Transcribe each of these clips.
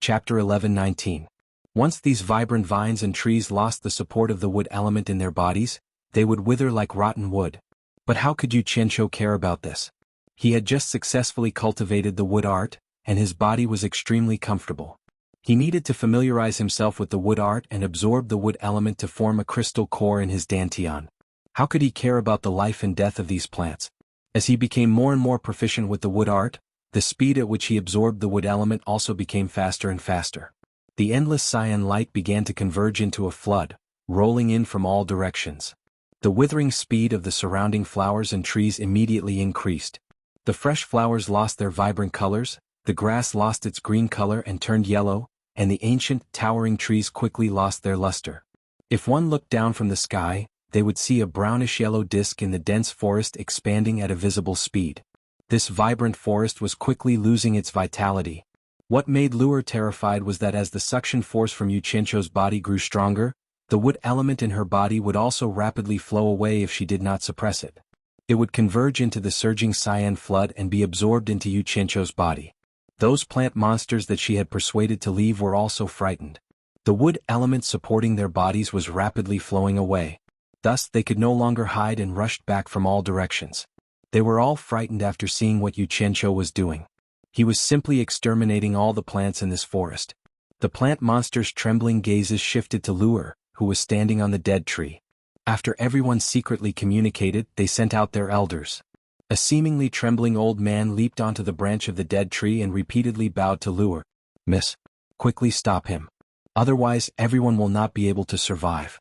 Chapter 11:19. Once these vibrant vines and trees lost the support of the wood element in their bodies, they would wither like rotten wood. But how could Yu Qianqiu care about this? He had just successfully cultivated the wood art, and his body was extremely comfortable. He needed to familiarize himself with the wood art and absorb the wood element to form a crystal core in his dantian. How could he care about the life and death of these plants? As he became more and more proficient with the wood art, the speed at which he absorbed the wood element also became faster and faster. The endless cyan light began to converge into a flood, rolling in from all directions. The withering speed of the surrounding flowers and trees immediately increased. The fresh flowers lost their vibrant colors, the grass lost its green color and turned yellow, and the ancient, towering trees quickly lost their luster. If one looked down from the sky, they would see a brownish-yellow disk in the dense forest expanding at a visible speed. This vibrant forest was quickly losing its vitality. What made Luer terrified was that as the suction force from Yu Qianqiu's body grew stronger, the wood element in her body would also rapidly flow away if she did not suppress it. It would converge into the surging cyan flood and be absorbed into Yu Qianqiu's body. Those plant monsters that she had persuaded to leave were also frightened. The wood element supporting their bodies was rapidly flowing away. Thus they could no longer hide and rushed back from all directions. They were all frightened after seeing what Yu Qianqiu was doing. He was simply exterminating all the plants in this forest. The plant monsters' trembling gazes shifted to Luer, who was standing on the dead tree. After everyone secretly communicated, they sent out their elders. A seemingly trembling old man leaped onto the branch of the dead tree and repeatedly bowed to Luer. "Miss, quickly stop him. Otherwise everyone will not be able to survive."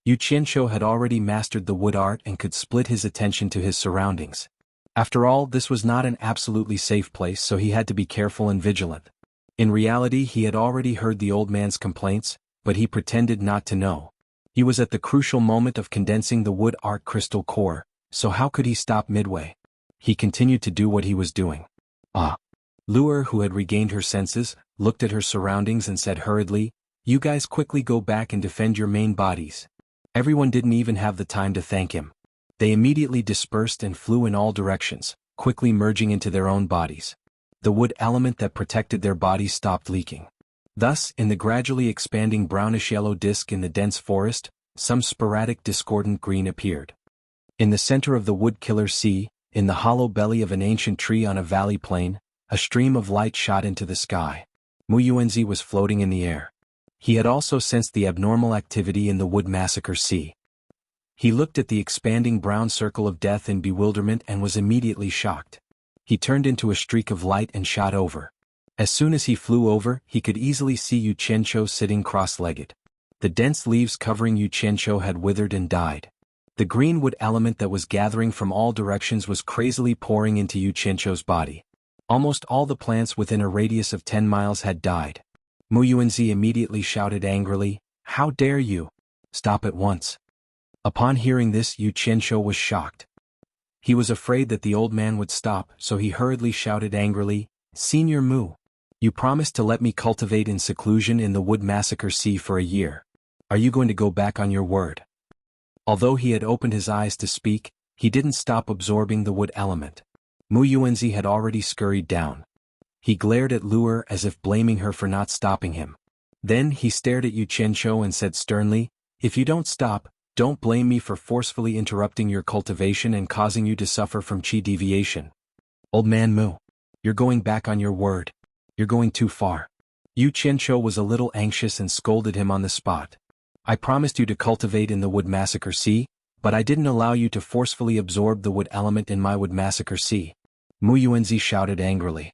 Yu Qianqiu had already mastered the wood art and could split his attention to his surroundings. After all, this was not an absolutely safe place, so he had to be careful and vigilant. In reality, he had already heard the old man's complaints, but he pretended not to know. He was at the crucial moment of condensing the wood art crystal core, so how could he stop midway? He continued to do what he was doing. Luer, who had regained her senses, looked at her surroundings and said hurriedly, "You guys quickly go back and defend your main bodies." Everyone didn't even have the time to thank him. They immediately dispersed and flew in all directions, quickly merging into their own bodies. The wood element that protected their bodies stopped leaking. Thus, in the gradually expanding brownish-yellow disk in the dense forest, some sporadic discordant green appeared. In the center of the wood-killer sea, in the hollow belly of an ancient tree on a valley plain, a stream of light shot into the sky. Mu Yuanzi was floating in the air. He had also sensed the abnormal activity in the wood massacre sea. He looked at the expanding brown circle of death in bewilderment and was immediately shocked. He turned into a streak of light and shot over. As soon as he flew over, he could easily see Yu Qianqiu sitting cross-legged. The dense leaves covering Yu Qianqiu had withered and died. The green wood element that was gathering from all directions was crazily pouring into Yu Qianqiu's body. Almost all the plants within a radius of 10 miles had died. Mu Yuanzi immediately shouted angrily, "How dare you? Stop at once." Upon hearing this, Yu Qianqiu was shocked. He was afraid that the old man would stop, so he hurriedly shouted angrily, "Senior Mu, you promised to let me cultivate in seclusion in the wood massacre sea for a year. Are you going to go back on your word?" Although he had opened his eyes to speak, he didn't stop absorbing the wood element. Mu Yuanzi had already scurried down. He glared at Luer as if blaming her for not stopping him. Then he stared at Yu Qianqiu and said sternly, "If you don't stop, don't blame me for forcefully interrupting your cultivation and causing you to suffer from qi deviation." "Old man Mu, you're going back on your word. You're going too far." Yu Qianqiu was a little anxious and scolded him on the spot. "I promised you to cultivate in the wood massacre sea, but I didn't allow you to forcefully absorb the wood element in my wood massacre sea." Mu Yuanzi shouted angrily.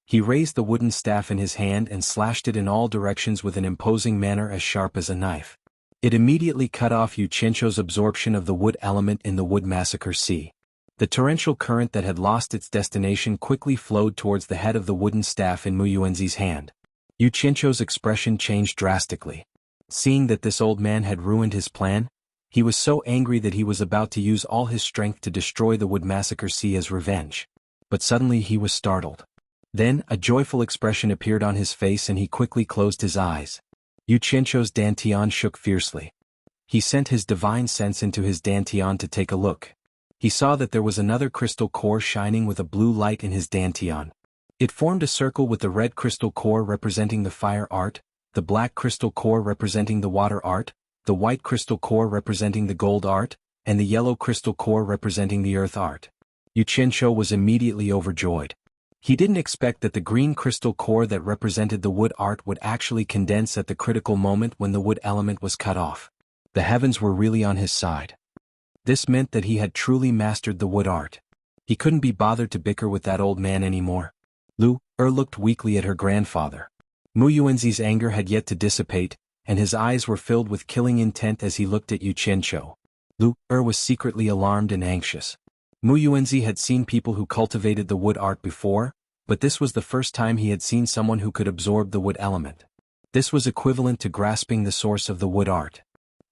He raised the wooden staff in his hand and slashed it in all directions with an imposing manner as sharp as a knife. It immediately cut off Yu Qianqiu's absorption of the wood element in the wood massacre sea. The torrential current that had lost its destination quickly flowed towards the head of the wooden staff in Mu Yuanzi's hand. Yu Qianqiu's expression changed drastically. Seeing that this old man had ruined his plan, he was so angry that he was about to use all his strength to destroy the wood massacre sea as revenge. But suddenly he was startled. Then a joyful expression appeared on his face and he quickly closed his eyes. Yu Qianqiu's dantian shook fiercely. He sent his divine sense into his dantian to take a look. He saw that there was another crystal core shining with a blue light in his dantian. It formed a circle with the red crystal core representing the fire art, the black crystal core representing the water art, the white crystal core representing the gold art, and the yellow crystal core representing the earth art. Yu Qianqiu was immediately overjoyed. He didn't expect that the green crystal core that represented the wood art would actually condense at the critical moment when the wood element was cut off. The heavens were really on his side. This meant that he had truly mastered the wood art. He couldn't be bothered to bicker with that old man anymore. Lu looked weakly at her grandfather. Mu Yuanzi's anger had yet to dissipate, and his eyes were filled with killing intent as he looked at Yu Qianqiu. Lu was secretly alarmed and anxious. Mu Yuanzi had seen people who cultivated the wood art before, but this was the first time he had seen someone who could absorb the wood element. This was equivalent to grasping the source of the wood art.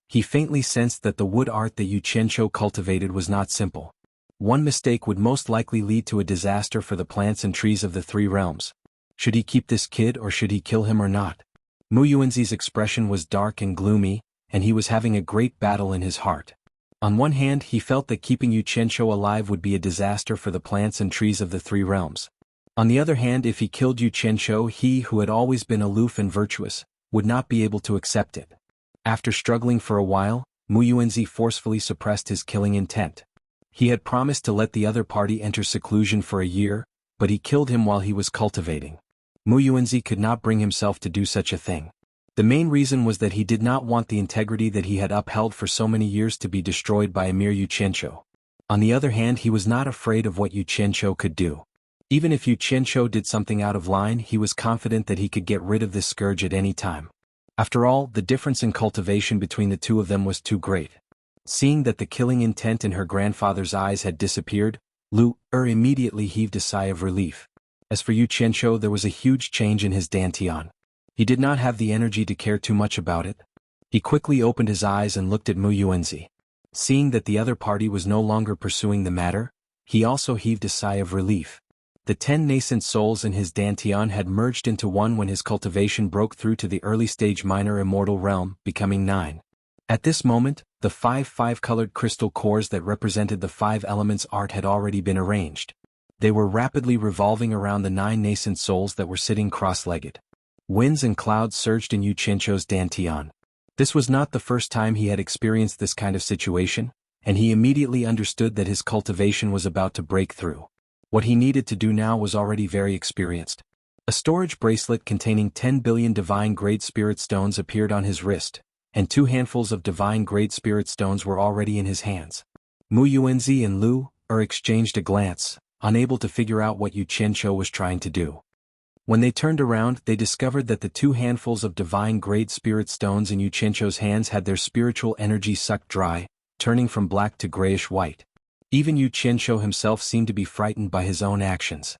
He faintly sensed that the wood art that Yu Qianqiu cultivated was not simple. One mistake would most likely lead to a disaster for the plants and trees of the three realms. Should he keep this kid or should he kill him or not? Mu Yuanzi's expression was dark and gloomy, and he was having a great battle in his heart. On one hand, he felt that keeping Yu Qianqiu alive would be a disaster for the plants and trees of the three realms. On the other hand, if he killed Yu Qianqiu, he who had always been aloof and virtuous, would not be able to accept it. After struggling for a while, Mu Yuanzi forcefully suppressed his killing intent. He had promised to let the other party enter seclusion for a year, but he killed him while he was cultivating. Mu Yuanzi could not bring himself to do such a thing. The main reason was that he did not want the integrity that he had upheld for so many years to be destroyed by a mere Yu Qianqiu. On the other hand, he was not afraid of what Yu Qianqiu could do. Even if Yu Qianqiu did something out of line, he was confident that he could get rid of this scourge at any time. After all, the difference in cultivation between the two of them was too great. Seeing that the killing intent in her grandfather's eyes had disappeared, Lu immediately heaved a sigh of relief. As for Yu Qianqiu, there was a huge change in his dantian. He did not have the energy to care too much about it. He quickly opened his eyes and looked at Mu Yuanzi. Seeing that the other party was no longer pursuing the matter, he also heaved a sigh of relief. The 10 nascent souls in his dantian had merged into one when his cultivation broke through to the early-stage minor immortal realm, becoming 9. At this moment, the 5 colored crystal cores that represented the 5 elements art had already been arranged. They were rapidly revolving around the 9 nascent souls that were sitting cross-legged. Winds and clouds surged in Yu Qianqiu's dantian. This was not the first time he had experienced this kind of situation, and he immediately understood that his cultivation was about to break through. What he needed to do now was already very experienced. A storage bracelet containing 10 billion divine-grade spirit stones appeared on his wrist, and 2 handfuls of divine-grade spirit stones were already in his hands. Mu Yuanzi and Lu exchanged a glance, unable to figure out what Yu Qianqiu was trying to do. When they turned around, they discovered that the 2 handfuls of divine-grade spirit stones in Yu Qianqiu's hands had their spiritual energy sucked dry, turning from black to grayish-white. Even Yu Qianqiu himself seemed to be frightened by his own actions.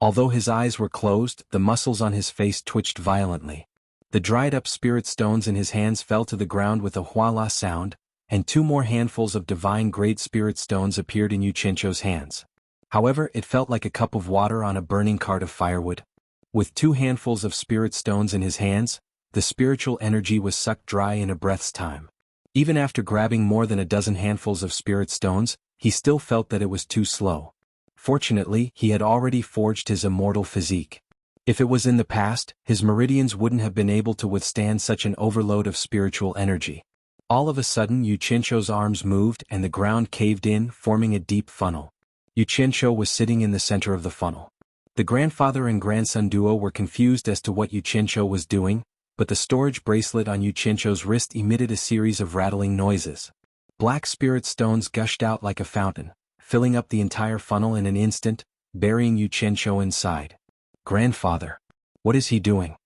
Although his eyes were closed, the muscles on his face twitched violently. The dried-up spirit stones in his hands fell to the ground with a huala sound, and 2 more handfuls of divine-grade spirit stones appeared in Yu Qianqiu's hands. However, it felt like a cup of water on a burning cart of firewood. With 2 handfuls of spirit stones in his hands, the spiritual energy was sucked dry in a breath's time. Even after grabbing more than a dozen handfuls of spirit stones, he still felt that it was too slow. Fortunately, he had already forged his immortal physique. If it was in the past, his meridians wouldn't have been able to withstand such an overload of spiritual energy. All of a sudden, Yu Qianqiu's arms moved and the ground caved in, forming a deep funnel. Yu Qianqiu was sitting in the center of the funnel. The grandfather and grandson duo were confused as to what Yu Qianqiu was doing, but the storage bracelet on Yu Qianqiu's wrist emitted a series of rattling noises. Black spirit stones gushed out like a fountain, filling up the entire funnel in an instant, burying Yu Qianqiu inside. Grandfather. What is he doing?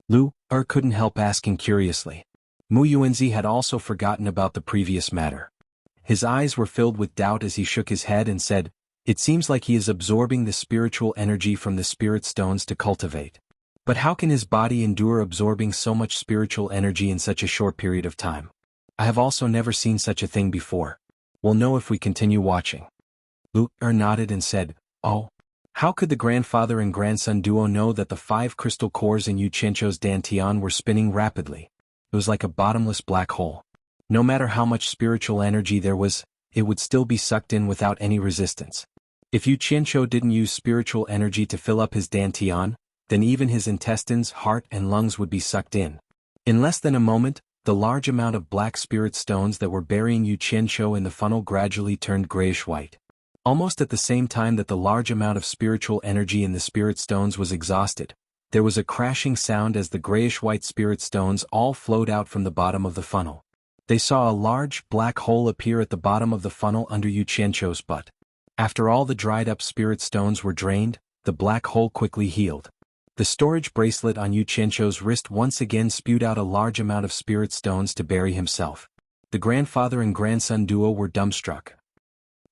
Lu couldn't help asking curiously. Mu Yuanzi had also forgotten about the previous matter. His eyes were filled with doubt as he shook his head and said, "It seems like he is absorbing the spiritual energy from the spirit stones to cultivate. But how can his body endure absorbing so much spiritual energy in such a short period of time? I have also never seen such a thing before. We'll know if we continue watching." Lu nodded and said, "Oh. How could the grandfather and grandson duo know that the 5 crystal cores in Yu Qianqiu's dantian were spinning rapidly? It was like a bottomless black hole. No matter how much spiritual energy there was, it would still be sucked in without any resistance. If Yu Qianqiu didn't use spiritual energy to fill up his dantian, then even his intestines, heart and lungs would be sucked in. In less than a moment, the large amount of black spirit stones that were burying Yu Qianqiu in the funnel gradually turned grayish-white. Almost at the same time that the large amount of spiritual energy in the spirit stones was exhausted, there was a crashing sound as the grayish-white spirit stones all flowed out from the bottom of the funnel. They saw a large, black hole appear at the bottom of the funnel under Yu Qianqiu's butt. After all the dried-up spirit stones were drained, the black hole quickly healed. The storage bracelet on Yu Qianqiu's wrist once again spewed out a large amount of spirit stones to bury himself. The grandfather and grandson duo were dumbstruck.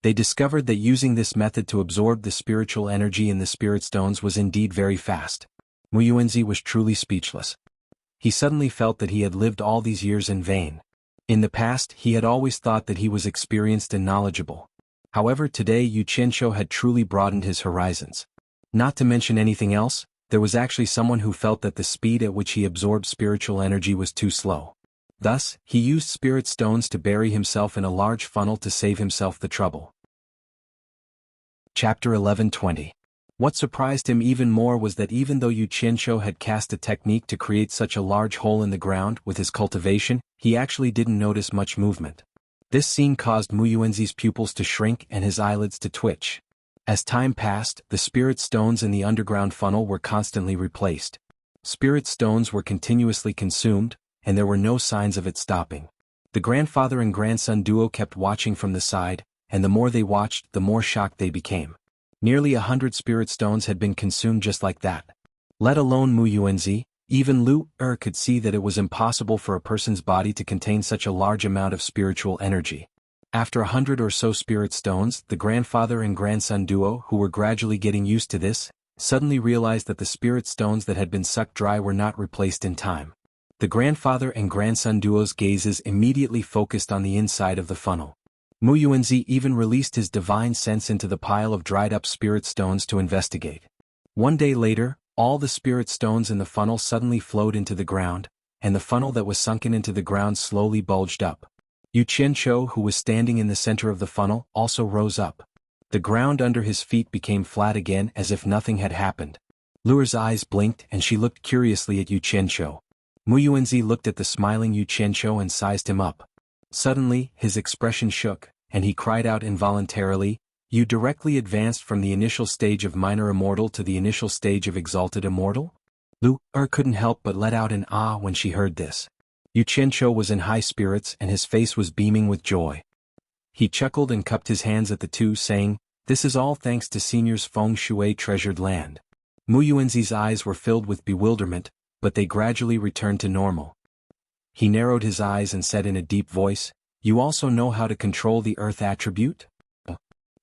They discovered that using this method to absorb the spiritual energy in the spirit stones was indeed very fast. Mu Yuanzi was truly speechless. He suddenly felt that he had lived all these years in vain. In the past, he had always thought that he was experienced and knowledgeable. However, today Yu Qianqiu had truly broadened his horizons. Not to mention anything else, there was actually someone who felt that the speed at which he absorbed spiritual energy was too slow. Thus, he used spirit stones to bury himself in a large funnel to save himself the trouble. Chapter 11:20. What surprised him even more was that even though Yu Qianqiu had cast a technique to create such a large hole in the ground with his cultivation, he actually didn't notice much movement. This scene caused Mu Yuanzi's pupils to shrink and his eyelids to twitch. As time passed, the spirit stones in the underground funnel were constantly replaced. Spirit stones were continuously consumed, and there were no signs of it stopping. The grandfather and grandson duo kept watching from the side, and the more they watched, the more shocked they became. Nearly 100 spirit stones had been consumed just like that. Let alone Mu Yuanzi, even Lu could see that it was impossible for a person's body to contain such a large amount of spiritual energy. After 100 or so spirit stones, the grandfather and grandson duo, who were gradually getting used to this, suddenly realized that the spirit stones that had been sucked dry were not replaced in time. The grandfather and grandson duo's gazes immediately focused on the inside of the funnel. Mu Yuanzi even released his divine sense into the pile of dried-up spirit stones to investigate. One day later, all the spirit stones in the funnel suddenly flowed into the ground, and the funnel that was sunken into the ground slowly bulged up. Yu Qianqiu, who was standing in the center of the funnel, also rose up. The ground under his feet became flat again as if nothing had happened. Luer's eyes blinked and she looked curiously at Yu Qianqiu. Mu Yuanzi looked at the smiling Yu Qianqiu and sized him up. Suddenly, his expression shook, and he cried out involuntarily, "You directly advanced from the initial stage of minor immortal to the initial stage of exalted immortal?" Lu couldn't help but let out an ah when she heard this. Yu Qianqiu was in high spirits and his face was beaming with joy. He chuckled and cupped his hands at the two, saying, "This is all thanks to Senior's feng shui treasured land." Mu Yuanzi's eyes were filled with bewilderment, but they gradually returned to normal. He narrowed his eyes and said in a deep voice, "You also know how to control the earth attribute?"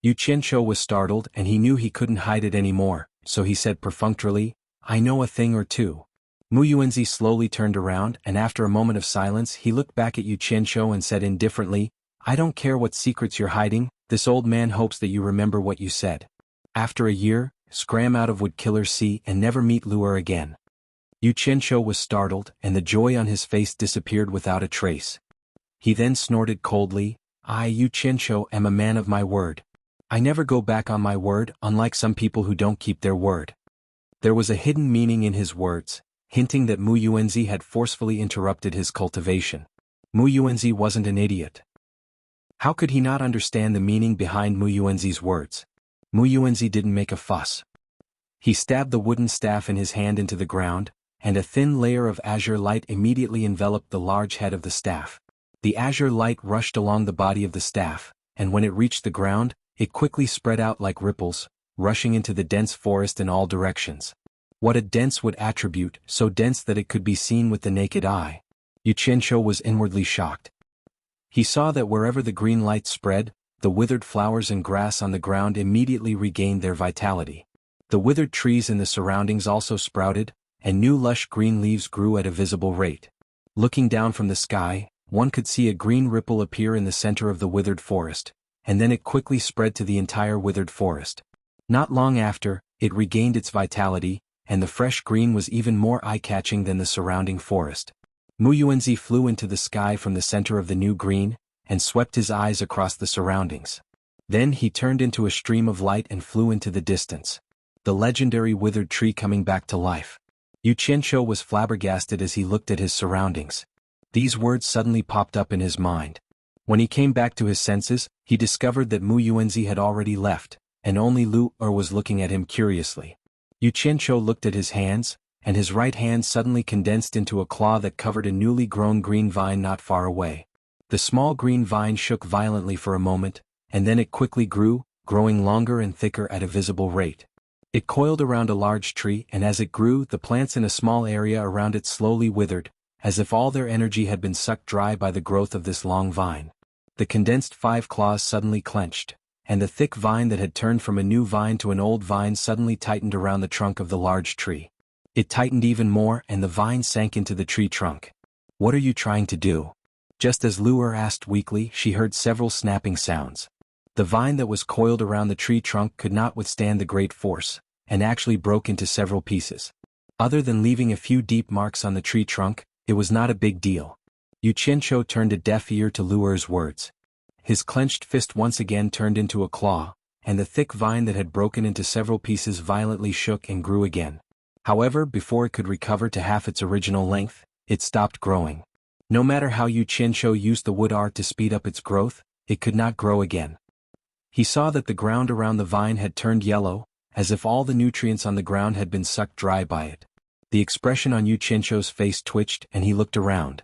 Yu Qianqiu was startled and he knew he couldn't hide it anymore, so he said perfunctorily, "I know a thing or two." Mu Yuanzi slowly turned around and after a moment of silence he looked back at Yu Qianqiu and said indifferently, "I don't care what secrets you're hiding, this old man hopes that you remember what you said. After a year, scram out of Wood Killer Sea and never meet Luer again." Yu Qianqiu was startled and the joy on his face disappeared without a trace. He then snorted coldly, "I, Yu Qianqiu, am a man of my word. I never go back on my word, unlike some people who don't keep their word." There was a hidden meaning in his words, hinting that Mu Yuanzi had forcefully interrupted his cultivation. Mu Yuanzi wasn't an idiot. How could he not understand the meaning behind Mu Yuanzi's words? Mu Yuanzi didn't make a fuss. He stabbed the wooden staff in his hand into the ground, and a thin layer of azure light immediately enveloped the large head of the staff. The azure light rushed along the body of the staff, and when it reached the ground, it quickly spread out like ripples, rushing into the dense forest in all directions. What a dense wood attribute, so dense that it could be seen with the naked eye. Yu Qianqiu was inwardly shocked. He saw that wherever the green light spread, the withered flowers and grass on the ground immediately regained their vitality. The withered trees in the surroundings also sprouted, and new lush green leaves grew at a visible rate. Looking down from the sky, one could see a green ripple appear in the center of the withered forest, and then it quickly spread to the entire withered forest. Not long after, it regained its vitality, and the fresh green was even more eye-catching than the surrounding forest. Mu Yuanzi flew into the sky from the center of the new green, and swept his eyes across the surroundings. Then he turned into a stream of light and flew into the distance. The legendary withered tree coming back to life. Yu Qianqiu was flabbergasted as he looked at his surroundings. These words suddenly popped up in his mind. When he came back to his senses, he discovered that Mu Yuanzi had already left, and only Lu Er was looking at him curiously. Yu Qianqiu looked at his hands, and his right hand suddenly condensed into a claw that covered a newly grown green vine not far away. The small green vine shook violently for a moment, and then it quickly grew, growing longer and thicker at a visible rate. It coiled around a large tree, and as it grew, the plants in a small area around it slowly withered, as if all their energy had been sucked dry by the growth of this long vine. The condensed 5 claws suddenly clenched, and the thick vine that had turned from a new vine to an old vine suddenly tightened around the trunk of the large tree. It tightened even more, and the vine sank into the tree trunk. "What are you trying to do?" Just as Lu Er asked weakly, she heard several snapping sounds. The vine that was coiled around the tree trunk could not withstand the great force, and actually broke into several pieces. Other than leaving a few deep marks on the tree trunk, it was not a big deal. Yu Qianqiu turned a deaf ear to Lu Er's words. His clenched fist once again turned into a claw, and the thick vine that had broken into several pieces violently shook and grew again. However, before it could recover to half its original length, it stopped growing. No matter how Yu Qianqiu used the wood art to speed up its growth, it could not grow again. He saw that the ground around the vine had turned yellow, as if all the nutrients on the ground had been sucked dry by it. The expression on Yu Qianqiu's face twitched, and he looked around.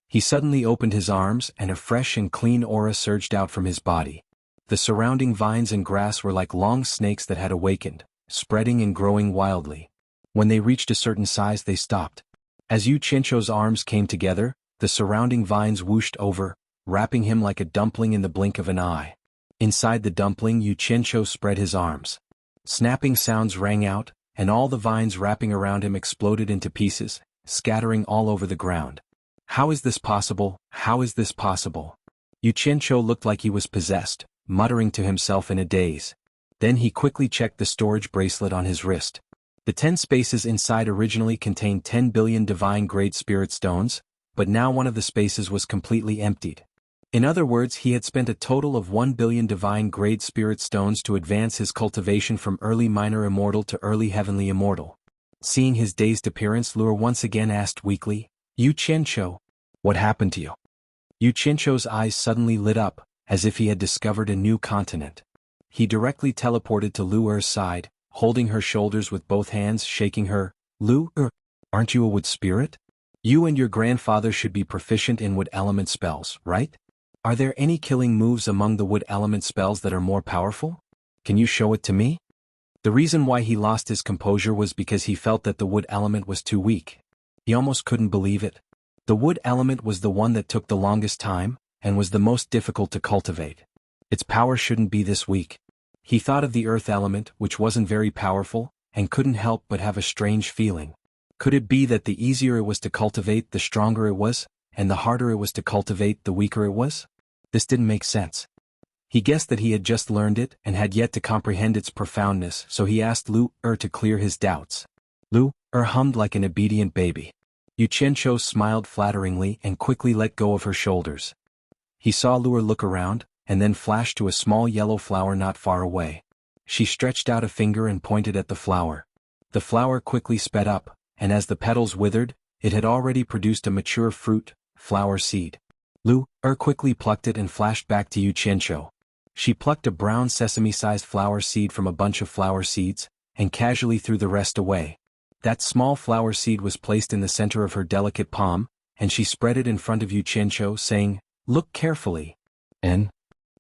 He suddenly opened his arms, and a fresh and clean aura surged out from his body. The surrounding vines and grass were like long snakes that had awakened, spreading and growing wildly. When they reached a certain size, they stopped. As Yu Qianqiu's arms came together, the surrounding vines whooshed over, wrapping him like a dumpling in the blink of an eye. Inside the dumpling, Yu Qianqiu spread his arms. Snapping sounds rang out, and all the vines wrapping around him exploded into pieces, scattering all over the ground. "How is this possible? How is this possible?" Yu Qianqiu looked like he was possessed, muttering to himself in a daze. Then he quickly checked the storage bracelet on his wrist. The 10 spaces inside originally contained 10 billion divine-grade spirit stones, but now one of the spaces was completely emptied. In other words, he had spent a total of 1 billion divine-grade spirit stones to advance his cultivation from early minor immortal to early heavenly immortal. Seeing his dazed appearance, Lu Er once again asked weakly, "Yu Qianqiu, what happened to you?" Yu Qianqiu's eyes suddenly lit up, as if he had discovered a new continent. He directly teleported to Lu Er's side, holding her shoulders with both hands, shaking her. "Lu Er, aren't you a wood spirit? You and your grandfather should be proficient in wood element spells, right? Are there any killing moves among the wood element spells that are more powerful? Can you show it to me?" The reason why he lost his composure was because he felt that the wood element was too weak. He almost couldn't believe it. The wood element was the one that took the longest time, and was the most difficult to cultivate. Its power shouldn't be this weak. He thought of the earth element, which wasn't very powerful, and couldn't help but have a strange feeling. Could it be that the easier it was to cultivate, the stronger it was, and the harder it was to cultivate, the weaker it was? This didn't make sense. He guessed that he had just learned it and had yet to comprehend its profoundness, so he asked Lu Er to clear his doubts. Lu Er hummed like an obedient baby. Yu Qianqiu smiled flatteringly and quickly let go of her shoulders. He saw Lu Er look around, and then flash to a small yellow flower not far away. She stretched out a finger and pointed at the flower. The flower quickly sped up, and as the petals withered, it had already produced a mature fruit, flower seed. Lu Er quickly plucked it and flashed back to Yu Qianqiu. She plucked a brown sesame-sized flower seed from a bunch of flower seeds, and casually threw the rest away. That small flower seed was placed in the center of her delicate palm, and she spread it in front of Yu Qianqiu, saying, "Look carefully." "And?"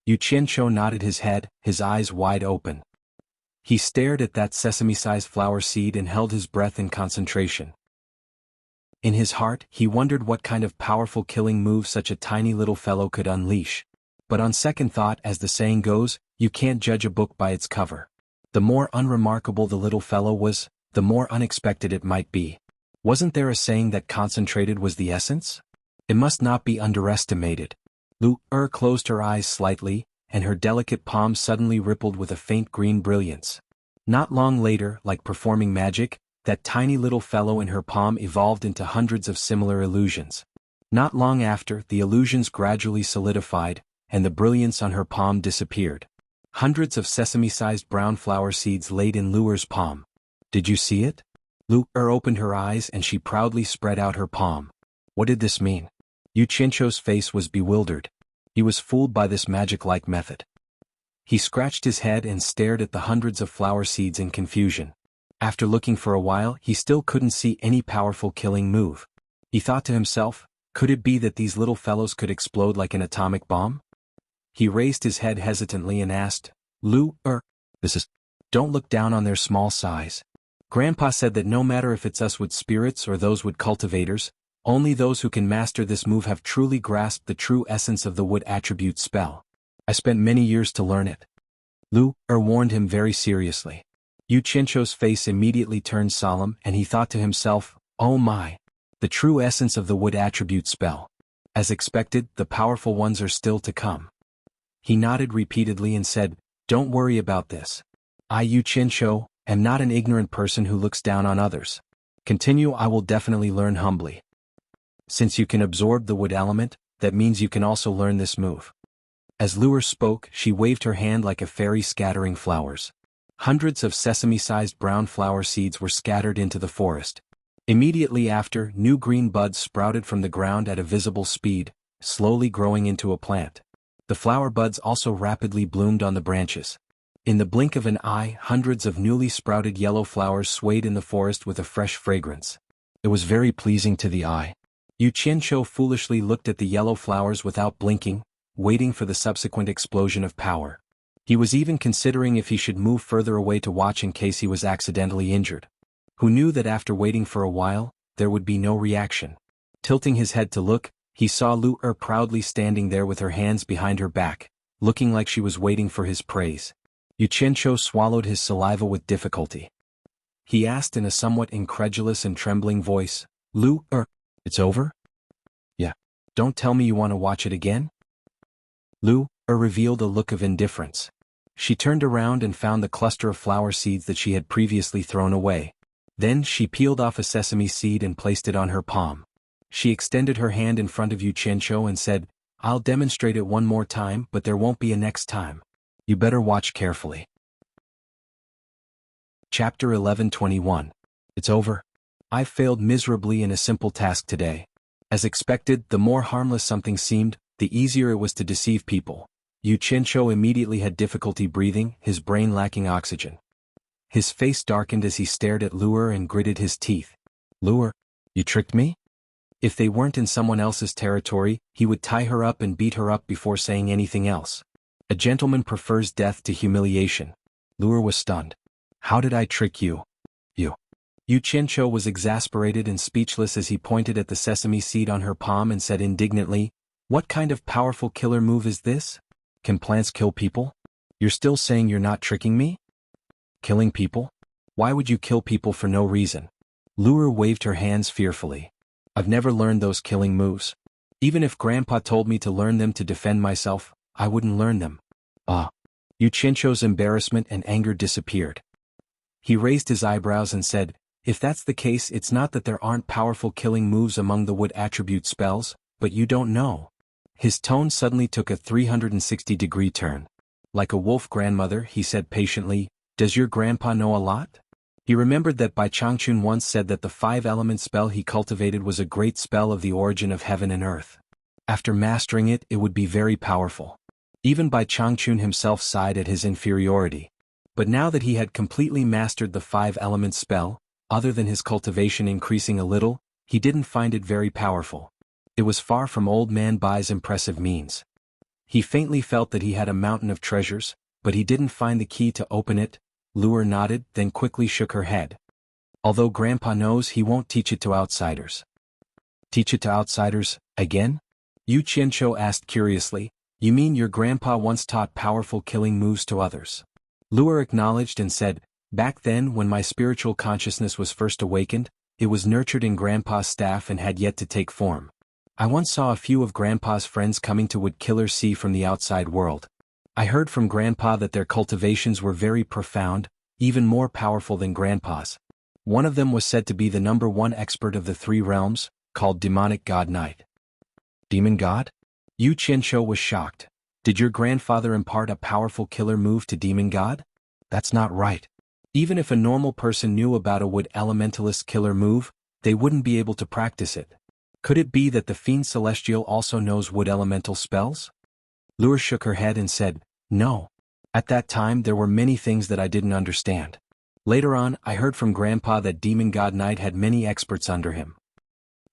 Yu Qianqiu nodded his head, his eyes wide open. He stared at that sesame-sized flower seed and held his breath in concentration. In his heart, he wondered what kind of powerful killing move such a tiny little fellow could unleash. But on second thought, as the saying goes, you can't judge a book by its cover. The more unremarkable the little fellow was, the more unexpected it might be. Wasn't there a saying that concentrated was the essence? It must not be underestimated. Lu Er closed her eyes slightly, and her delicate palm suddenly rippled with a faint green brilliance. Not long later, like performing magic, that tiny little fellow in her palm evolved into hundreds of similar illusions. Not long after, the illusions gradually solidified, and the brilliance on her palm disappeared. Hundreds of sesame-sized brown flower seeds laid in Luer's palm. Did you see it? Luer opened her eyes and she proudly spread out her palm. What did this mean? Yu Qianzhou's face was bewildered. He was fooled by this magic-like method. He scratched his head and stared at the hundreds of flower seeds in confusion. After looking for a while, he still couldn't see any powerful killing move. He thought to himself, could it be that these little fellows could explode like an atomic bomb? He raised his head hesitantly and asked, Luer, don't look down on their small size. Grandpa said that no matter if it's us wood spirits or those wood cultivators, only those who can master this move have truly grasped the true essence of the wood attribute spell. I spent many years to learn it. Luer warned him very seriously. Yu Qianzhou's face immediately turned solemn and he thought to himself, oh my, the true essence of the wood attribute spell. As expected, the powerful ones are still to come. He nodded repeatedly and said, don't worry about this. I, Yu Qianzhou, am not an ignorant person who looks down on others. Continue, I will definitely learn humbly. Since you can absorb the wood element, that means you can also learn this move. As Luer spoke, she waved her hand like a fairy scattering flowers. Hundreds of sesame-sized brown flower seeds were scattered into the forest. Immediately after, new green buds sprouted from the ground at a visible speed, slowly growing into a plant. The flower buds also rapidly bloomed on the branches. In the blink of an eye, hundreds of newly sprouted yellow flowers swayed in the forest with a fresh fragrance. It was very pleasing to the eye. Yu Qianzhou foolishly looked at the yellow flowers without blinking, waiting for the subsequent explosion of power. He was even considering if he should move further away to watch in case he was accidentally injured. Who knew that after waiting for a while, there would be no reaction? Tilting his head to look, he saw Luer proudly standing there with her hands behind her back, looking like she was waiting for his praise. Yu Qianzhou swallowed his saliva with difficulty. He asked in a somewhat incredulous and trembling voice, Luer, it's over? Yeah. Don't tell me you want to watch it again? Luer revealed a look of indifference. She turned around and found the cluster of flower seeds that she had previously thrown away. Then she peeled off a sesame seed and placed it on her palm. She extended her hand in front of Yu Qianzhou and said, I'll demonstrate it one more time, but there won't be a next time. You better watch carefully. Chapter 11:21. It's over. I've failed miserably in a simple task today. As expected, the more harmless something seemed, the easier it was to deceive people. Yu Qianzhou immediately had difficulty breathing, his brain lacking oxygen. His face darkened as he stared at Luer and gritted his teeth. Luer, you tricked me? If they weren't in someone else's territory, he would tie her up and beat her up before saying anything else. A gentleman prefers death to humiliation. Luer was stunned. How did I trick you? Yu Qianzhou was exasperated and speechless as he pointed at the sesame seed on her palm and said indignantly, What kind of powerful killer move is this? Can plants kill people? You're still saying you're not tricking me? Killing people? Why would you kill people for no reason? Luer waved her hands fearfully. I've never learned those killing moves. Even if Grandpa told me to learn them to defend myself, I wouldn't learn them. Yu Qianzhou's embarrassment and anger disappeared. He raised his eyebrows and said, If that's the case, it's not that there aren't powerful killing moves among the wood attribute spells, but you don't know. His tone suddenly took a 360-degree turn. Like a wolf grandmother, he said patiently, Does your grandpa know a lot? He remembered that Bai Changchun once said that the 5-element spell he cultivated was a great spell of the origin of heaven and earth. After mastering it, it would be very powerful. Even Bai Changchun himself sighed at his inferiority. But now that he had completely mastered the 5-element spell, other than his cultivation increasing a little, he didn't find it very powerful. It was far from old man Bai's impressive means. He faintly felt that he had a mountain of treasures, but he didn't find the key to open it. Luer nodded, then quickly shook her head. Although Grandpa knows, he won't teach it to outsiders. Teach it to outsiders, again? Yu Qianzhou asked curiously, You mean your grandpa once taught powerful killing moves to others? Luer acknowledged and said, Back then when my spiritual consciousness was first awakened, it was nurtured in Grandpa's staff and had yet to take form. I once saw a few of Grandpa's friends coming to Wood Killer Sea from the outside world. I heard from Grandpa that their cultivations were very profound, even more powerful than Grandpa's. One of them was said to be the #1 expert of the 3 realms, called Demonic God Knight. Demon God? Yu Qianzhou was shocked. Did your grandfather impart a powerful killer move to Demon God? That's not right. Even if a normal person knew about a wood elementalist killer move, they wouldn't be able to practice it. Could it be that the Fiend Celestial also knows wood elemental spells? Lure shook her head and said, no. At that time there were many things that I didn't understand. Later on, I heard from Grandpa that Demon God Knight had many experts under him.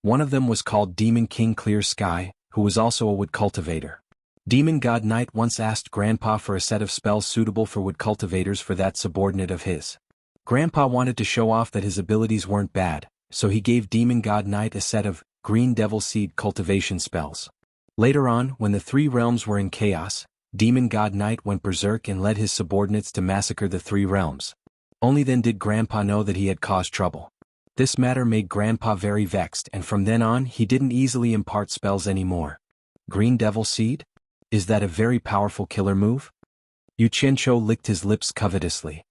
One of them was called Demon King Clear Sky, who was also a wood cultivator. Demon God Knight once asked Grandpa for a set of spells suitable for wood cultivators for that subordinate of his. Grandpa wanted to show off that his abilities weren't bad, so he gave Demon God Knight a set of Green Devil Seed cultivation spells. Later on, when the three realms were in chaos, Demon God Knight went berserk and led his subordinates to massacre the three realms. Only then did Grandpa know that he had caused trouble. This matter made Grandpa very vexed, and from then on he didn't easily impart spells anymore. Green Devil Seed? Is that a very powerful killer move? Yu Qianqiu licked his lips covetously.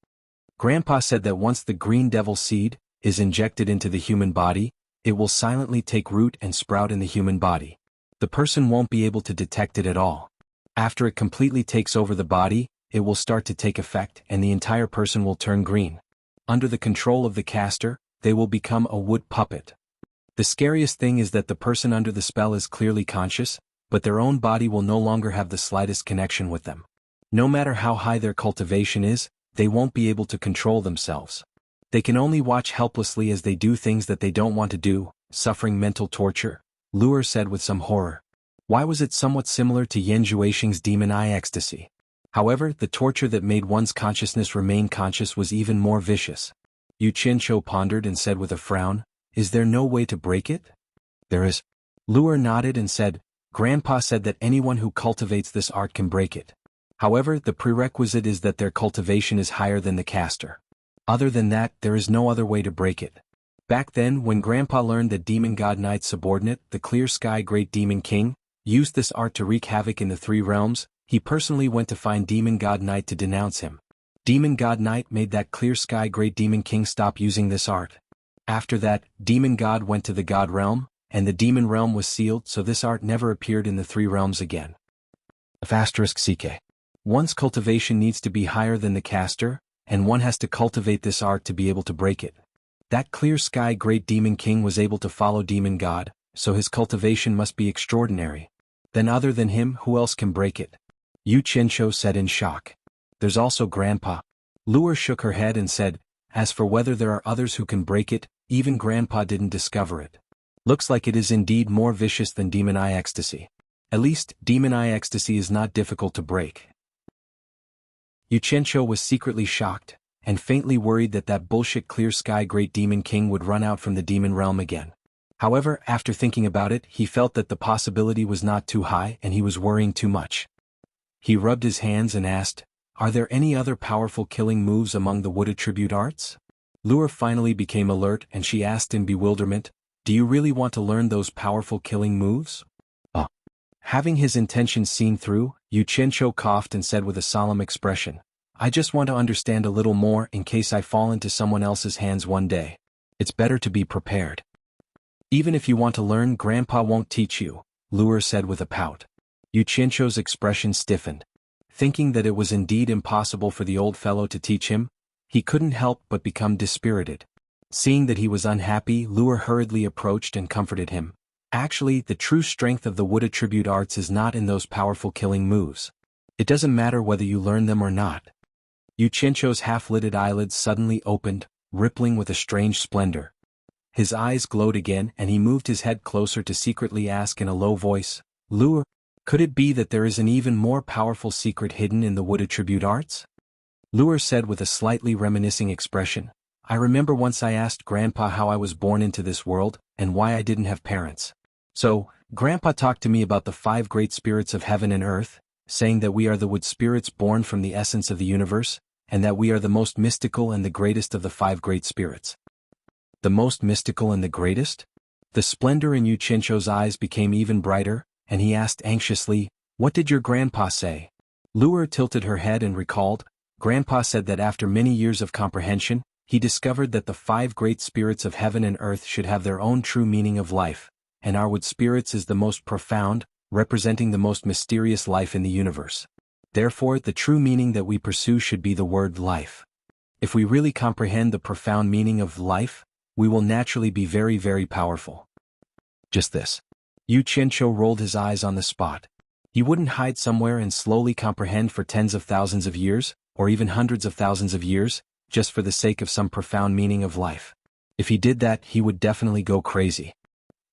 Grandpa said that once the Green Devil Seed is injected into the human body, it will silently take root and sprout in the human body. The person won't be able to detect it at all. After it completely takes over the body, it will start to take effect and the entire person will turn green. Under the control of the caster, they will become a wood puppet. The scariest thing is that the person under the spell is clearly conscious, but their own body will no longer have the slightest connection with them. No matter how high their cultivation is, they won't be able to control themselves. They can only watch helplessly as they do things that they don't want to do, suffering mental torture, Lure said with some horror. Why was it somewhat similar to Yan Zhuixing's demon eye ecstasy? However, the torture that made one's consciousness remain conscious was even more vicious. Yu Qianqiu pondered and said with a frown, is there no way to break it? There is. Lure nodded and said, Grandpa said that anyone who cultivates this art can break it. However, the prerequisite is that their cultivation is higher than the caster. Other than that, there is no other way to break it. Back then, when Grandpa learned that Demon God Knight's subordinate, the Clear Sky Great Demon King, used this art to wreak havoc in the three realms, he personally went to find Demon God Knight to denounce him. Demon God Knight made that Clear Sky Great Demon King stop using this art. After that, Demon God went to the God Realm, and the demon realm was sealed, so this art never appeared in the three realms again. *CK. One's cultivation needs to be higher than the caster, and one has to cultivate this art to be able to break it. That Clear Sky Great Demon King was able to follow Demon God, so his cultivation must be extraordinary. Then other than him, who else can break it? Yu Qianqiu said in shock. There's also Grandpa. Lure shook her head and said, as for whether there are others who can break it, even Grandpa didn't discover it. Looks like it is indeed more vicious than Demon Eye Ecstasy. At least, Demon Eye Ecstasy is not difficult to break. Yu Qianqiu was secretly shocked, and faintly worried that that bullshit Clear Sky Great Demon King would run out from the demon realm again. However, after thinking about it, he felt that the possibility was not too high and he was worrying too much. He rubbed his hands and asked, are there any other powerful killing moves among the wood attribute arts? Lure finally became alert and she asked in bewilderment, do you really want to learn those powerful killing moves? Having his intentions seen through, Yu Qianqiu coughed and said with a solemn expression, I just want to understand a little more in case I fall into someone else's hands one day. It's better to be prepared. Even if you want to learn, Grandpa won't teach you, Lure said with a pout. Yu Qianqiu's expression stiffened. Thinking that it was indeed impossible for the old fellow to teach him, he couldn't help but become dispirited. Seeing that he was unhappy, Lure hurriedly approached and comforted him. Actually, the true strength of the wood attribute arts is not in those powerful killing moves. It doesn't matter whether you learn them or not. Yu Qianqiu's half-lidded eyelids suddenly opened, rippling with a strange splendor. His eyes glowed again and he moved his head closer to secretly ask in a low voice, Lure, could it be that there is an even more powerful secret hidden in the wood attribute arts? Lure said with a slightly reminiscing expression, I remember once I asked Grandpa how I was born into this world, and why I didn't have parents. So, Grandpa talked to me about the 5 great spirits of heaven and earth, saying that we are the wood spirits born from the essence of the universe, and that we are the most mystical and the greatest of the 5 great spirits. The most mystical and the greatest? The splendor in Yu Qianqiu's eyes became even brighter, and he asked anxiously, what did your grandpa say? Lure tilted her head and recalled, Grandpa said that after many years of comprehension, he discovered that the 5 great spirits of heaven and earth should have their own true meaning of life, and our wood spirits is the most profound, representing the most mysterious life in the universe. Therefore, the true meaning that we pursue should be the word life. If we really comprehend the profound meaning of life, we will naturally be very, very powerful. Just this. Yu Qianqiu rolled his eyes on the spot. He wouldn't hide somewhere and slowly comprehend for tens of thousands of years, or even hundreds of thousands of years, just for the sake of some profound meaning of life. If he did that, he would definitely go crazy.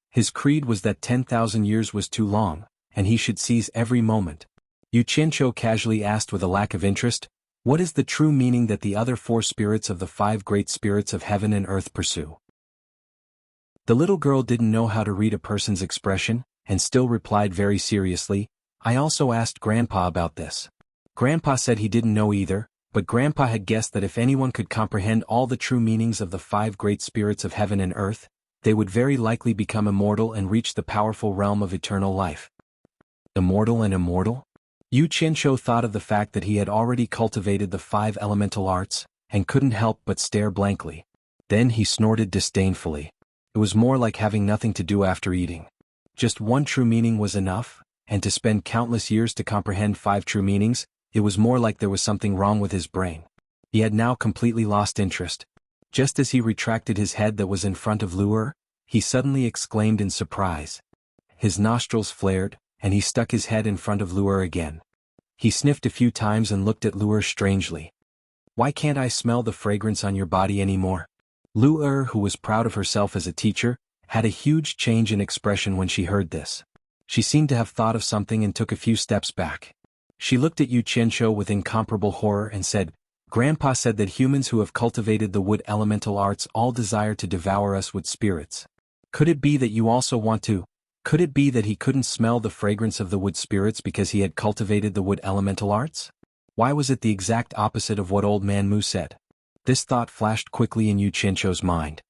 His creed was that 10,000 years was too long, and he should seize every moment. Yu Qianqiu casually asked with a lack of interest, "What is the true meaning that the other four spirits of the five great spirits of heaven and earth pursue?" The little girl didn't know how to read a person's expression, and still replied very seriously, "I also asked Grandpa about this." Grandpa said he didn't know either, but Grandpa had guessed that if anyone could comprehend all the true meanings of the five great spirits of heaven and earth, they would very likely become immortal and reach the powerful realm of eternal life. Immortal and immortal? Yu Qianqiu thought of the fact that he had already cultivated the five elemental arts, and couldn't help but stare blankly. Then he snorted disdainfully. It was more like having nothing to do after eating. Just one true meaning was enough, and to spend countless years to comprehend five true meanings, it was more like there was something wrong with his brain. He had now completely lost interest. Just as he retracted his head that was in front of Lu'er, he suddenly exclaimed in surprise. His nostrils flared, and he stuck his head in front of Lu'er again. He sniffed a few times and looked at Lu'er strangely. "Why can't I smell the fragrance on your body anymore?" Lu'er, who was proud of herself as a teacher, had a huge change in expression when she heard this. She seemed to have thought of something and took a few steps back. She looked at Yu Qianqiu with incomparable horror and said, "Grandpa said that humans who have cultivated the wood elemental arts all desire to devour us wood spirits. Could it be that you also want to? Could it be that he couldn't smell the fragrance of the wood spirits because he had cultivated the wood elemental arts? Why was it the exact opposite of what Old Man Mu said?" This thought flashed quickly in Yu Qianqiu's mind.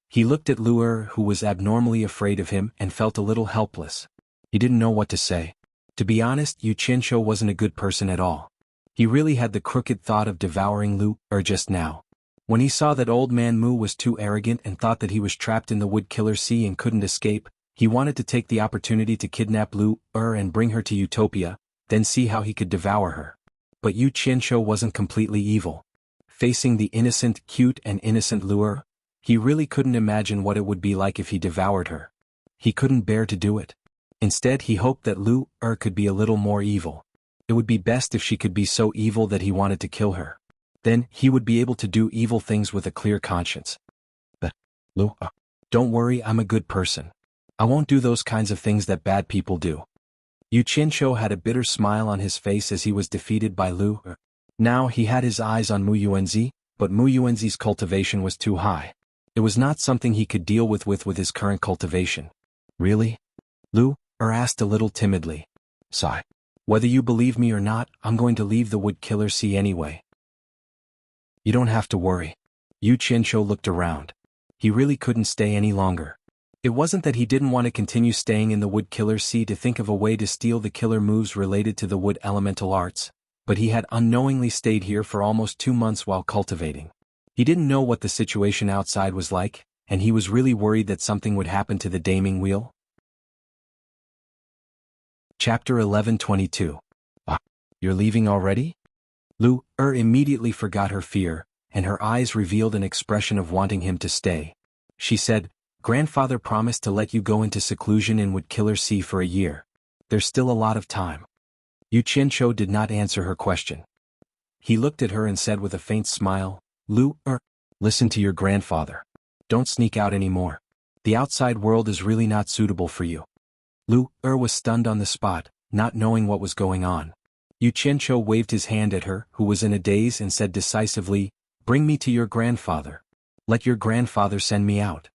He looked at Lu'er, who was abnormally afraid of him, and felt a little helpless. He didn't know what to say. To be honest, Yu Qianqiu wasn't a good person at all. He really had the crooked thought of devouring Lu'er just now. When he saw that Old Man Mu was too arrogant and thought that he was trapped in the Wood Killer Sea and couldn't escape, he wanted to take the opportunity to kidnap Lu'er and bring her to Utopia, then see how he could devour her. But Yu Qianqiu wasn't completely evil. Facing the innocent, cute and innocent Lu'er, he really couldn't imagine what it would be like if he devoured her. He couldn't bear to do it. Instead, he hoped that Lu'er could be a little more evil. It would be best if she could be so evil that he wanted to kill her. Then, he would be able to do evil things with a clear conscience. But, Lu'er, don't worry, I'm a good person. I won't do those kinds of things that bad people do. Yu Qianqiu had a bitter smile on his face as he was defeated by Lu'er. Now he had his eyes on Mu Yuanzi, but Mu Yuanzi's cultivation was too high. It was not something he could deal with his current cultivation. "Really?" Lu'er asked a little timidly. "Sigh. Whether you believe me or not, I'm going to leave the Wood Killer Sea anyway." "You don't have to worry." Yu Qianqiu looked around. He really couldn't stay any longer. It wasn't that he didn't want to continue staying in the Wood Killer Sea to think of a way to steal the killer moves related to the wood elemental arts, but he had unknowingly stayed here for almost 2 months while cultivating. He didn't know what the situation outside was like, and he was really worried that something would happen to the daiming wheel. Chapter 11:22. You're leaving already? Lu'er immediately forgot her fear, and her eyes revealed an expression of wanting him to stay. She said, "Grandfather promised to let you go into seclusion in Wood Killer Sea for a year. There's still a lot of time." Yu Qianqiu did not answer her question. He looked at her and said with a faint smile, "Lu'er, listen to your grandfather. Don't sneak out anymore. The outside world is really not suitable for you." Lu'er was stunned on the spot, not knowing what was going on. Yu Qianqiu waved his hand at her, who was in a daze, and said decisively, "Bring me to your grandfather. Let your grandfather send me out."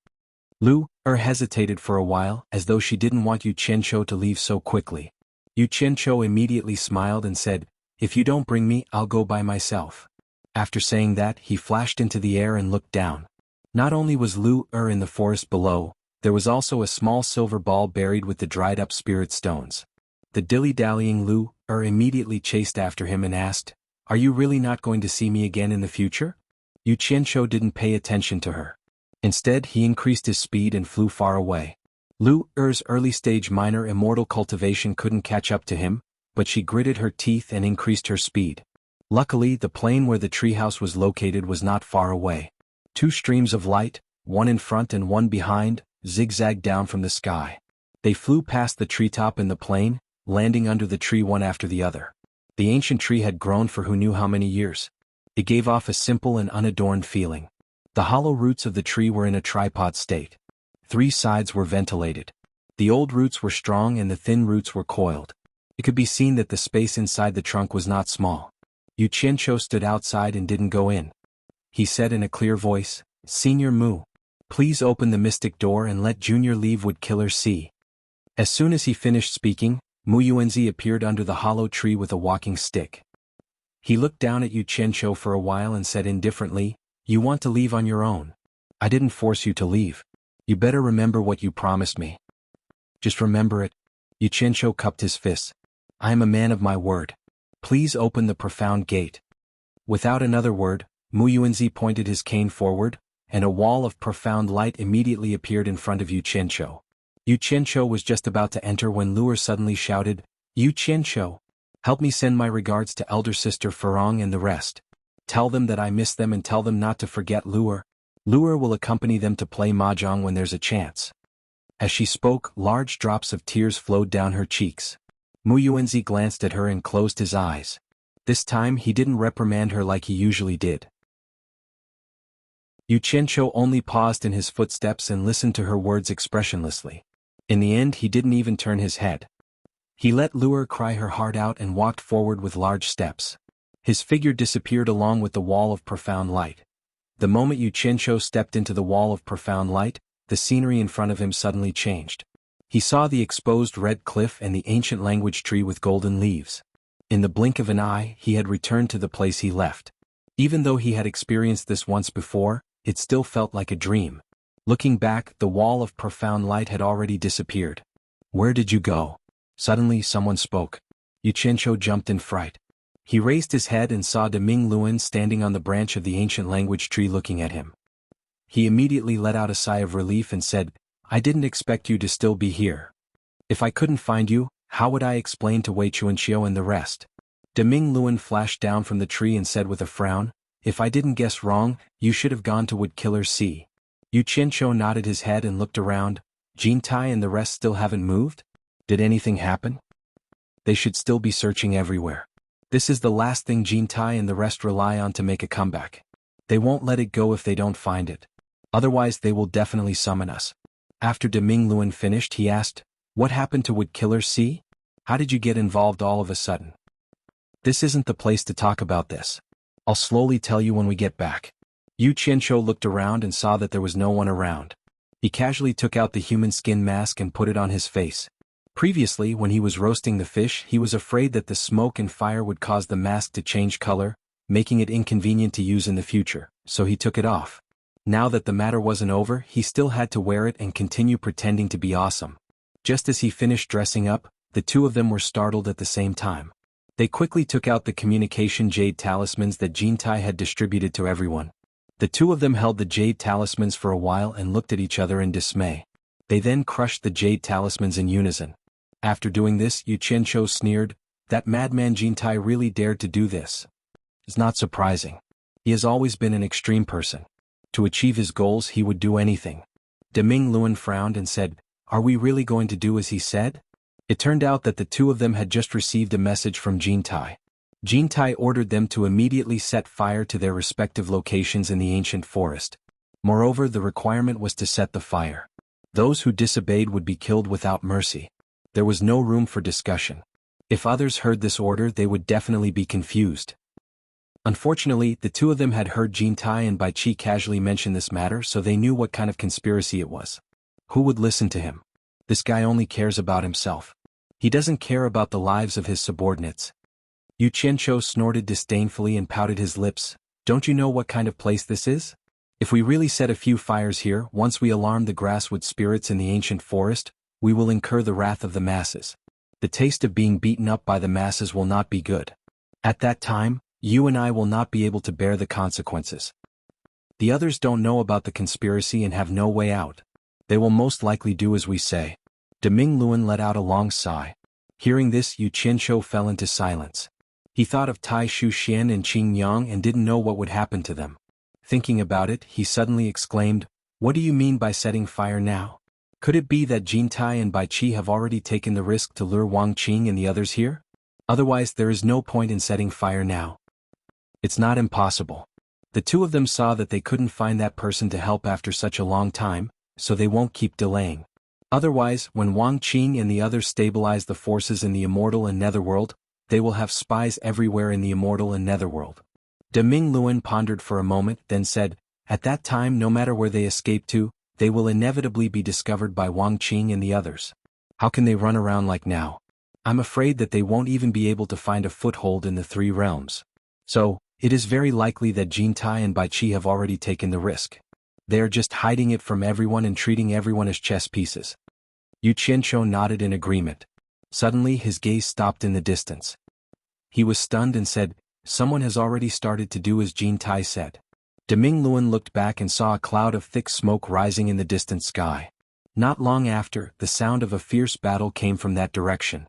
Lu'er hesitated for a while, as though she didn't want Yu Qianqiu to leave so quickly. Yu Qianqiu immediately smiled and said, "If you don't bring me, I'll go by myself." After saying that, he flashed into the air and looked down. Not only was Lu'er in the forest below, there was also a small silver ball buried with the dried-up spirit stones. The dilly-dallying Lu'er immediately chased after him and asked, "Are you really not going to see me again in the future?" Yu Qianqiu didn't pay attention to her. Instead, he increased his speed and flew far away. Lu Er's early-stage minor immortal cultivation couldn't catch up to him, but she gritted her teeth and increased her speed. Luckily, the plain where the treehouse was located was not far away. Two streams of light, one in front and one behind, zigzagged down from the sky. They flew past the treetop and the plain, landing under the tree one after the other. The ancient tree had grown for who knew how many years. It gave off a simple and unadorned feeling. The hollow roots of the tree were in a tripod state. 3 sides were ventilated. The old roots were strong and the thin roots were coiled. It could be seen that the space inside the trunk was not small. Yu Qianqiu stood outside and didn't go in. He said in a clear voice, "Senior Mu, please open the mystic door and let Junior leave Wood Killer see." As soon as he finished speaking, Mu Yuanzi appeared under the hollow tree with a walking stick. He looked down at Yu Qianqiu for a while and said indifferently, "You want to leave on your own. I didn't force you to leave. You better remember what you promised me. Just remember it." Yu Qianqiu cupped his fists. "I am a man of my word. Please open the profound gate." Without another word, Mu Yuanzi pointed his cane forward, and a wall of profound light immediately appeared in front of Yu Qianqiu. Yu Qianqiu was just about to enter when Luer suddenly shouted, "Yu Qianqiu, help me send my regards to elder sister Farong and the rest. Tell them that I miss them and tell them not to forget Luer. Luer will accompany them to play mahjong when there's a chance." As she spoke, large drops of tears flowed down her cheeks. Mu Yuanzi glanced at her and closed his eyes. This time he didn't reprimand her like he usually did. Yu Qianqiu only paused in his footsteps and listened to her words expressionlessly. In the end he didn't even turn his head. He let Luer cry her heart out and walked forward with large steps. His figure disappeared along with the wall of profound light. The moment Yu Qianqiu stepped into the wall of profound light, the scenery in front of him suddenly changed. He saw the exposed red cliff and the ancient language tree with golden leaves. In the blink of an eye, he had returned to the place he left. Even though he had experienced this once before, it still felt like a dream. Looking back, the wall of profound light had already disappeared. "Where did you go?" Suddenly someone spoke. Yu Qianqiu jumped in fright. He raised his head and saw Deming Luan standing on the branch of the ancient language tree looking at him. He immediately let out a sigh of relief and said, "I didn't expect you to still be here. If I couldn't find you, how would I explain to Wei Chuanqiu and the rest?" Deming Luan flashed down from the tree and said with a frown, "If I didn't guess wrong, you should have gone to Wood Killer C." Yu Qianqiu nodded his head and looked around. "Jin Tai and the rest still haven't moved? Did anything happen? They should still be searching everywhere. This is the last thing Jin Tai and the rest rely on to make a comeback. They won't let it go if they don't find it. Otherwise they will definitely summon us." After Deming Luan finished, he asked, "What happened to Wood Killer C? How did you get involved all of a sudden?" "This isn't the place to talk about this. I'll slowly tell you when we get back." Yu Qianqiu looked around and saw that there was no one around. He casually took out the human skin mask and put it on his face. Previously, when he was roasting the fish, he was afraid that the smoke and fire would cause the mask to change color, making it inconvenient to use in the future, so he took it off. Now that the matter wasn't over, he still had to wear it and continue pretending to be awesome. Just as he finished dressing up, the two of them were startled at the same time. They quickly took out the communication jade talismans that Jin Tai had distributed to everyone. The two of them held the jade talismans for a while and looked at each other in dismay. They then crushed the jade talismans in unison. After doing this, Yu Qianqiu sneered, "That madman Jin Tai really dared to do this. It's not surprising. He has always been an extreme person. To achieve his goals he would do anything." Deming Luan frowned and said, "Are we really going to do as he said?" It turned out that the two of them had just received a message from Jin Tai. Jin Tai ordered them to immediately set fire to their respective locations in the ancient forest. Moreover, the requirement was to set the fire. Those who disobeyed would be killed without mercy. There was no room for discussion. If others heard this order, they would definitely be confused. Unfortunately, the two of them had heard Jin Tai and Bai Qi casually mention this matter, so they knew what kind of conspiracy it was. Who would listen to him? This guy only cares about himself. He doesn't care about the lives of his subordinates. Yu Qianqiu snorted disdainfully and pouted his lips. "Don't you know what kind of place this is? If we really set a few fires here, once we alarm the grasswood spirits in the ancient forest, we will incur the wrath of the masses. The taste of being beaten up by the masses will not be good. At that time, you and I will not be able to bear the consequences. The others don't know about the conspiracy and have no way out. They will most likely do as we say. Deming Luan let out a long sigh. Hearing this, Yu Qianqiu fell into silence. He thought of Tai Shu Xian and Qing Yang and didn't know what would happen to them. Thinking about it, he suddenly exclaimed, "What do you mean by setting fire now? Could it be that Jin Tai and Bai Qi have already taken the risk to lure Wang Qing and the others here? Otherwise there is no point in setting fire now. It's not impossible. The two of them saw that they couldn't find that person to help after such a long time, so they won't keep delaying. Otherwise, when Wang Qing and the others stabilize the forces in the Immortal and Netherworld, they will have spies everywhere in the Immortal and Netherworld." Deming Luan pondered for a moment, then said, "At that time, no matter where they escape to, they will inevitably be discovered by Wang Qing and the others. How can they run around like now? I'm afraid that they won't even be able to find a foothold in the three realms. So, it is very likely that Jin Tai and Bai Qi have already taken the risk. They are just hiding it from everyone and treating everyone as chess pieces." Yu Qianqiu nodded in agreement. Suddenly his gaze stopped in the distance. He was stunned and said, "Someone has already started to do as Jin Tai said." Deming Luan looked back and saw a cloud of thick smoke rising in the distant sky. Not long after, the sound of a fierce battle came from that direction.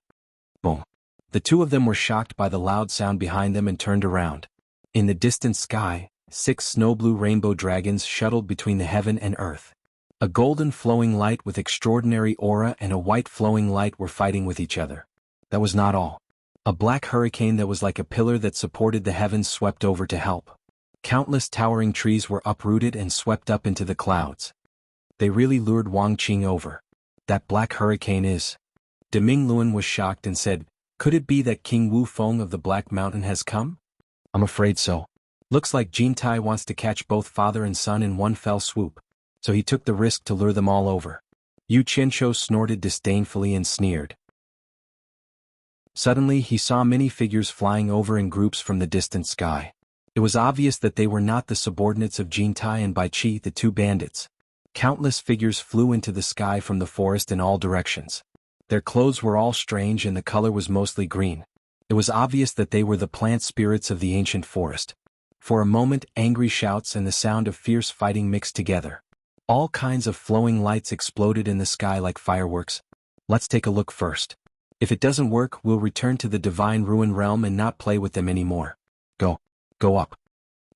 Boom. The two of them were shocked by the loud sound behind them and turned around. In the distant sky, 6 snow-blue rainbow dragons shuttled between the heaven and earth. A golden flowing light with extraordinary aura and a white flowing light were fighting with each other. That was not all. A black hurricane that was like a pillar that supported the heavens swept over to help. Countless towering trees were uprooted and swept up into the clouds. They really lured Wang Qing over. That black hurricane is... Deming Luan was shocked and said, "Could it be that King Wu Feng of the Black Mountain has come? I'm afraid so. Looks like Jin Tai wants to catch both father and son in one fell swoop, so he took the risk to lure them all over." Yu Qianqiu snorted disdainfully and sneered. Suddenly he saw many figures flying over in groups from the distant sky. It was obvious that they were not the subordinates of Jin Tai and Bai Qi, the two bandits. Countless figures flew into the sky from the forest in all directions. Their clothes were all strange and the color was mostly green. It was obvious that they were the plant spirits of the ancient forest. For a moment, angry shouts and the sound of fierce fighting mixed together. All kinds of flowing lights exploded in the sky like fireworks. "Let's take a look first. If it doesn't work, we'll return to the Divine Ruin Realm and not play with them anymore. Go up."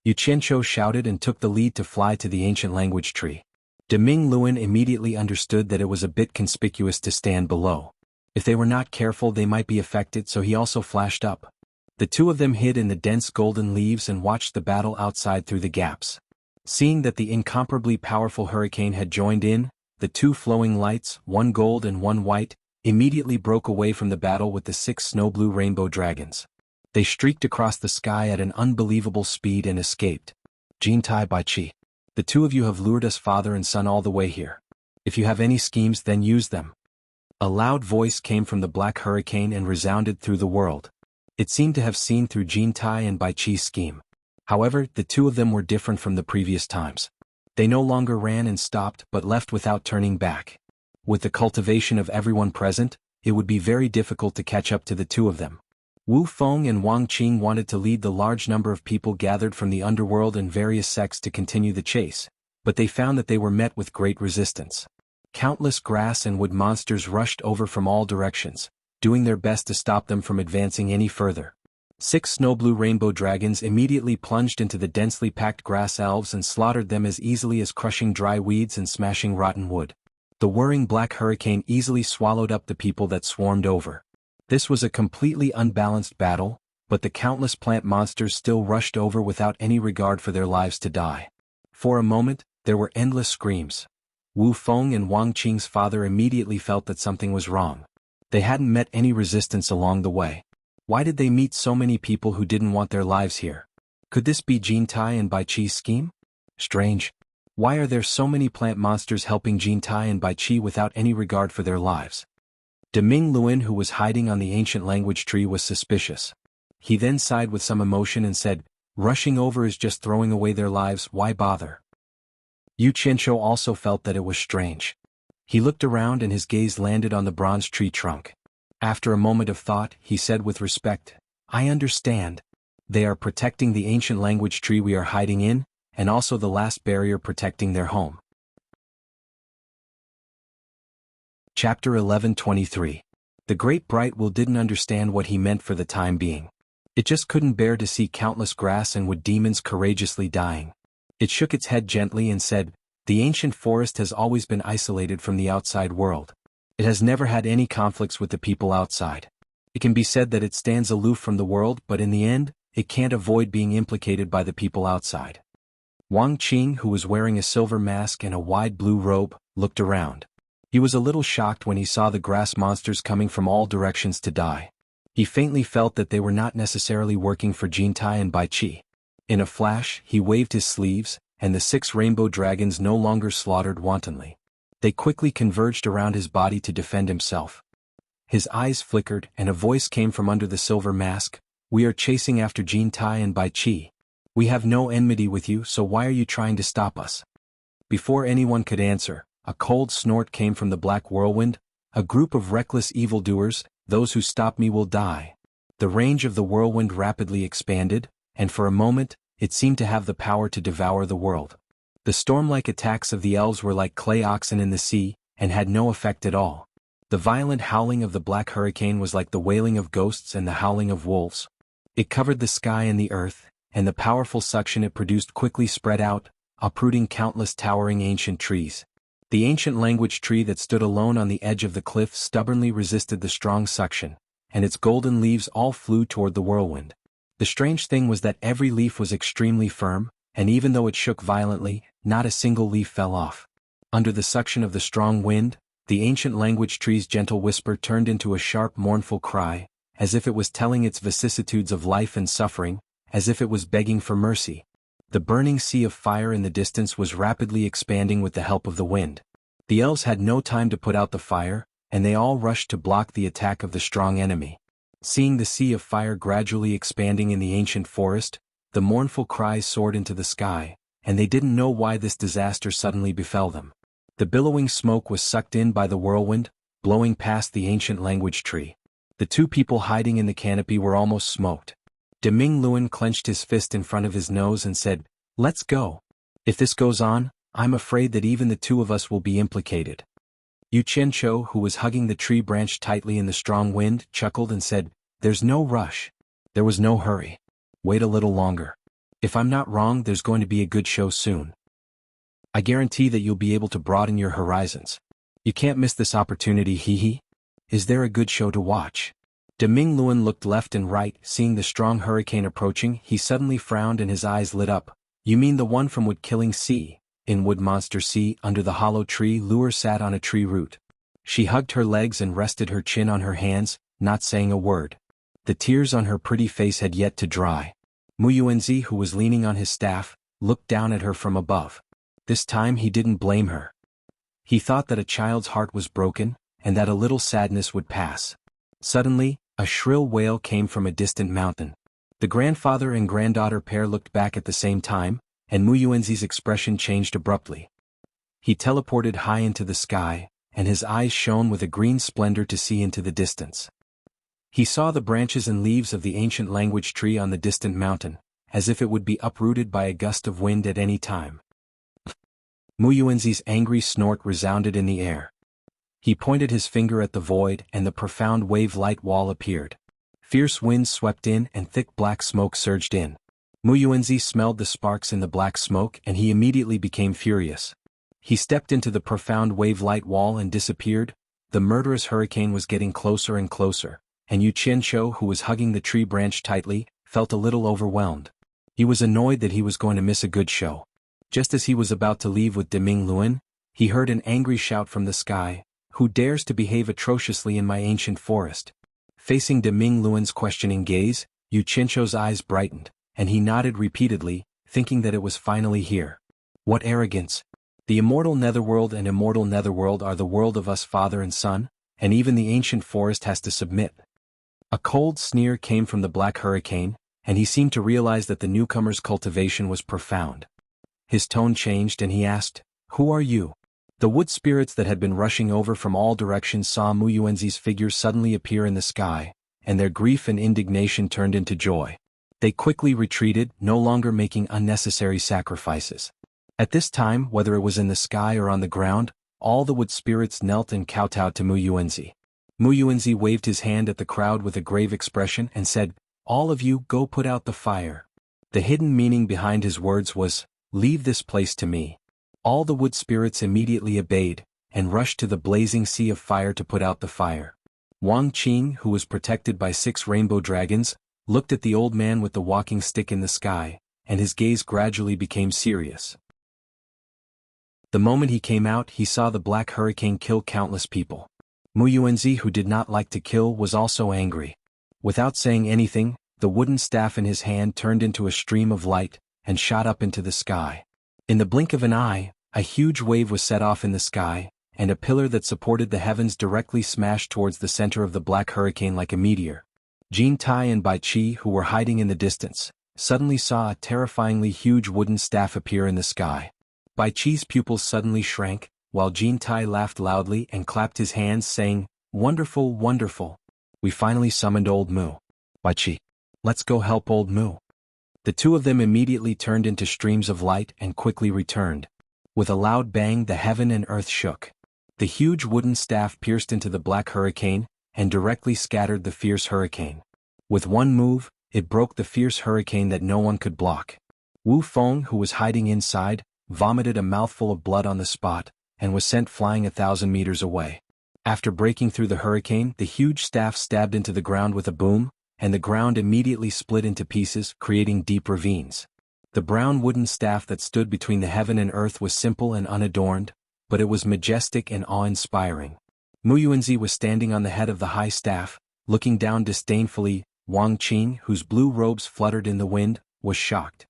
Yu Qianqiu shouted and took the lead to fly to the ancient language tree. Deming Luan immediately understood that it was a bit conspicuous to stand below. If they were not careful, they might be affected, so he also flashed up. The two of them hid in the dense golden leaves and watched the battle outside through the gaps. Seeing that the incomparably powerful hurricane had joined in, the two flowing lights, one gold and one white, immediately broke away from the battle with the 6 snow-blue rainbow dragons. They streaked across the sky at an unbelievable speed and escaped. "Jin Tai, Bai Qi, the two of you have lured us father and son all the way here. If you have any schemes, then use them." A loud voice came from the black hurricane and resounded through the world. It seemed to have seen through Jin Tai and Bai Qi's scheme. However, the two of them were different from the previous times. They no longer ran and stopped but left without turning back. With the cultivation of everyone present, it would be very difficult to catch up to the two of them. Wu Feng and Wang Qing wanted to lead the large number of people gathered from the underworld and various sects to continue the chase, but they found that they were met with great resistance. Countless grass and wood monsters rushed over from all directions, doing their best to stop them from advancing any further. 6 snow-blue rainbow dragons immediately plunged into the densely packed grass elves and slaughtered them as easily as crushing dry weeds and smashing rotten wood. The whirring black hurricane easily swallowed up the people that swarmed over. This was a completely unbalanced battle, but the countless plant monsters still rushed over without any regard for their lives to die. For a moment, there were endless screams. Wu Feng and Wang Qing's father immediately felt that something was wrong. They hadn't met any resistance along the way. Why did they meet so many people who didn't want their lives here? Could this be Jin Tai and Bai Qi's scheme? Strange. Why are there so many plant monsters helping Jin Tai and Bai Qi without any regard for their lives? Deming Luan, who was hiding on the ancient language tree, was suspicious. He then sighed with some emotion and said, "Rushing over is just throwing away their lives, why bother?" Yu Qianqiu also felt that it was strange. He looked around and his gaze landed on the bronze tree trunk. After a moment of thought, he said with respect, "I understand. They are protecting the ancient language tree we are hiding in, and also the last barrier protecting their home. Chapter 11:23. The great bright will didn't understand what he meant for the time being. It just couldn't bear to see countless grass and wood demons courageously dying. It shook its head gently and said, "The ancient forest has always been isolated from the outside world. It has never had any conflicts with the people outside. It can be said that it stands aloof from the world, but in the end, it can't avoid being implicated by the people outside." Wang Qing, who was wearing a silver mask and a wide blue robe, looked around. He was a little shocked when he saw the grass monsters coming from all directions to die. He faintly felt that they were not necessarily working for Jintai and Bai Qi. In a flash, he waved his sleeves, and the 6 rainbow dragons no longer slaughtered wantonly. They quickly converged around his body to defend himself. His eyes flickered, and a voice came from under the silver mask. "We are chasing after Jintai and Bai Qi. We have no enmity with you, so why are you trying to stop us?" Before anyone could answer, a cold snort came from the black whirlwind. "A group of reckless evildoers, those who stop me will die." The range of the whirlwind rapidly expanded, and for a moment, it seemed to have the power to devour the world. The storm-like attacks of the elves were like clay oxen in the sea, and had no effect at all. The violent howling of the black hurricane was like the wailing of ghosts and the howling of wolves. It covered the sky and the earth, and the powerful suction it produced quickly spread out, uprooting countless towering ancient trees. The ancient language tree that stood alone on the edge of the cliff stubbornly resisted the strong suction, and its golden leaves all flew toward the whirlwind. The strange thing was that every leaf was extremely firm, and even though it shook violently, not a single leaf fell off. Under the suction of the strong wind, the ancient language tree's gentle whisper turned into a sharp mournful cry, as if it was telling its vicissitudes of life and suffering, as if it was begging for mercy. The burning sea of fire in the distance was rapidly expanding with the help of the wind. The elves had no time to put out the fire, and they all rushed to block the attack of the strong enemy. Seeing the sea of fire gradually expanding in the ancient forest, the mournful cries soared into the sky, and they didn't know why this disaster suddenly befell them. The billowing smoke was sucked in by the whirlwind, blowing past the ancient language tree. The 2 people hiding in the canopy were almost smoked. Deming Luan clenched his fist in front of his nose and said, "Let's go. If this goes on, I'm afraid that even the 2 of us will be implicated." Yu Qianqiu, who was hugging the tree branch tightly in the strong wind, chuckled and said, "There's no rush. There was no hurry. Wait a little longer. If I'm not wrong, there's going to be a good show soon. I guarantee that you'll be able to broaden your horizons. You can't miss this opportunity, hee. Is there a good show to watch?" Deming Luan looked left and right, seeing the strong hurricane approaching. He suddenly frowned and his eyes lit up. "You mean the one from Wood Killing Sea?" In Wood Monster Sea, under the hollow tree, Lure sat on a tree root. She hugged her legs and rested her chin on her hands, not saying a word. The tears on her pretty face had yet to dry. Mu Yuanzi, who was leaning on his staff, looked down at her from above. This time he didn't blame her. He thought that a child's heart was broken, and that a little sadness would pass. Suddenly, a shrill wail came from a distant mountain. The grandfather and granddaughter pair looked back at the same time, and Mu Yuanzi's expression changed abruptly. He teleported high into the sky, and his eyes shone with a green splendor to see into the distance. He saw the branches and leaves of the ancient language tree on the distant mountain, as if it would be uprooted by a gust of wind at any time. Mu Yuanzi's angry snort resounded in the air. He pointed his finger at the void, and the profound wave-light wall appeared. Fierce winds swept in and thick black smoke surged in. Mu Yuanzi smelled the sparks in the black smoke and he immediately became furious. He stepped into the profound wave-light wall and disappeared. The murderous hurricane was getting closer and closer, and Yu Qianqiu, who was hugging the tree branch tightly, felt a little overwhelmed. He was annoyed that he was going to miss a good show. Just as he was about to leave with Deming Luan, he heard an angry shout from the sky. "Who dares to behave atrociously in my ancient forest?" Facing Deming Luan's questioning gaze, Yu Qianqiu's eyes brightened, and he nodded repeatedly, thinking that it was finally here. What arrogance! The immortal netherworld and immortal netherworld are the world of us father and son, and even the ancient forest has to submit. A cold sneer came from the black hurricane, and he seemed to realize that the newcomer's cultivation was profound. His tone changed and he asked, "Who are you?" The wood spirits that had been rushing over from all directions saw Mu Yuanzi's figure suddenly appear in the sky, and their grief and indignation turned into joy. They quickly retreated, no longer making unnecessary sacrifices. At this time, whether it was in the sky or on the ground, all the wood spirits knelt and kowtowed to Mu Yuanzi. Mu Yuanzi waved his hand at the crowd with a grave expression and said, "All of you go put out the fire." The hidden meaning behind his words was, "Leave this place to me." All the wood spirits immediately obeyed, and rushed to the blazing sea of fire to put out the fire. Wang Qing, who was protected by 6 rainbow dragons, looked at the old man with the walking stick in the sky, and his gaze gradually became serious. The moment he came out, he saw the black hurricane kill countless people. Mu Yuanzi, who did not like to kill, was also angry. Without saying anything, the wooden staff in his hand turned into a stream of light, and shot up into the sky. In the blink of an eye, a huge wave was set off in the sky, and a pillar that supported the heavens directly smashed towards the center of the black hurricane like a meteor. Jin Tai and Bai Qi, who were hiding in the distance, suddenly saw a terrifyingly huge wooden staff appear in the sky. Bai Qi's pupils suddenly shrank, while Jin Tai laughed loudly and clapped his hands saying, "Wonderful, wonderful. We finally summoned old Mu. Bai Qi, let's go help old Mu." The two of them immediately turned into streams of light and quickly returned. With a loud bang, the heaven and earth shook. The huge wooden staff pierced into the black hurricane, and directly scattered the fierce hurricane. With one move, it broke the fierce hurricane that no one could block. Wu Feng, who was hiding inside, vomited a mouthful of blood on the spot, and was sent flying 1,000 meters away. After breaking through the hurricane, the huge staff stabbed into the ground with a boom, and the ground immediately split into pieces, creating deep ravines. The brown wooden staff that stood between the heaven and earth was simple and unadorned, but it was majestic and awe-inspiring. Mu Yuanzi was standing on the head of the high staff, looking down disdainfully. Wang Qing, whose blue robes fluttered in the wind, was shocked.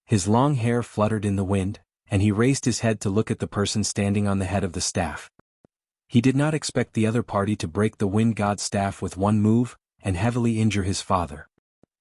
His long hair fluttered in the wind, and he raised his head to look at the person standing on the head of the staff. He did not expect the other party to break the wind god's staff with one move, and heavily injure his father.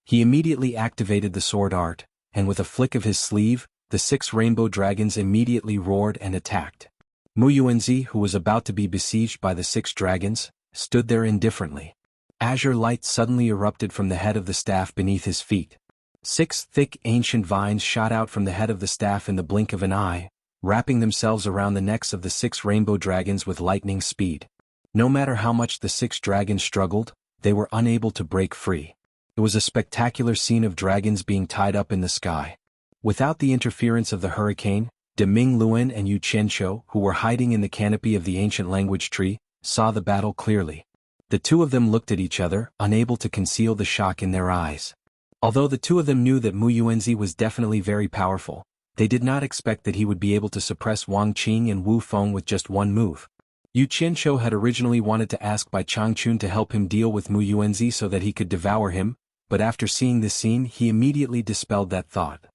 He immediately activated the sword art, and with a flick of his sleeve, the 6 rainbow dragons immediately roared and attacked. Mu Yuanzi, who was about to be besieged by the 6 dragons, stood there indifferently. Azure light suddenly erupted from the head of the staff beneath his feet. 6 thick ancient vines shot out from the head of the staff in the blink of an eye, wrapping themselves around the necks of the 6 rainbow dragons with lightning speed. No matter how much the 6 dragons struggled, they were unable to break free. It was a spectacular scene of dragons being tied up in the sky. Without the interference of the hurricane, De Ming Luan and Yu Qianqiu, who were hiding in the canopy of the ancient language tree, saw the battle clearly. The two of them looked at each other, unable to conceal the shock in their eyes. Although the two of them knew that Mu Yuanzi was definitely very powerful, they did not expect that he would be able to suppress Wang Qing and Wu Feng with just one move. Yu Qianqiu had originally wanted to ask Bai Changchun to help him deal with Mu Yuanzi so that he could devour him, but after seeing this scene he immediately dispelled that thought.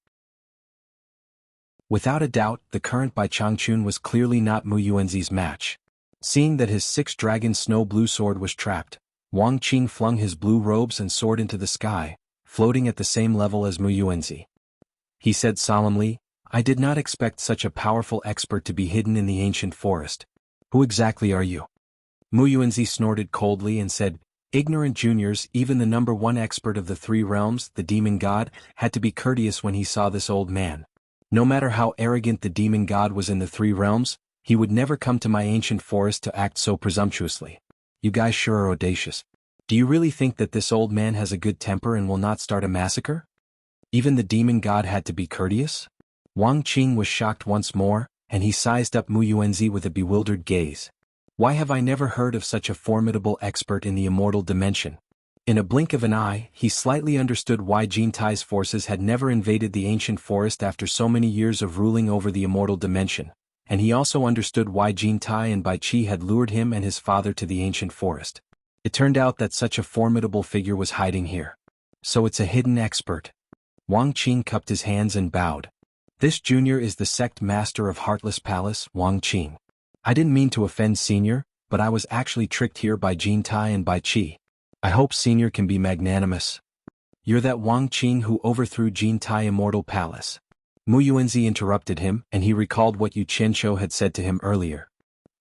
Without a doubt, the current Bai Changchun was clearly not Mu Yuanzi's match. Seeing that his 6-dragon snow blue sword was trapped, Wang Qing flung his blue robes and sword into the sky, floating at the same level as Mu Yuanzi. He said solemnly, "I did not expect such a powerful expert to be hidden in the ancient forest. Who exactly are you?" Mu Yuanzi snorted coldly and said, "Ignorant juniors, even the #1 expert of the 3 realms, the demon god, had to be courteous when he saw this old man. No matter how arrogant the demon god was in the 3 realms, he would never come to my ancient forest to act so presumptuously. You guys sure are audacious. Do you really think that this old man has a good temper and will not start a massacre? Even the demon god had to be courteous?" Wang Qing was shocked once more, and he sized up Mu Yuanzi with a bewildered gaze. Why have I never heard of such a formidable expert in the immortal dimension? In a blink of an eye, he slightly understood why Jin Tai's forces had never invaded the ancient forest after so many years of ruling over the immortal dimension, and he also understood why Jin Tai and Bai Qi had lured him and his father to the ancient forest. It turned out that such a formidable figure was hiding here. So it's a hidden expert. Wang Qing cupped his hands and bowed. "This junior is the sect master of Heartless Palace, Wang Qing. I didn't mean to offend senior, but I was actually tricked here by Jin Tai and Bai Qi. I hope senior can be magnanimous." "You're that Wang Qing who overthrew Jin Tai Immortal Palace." Mu Yuanzi interrupted him, and he recalled what Yu Qianqiu had said to him earlier.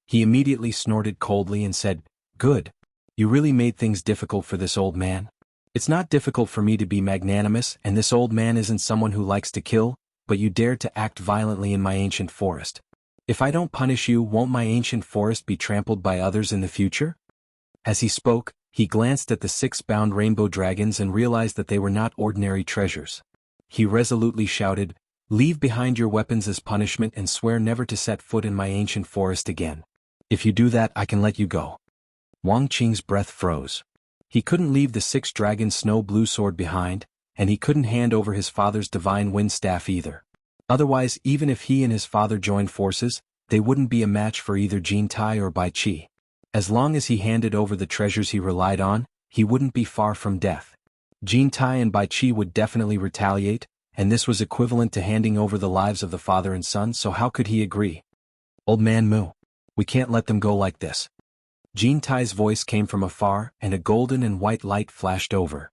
He immediately snorted coldly and said, "Good. You really made things difficult for this old man. It's not difficult for me to be magnanimous, and this old man isn't someone who likes to kill, but you dared to act violently in my ancient forest. If I don't punish you, won't my ancient forest be trampled by others in the future? As he spoke, he glanced at the 6 bound rainbow dragons and realized that they were not ordinary treasures. He resolutely shouted, "Leave behind your weapons as punishment and swear never to set foot in my ancient forest again. If you do that, I can let you go." Wang Qing's breath froze. He couldn't leave the 6 dragon snow blue sword behind, and he couldn't hand over his father's divine wind staff either. Otherwise, even if he and his father joined forces, they wouldn't be a match for either Jin Tai or Bai Qi. As long as he handed over the treasures he relied on, he wouldn't be far from death. Jin Tai and Bai Qi would definitely retaliate, and this was equivalent to handing over the lives of the father and son, so how could he agree? "Old man Mu, we can't let them go like this." Jin Tai's voice came from afar, and a golden and white light flashed over.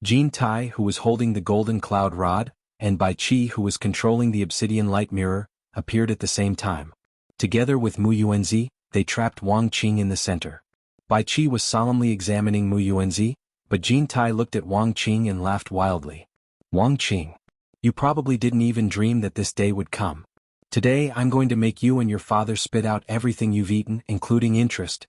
Jin Tai, who was holding the golden cloud rod, and Bai Qi, who was controlling the obsidian light mirror, appeared at the same time. Together with Mu Yuanzi, they trapped Wang Qing in the center. Bai Qi was solemnly examining Mu Yuanzi, but Jin Tai looked at Wang Qing and laughed wildly. "Wang Qing, you probably didn't even dream that this day would come. Today I'm going to make you and your father spit out everything you've eaten, including interest."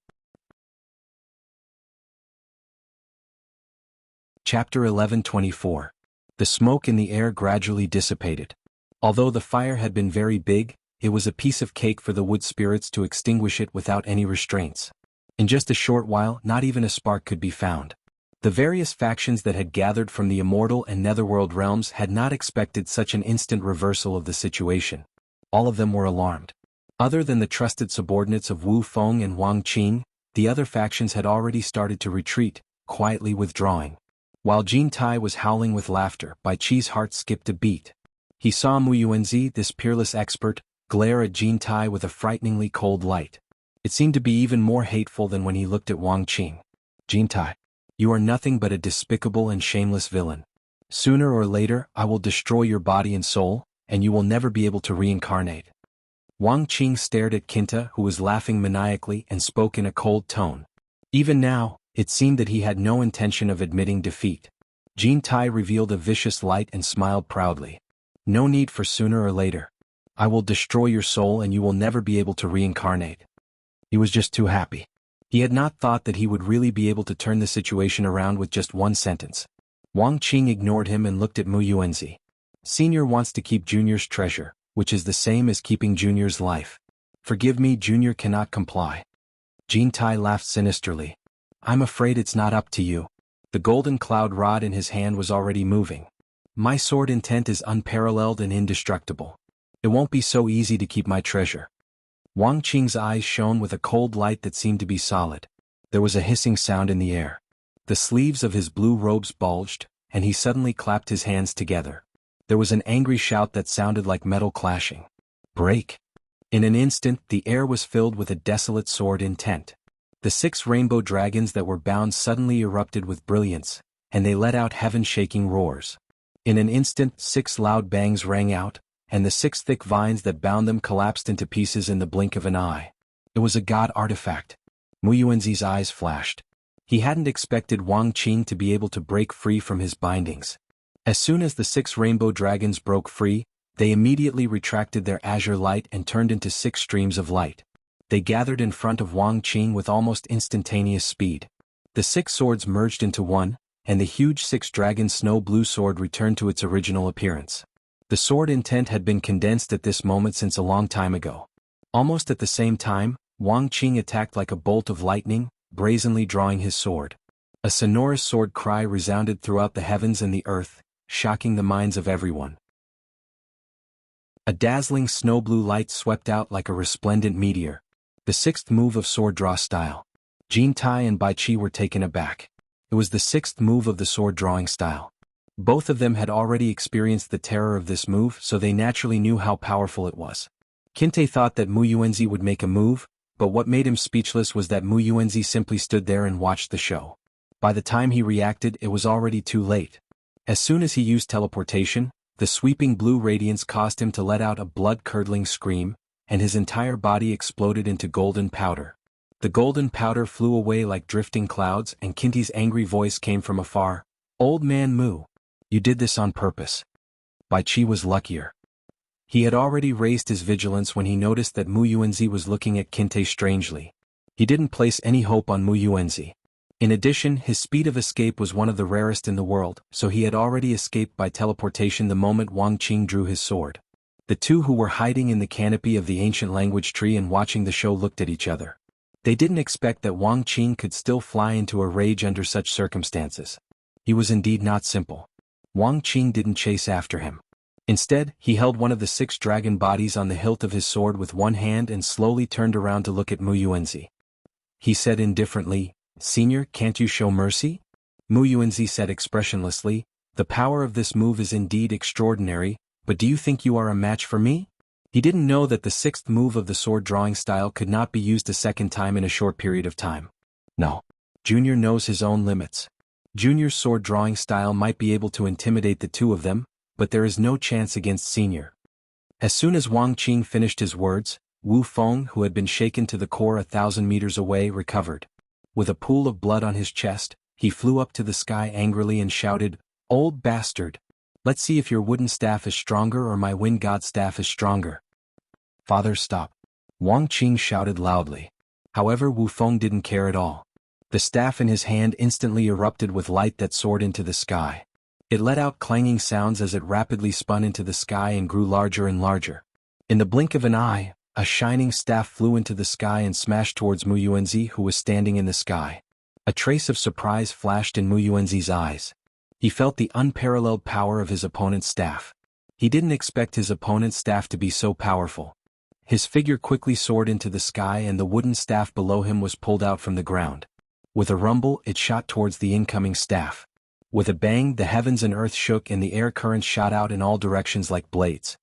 Chapter 11:24. The smoke in the air gradually dissipated. Although the fire had been very big, it was a piece of cake for the wood spirits to extinguish it without any restraints. In just a short while, not even a spark could be found. The various factions that had gathered from the immortal and netherworld realms had not expected such an instant reversal of the situation. All of them were alarmed. Other than the trusted subordinates of Wu Feng and Wang Qing, the other factions had already started to retreat, quietly withdrawing. While Jin Tai was howling with laughter, Bai Qi's heart skipped a beat. He saw Mu Yuanzi, this peerless expert, glare at Jin Tai with a frighteningly cold light. It seemed to be even more hateful than when he looked at Wang Qing. "Jin Tai, you are nothing but a despicable and shameless villain. Sooner or later, I will destroy your body and soul, and you will never be able to reincarnate." Wang Qing stared at Kinta, who was laughing maniacally, and spoke in a cold tone. Even now, it seemed that he had no intention of admitting defeat. Jin Tai revealed a vicious light and smiled proudly. "No need for sooner or later. I will destroy your soul and you will never be able to reincarnate." He was just too happy. He had not thought that he would really be able to turn the situation around with just one sentence. Wang Qing ignored him and looked at Mu Yuanzi. "Senior wants to keep Junior's treasure, which is the same as keeping Junior's life. Forgive me, Junior cannot comply." Jin Tai laughed sinisterly. "I'm afraid it's not up to you." The golden cloud rod in his hand was already moving. "My sword intent is unparalleled and indestructible. It won't be so easy to keep my treasure." Wang Qing's eyes shone with a cold light that seemed to be solid. There was a hissing sound in the air. The sleeves of his blue robes bulged, and he suddenly clapped his hands together. There was an angry shout that sounded like metal clashing. "Break!" In an instant, the air was filled with a desolate sword intent. The 6 rainbow dragons that were bound suddenly erupted with brilliance, and they let out heaven-shaking roars. In an instant, 6 loud bangs rang out, and the 6 thick vines that bound them collapsed into pieces in the blink of an eye. It was a god artifact. Mu Yuanzi's eyes flashed. He hadn't expected Wang Qing to be able to break free from his bindings. As soon as the 6 rainbow dragons broke free, they immediately retracted their azure light and turned into 6 streams of light. They gathered in front of Wang Qing with almost instantaneous speed. The 6 swords merged into one, and the huge 6-dragon snow blue sword returned to its original appearance. The sword intent had been condensed at this moment since a long time ago. Almost at the same time, Wang Qing attacked like a bolt of lightning, brazenly drawing his sword. A sonorous sword cry resounded throughout the heavens and the earth, shocking the minds of everyone. A dazzling snow blue light swept out like a resplendent meteor. The 6th move of sword draw style. Jin Tai and Bai Qi were taken aback. It was the 6th move of the sword drawing style. Both of them had already experienced the terror of this move, so they naturally knew how powerful it was. Kinte thought that Mu Yuanzi would make a move, but what made him speechless was that Mu Yuanzi simply stood there and watched the show. By the time he reacted, it was already too late. As soon as he used teleportation, the sweeping blue radiance caused him to let out a blood-curdling scream, and his entire body exploded into golden powder. The golden powder flew away like drifting clouds, and Kinte's angry voice came from afar. "Old man Mu, you did this on purpose." Bai Qi was luckier. He had already raised his vigilance when he noticed that Mu Yuanzi was looking at Kinte strangely. He didn't place any hope on Mu Yuanzi. In addition, his speed of escape was one of the rarest in the world, so he had already escaped by teleportation the moment Wang Qing drew his sword. The two who were hiding in the canopy of the ancient language tree and watching the show looked at each other. They didn't expect that Wang Qing could still fly into a rage under such circumstances. He was indeed not simple. Wang Qing didn't chase after him. Instead, he held one of the 6 dragon bodies on the hilt of his sword with one hand and slowly turned around to look at Mu Yuanzi. He said indifferently, "Senior, can't you show mercy?" Mu Yuanzi said expressionlessly, "The power of this move is indeed extraordinary, but do you think you are a match for me?" He didn't know that the 6th move of the sword drawing style could not be used a second time in a short period of time. No. Junior knows his own limits. Junior's sword drawing style might be able to intimidate the two of them, but there is no chance against Senior. As soon as Wang Qing finished his words, Wu Feng, who had been shaken to the core 1,000 meters away, recovered. With a pool of blood on his chest, he flew up to the sky angrily and shouted, "Old bastard! Let's see if your wooden staff is stronger or my wind god staff is stronger." "Father, stop!" Wang Qing shouted loudly. However, Wu Feng didn't care at all. The staff in his hand instantly erupted with light that soared into the sky. It let out clanging sounds as it rapidly spun into the sky and grew larger and larger. In the blink of an eye, a shining staff flew into the sky and smashed towards Mu Yuanzi, who was standing in the sky. A trace of surprise flashed in Mu Yuanzi's eyes. He felt the unparalleled power of his opponent's staff. He didn't expect his opponent's staff to be so powerful. His figure quickly soared into the sky and the wooden staff below him was pulled out from the ground. With a rumble, it shot towards the incoming staff. With a bang, the heavens and earth shook and the air currents shot out in all directions like blades.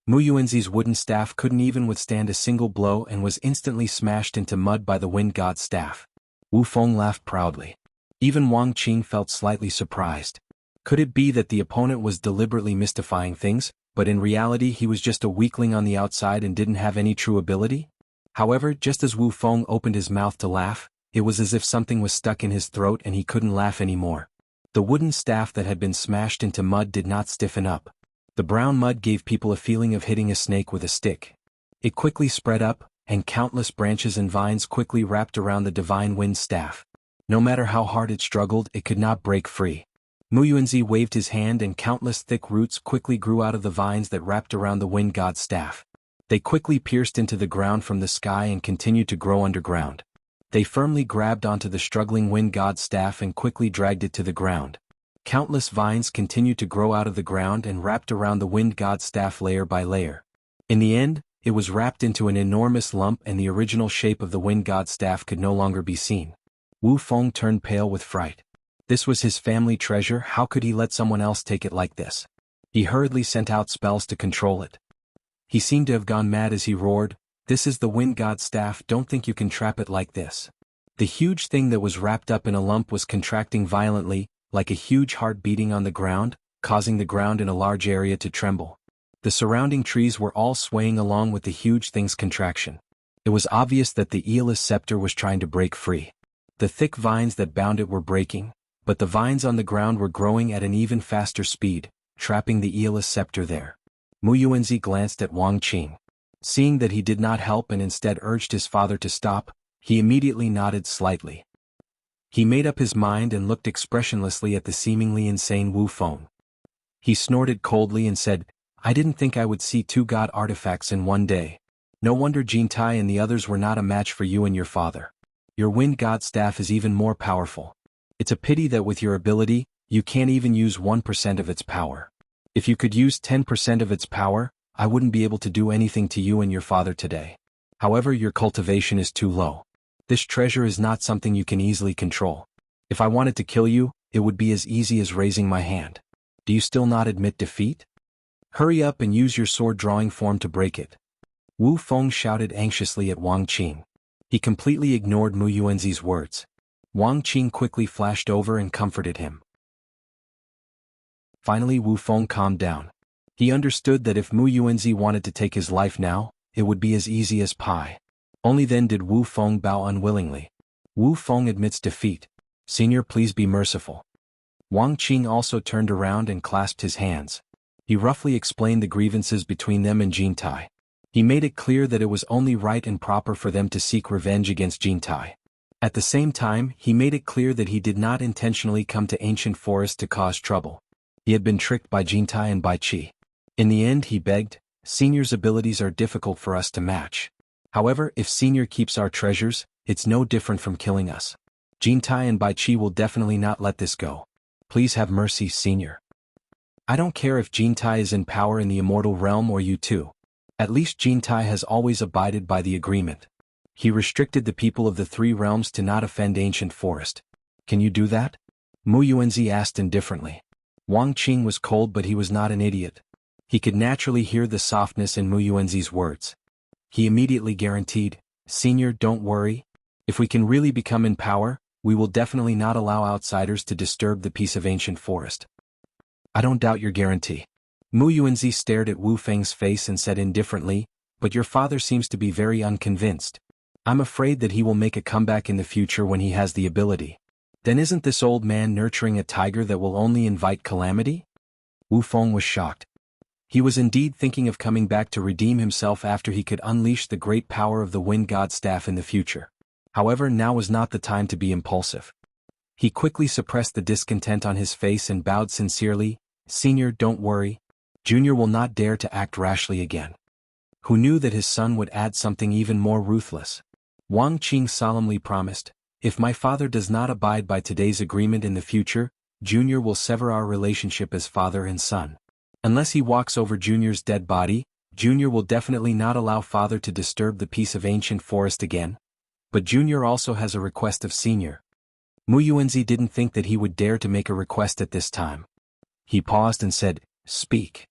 Mu Yuanzi's wooden staff couldn't even withstand a single blow and was instantly smashed into mud by the wind god's staff. Wu Feng laughed proudly. Even Wang Qing felt slightly surprised. Could it be that the opponent was deliberately mystifying things, but in reality he was just a weakling on the outside and didn't have any true ability? However, just as Wu Feng opened his mouth to laugh, it was as if something was stuck in his throat and he couldn't laugh anymore. The wooden staff that had been smashed into mud did not stiffen up. The brown mud gave people a feeling of hitting a snake with a stick. It quickly spread up, and countless branches and vines quickly wrapped around the divine wind staff. No matter how hard it struggled, it could not break free. Mu Yuanzi waved his hand and countless thick roots quickly grew out of the vines that wrapped around the wind god's staff. They quickly pierced into the ground from the sky and continued to grow underground. They firmly grabbed onto the struggling wind god's staff and quickly dragged it to the ground. Countless vines continued to grow out of the ground and wrapped around the wind god's staff layer by layer. In the end, it was wrapped into an enormous lump and the original shape of the wind god's staff could no longer be seen. Wu Feng turned pale with fright. This was his family treasure, how could he let someone else take it like this? He hurriedly sent out spells to control it. He seemed to have gone mad as he roared, "This is the wind god's staff, don't think you can trap it like this." The huge thing that was wrapped up in a lump was contracting violently, like a huge heart beating on the ground, causing the ground in a large area to tremble. The surrounding trees were all swaying along with the huge thing's contraction. It was obvious that the Aeolus scepter was trying to break free. The thick vines that bound it were breaking, but the vines on the ground were growing at an even faster speed, trapping the Aeolus scepter there. Mu Yuanzi glanced at Wang Qing. Seeing that he did not help and instead urged his father to stop, he immediately nodded slightly. He made up his mind and looked expressionlessly at the seemingly insane Wu Feng. He snorted coldly and said, "I didn't think I would see 2 god artifacts in one day. No wonder Jintai and the others were not a match for you and your father. Your wind god staff is even more powerful. It's a pity that with your ability, you can't even use 1% of its power. If you could use 10% of its power, I wouldn't be able to do anything to you and your father today. However, your cultivation is too low. This treasure is not something you can easily control. If I wanted to kill you, it would be as easy as raising my hand. Do you still not admit defeat? Hurry up and use your sword drawing form to break it." Wu Feng shouted anxiously at Wang Qing. He completely ignored Mu Yuanzi's words. Wang Qing quickly flashed over and comforted him. Finally Wu Feng calmed down. He understood that if Mu Yuanzi wanted to take his life now, it would be as easy as pie. Only then did Wu Feng bow unwillingly. Wu Feng admits defeat. "Senior, please be merciful." Wang Qing also turned around and clasped his hands. He roughly explained the grievances between them and Jintai. He made it clear that it was only right and proper for them to seek revenge against Jintai. At the same time, he made it clear that he did not intentionally come to Ancient Forest to cause trouble. He had been tricked by Jintai and by Qi. In the end, he begged, "Senior's abilities are difficult for us to match. However, if Senior keeps our treasures, it's no different from killing us. Jintai and Bai Qi will definitely not let this go. Please have mercy, Senior. I don't care if Jintai is in power in the immortal realm or you too. At least Jintai has always abided by the agreement. He restricted the people of the three realms to not offend Ancient Forest. Can you do that?" Mu Yuanzi asked indifferently. Wang Qing was cold, but he was not an idiot. He could naturally hear the softness in Mu Yuanzi's words. He immediately guaranteed, "Senior, don't worry. If we can really become in power, we will definitely not allow outsiders to disturb the peace of Ancient Forest." "I don't doubt your guarantee." Mu Yuanzi stared at Wu Feng's face and said indifferently, "But your father seems to be very unconvinced. I'm afraid that he will make a comeback in the future when he has the ability. Then isn't this old man nurturing a tiger that will only invite calamity?" Wu Feng was shocked. He was indeed thinking of coming back to redeem himself after he could unleash the great power of the Wind God Staff in the future. However, now was not the time to be impulsive. He quickly suppressed the discontent on his face and bowed sincerely, "Senior, don't worry. Junior will not dare to act rashly again." Who knew that his son would add something even more ruthless? Wang Qing solemnly promised, "If my father does not abide by today's agreement in the future, Junior will sever our relationship as father and son. Unless he walks over Junior's dead body, Junior will definitely not allow father to disturb the peace of Ancient Forest again. But Junior also has a request of Senior." Mu Yuanzi didn't think that he would dare to make a request at this time. He paused and said, "Speak.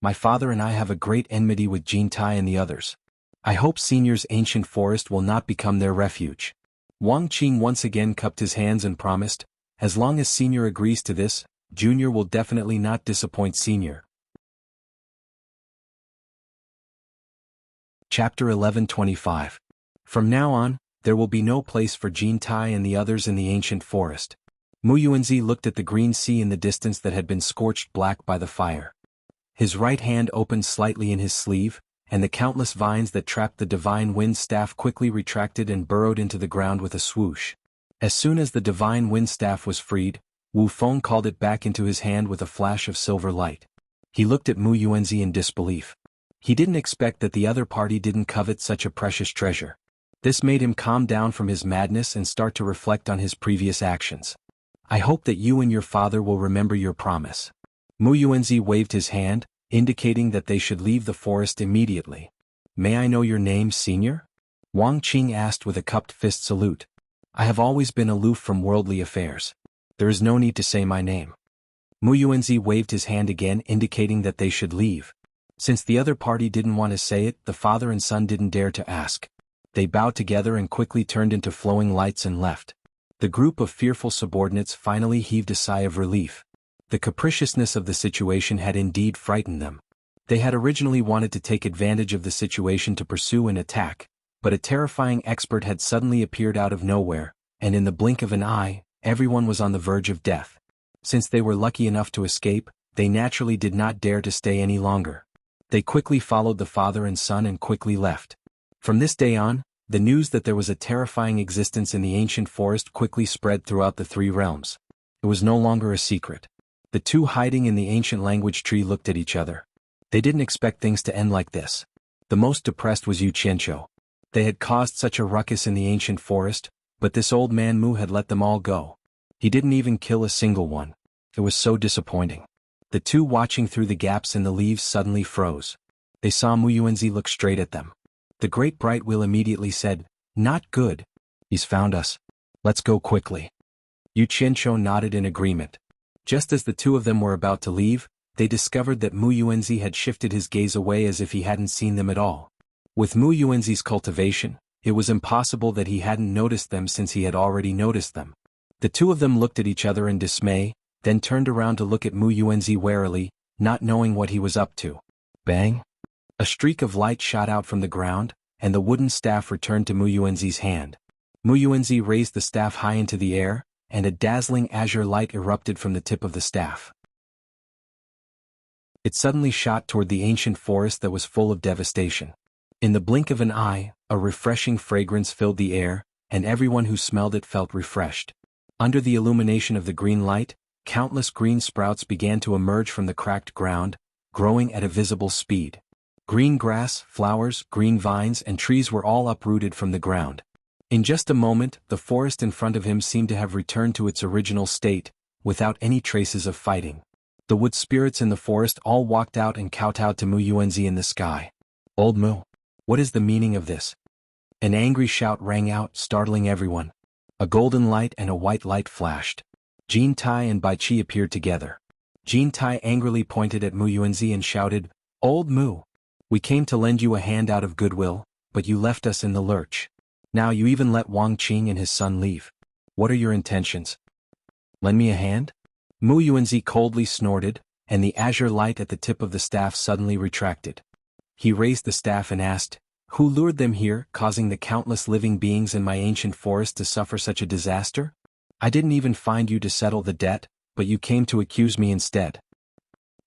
My father and I have a great enmity with Jintai and the others. I hope Senior's Ancient Forest will not become their refuge." Wang Qing once again cupped his hands and promised, "As long as Senior agrees to this, Junior will definitely not disappoint Senior." Chapter 1125. From now on, there will be no place for Jintai and the others in the Ancient Forest. Mu Yuanzi looked at the green sea in the distance that had been scorched black by the fire. His right hand opened slightly in his sleeve, and the countless vines that trapped the divine wind staff quickly retracted and burrowed into the ground with a swoosh. As soon as the divine wind staff was freed, Wu Feng called it back into his hand with a flash of silver light. He looked at Mu Yuanzi in disbelief. He didn't expect that the other party didn't covet such a precious treasure. This made him calm down from his madness and start to reflect on his previous actions. "I hope that you and your father will remember your promise." Mu Yuanzi waved his hand, indicating that they should leave the forest immediately. "May I know your name, Senior?" Wang Qing asked with a cupped fist salute. "I have always been aloof from worldly affairs. There is no need to say my name." Mu Yuanzi waved his hand again, indicating that they should leave. Since the other party didn't want to say it, the father and son didn't dare to ask. They bowed together and quickly turned into flowing lights and left. The group of fearful subordinates finally heaved a sigh of relief. The capriciousness of the situation had indeed frightened them. They had originally wanted to take advantage of the situation to pursue an attack, but a terrifying expert had suddenly appeared out of nowhere, and in the blink of an eye, everyone was on the verge of death. Since they were lucky enough to escape, they naturally did not dare to stay any longer. They quickly followed the father and son and quickly left. From this day on, the news that there was a terrifying existence in the Ancient Forest quickly spread throughout the three realms. It was no longer a secret. The two hiding in the ancient language tree looked at each other. They didn't expect things to end like this. The most depressed was Yu Qianqiu. They had caused such a ruckus in the Ancient Forest, but this old man Mu had let them all go. He didn't even kill a single one. It was so disappointing. The two watching through the gaps in the leaves suddenly froze. They saw Mu Yuanzi look straight at them. The great bright wheel immediately said, "Not good. He's found us. Let's go quickly." Yu Qianqiu nodded in agreement. Just as the two of them were about to leave, they discovered that Mu Yuanzi had shifted his gaze away as if he hadn't seen them at all. With Mu Yuanzi's cultivation, it was impossible that he hadn't noticed them since he had already noticed them. The two of them looked at each other in dismay, then turned around to look at Mu Yuanzi warily, not knowing what he was up to. Bang! A streak of light shot out from the ground, and the wooden staff returned to Mu Yuanzi's hand. Mu Yuanzi raised the staff high into the air, and a dazzling azure light erupted from the tip of the staff. It suddenly shot toward the ancient forest that was full of devastation. In the blink of an eye, a refreshing fragrance filled the air, and everyone who smelled it felt refreshed. Under the illumination of the green light, countless green sprouts began to emerge from the cracked ground, growing at a visible speed. Green grass, flowers, green vines, and trees were all uprooted from the ground. In just a moment, the forest in front of him seemed to have returned to its original state, without any traces of fighting. The wood spirits in the forest all walked out and kowtowed to Mu Yuanzi in the sky. "Old Mu, what is the meaning of this?" An angry shout rang out, startling everyone. A golden light and a white light flashed. Jin Tai and Bai Qi appeared together. Jin Tai angrily pointed at Mu Yuanzi and shouted, "Old Mu, we came to lend you a hand out of goodwill, but you left us in the lurch. Now you even let Wang Qing and his son leave. What are your intentions? Lend me a hand?" Mu Yuanzi coldly snorted, and the azure light at the tip of the staff suddenly retracted. He raised the staff and asked, "Who lured them here, causing the countless living beings in my ancient forest to suffer such a disaster? I didn't even find you to settle the debt, but you came to accuse me instead."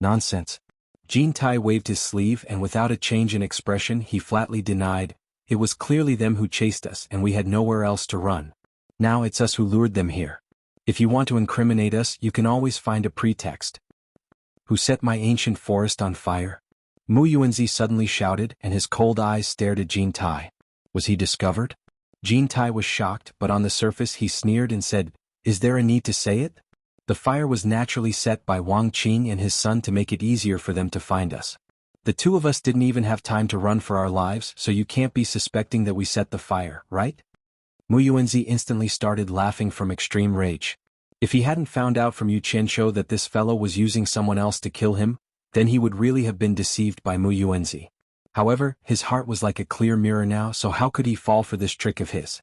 "Nonsense." Jin Tai waved his sleeve and without a change in expression he flatly denied, "It was clearly them who chased us and we had nowhere else to run. Now it's us who lured them here. If you want to incriminate us you can always find a pretext." "Who set my ancient forest on fire?" Mu Yuanzi suddenly shouted and his cold eyes stared at Jin Tai. Was he discovered? Jin Tai was shocked, but on the surface he sneered and said, "Is there a need to say it? The fire was naturally set by Wang Qing and his son to make it easier for them to find us. The two of us didn't even have time to run for our lives, so you can't be suspecting that we set the fire, right?" Mu Yuanzi instantly started laughing from extreme rage. If he hadn't found out from Yu Qianshou that this fellow was using someone else to kill him, then he would really have been deceived by Mu Yuanzi. However, his heart was like a clear mirror now, so how could he fall for this trick of his?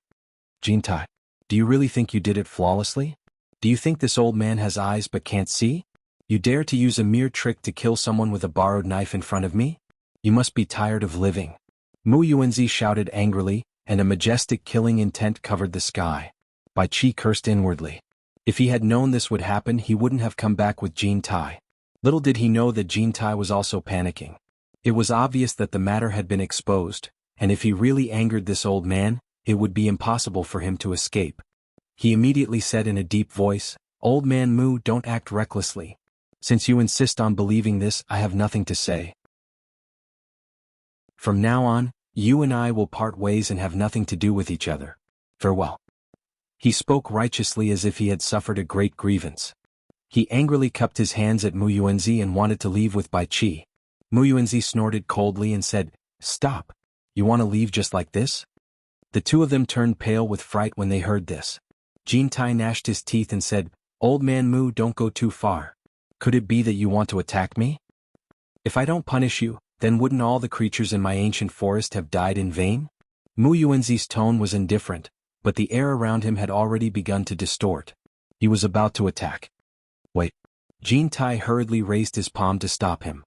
"Jin Tai, do you really think you did it flawlessly? Do you think this old man has eyes but can't see? You dare to use a mere trick to kill someone with a borrowed knife in front of me? You must be tired of living." Mu Yuanzi shouted angrily, and a majestic killing intent covered the sky. Bai Qi cursed inwardly. If he had known this would happen he wouldn't have come back with Jin Tai. Little did he know that Jin Tai was also panicking. It was obvious that the matter had been exposed, and if he really angered this old man, it would be impossible for him to escape. He immediately said in a deep voice, "Old man Mu, don't act recklessly. Since you insist on believing this, I have nothing to say. From now on, you and I will part ways and have nothing to do with each other. Farewell." He spoke righteously as if he had suffered a great grievance. He angrily cupped his hands at Mu Yuanzi and wanted to leave with Bai Qi. Mu Yuanzi snorted coldly and said, "Stop. You want to leave just like this?" The two of them turned pale with fright when they heard this. Jin Tai gnashed his teeth and said, "Old man Mu, don't go too far. Could it be that you want to attack me? If I don't punish you, then wouldn't all the creatures in my ancient forest have died in vain?" Mu Yuanzi's tone was indifferent, but the air around him had already begun to distort. He was about to attack. "Wait." Jin Tai hurriedly raised his palm to stop him.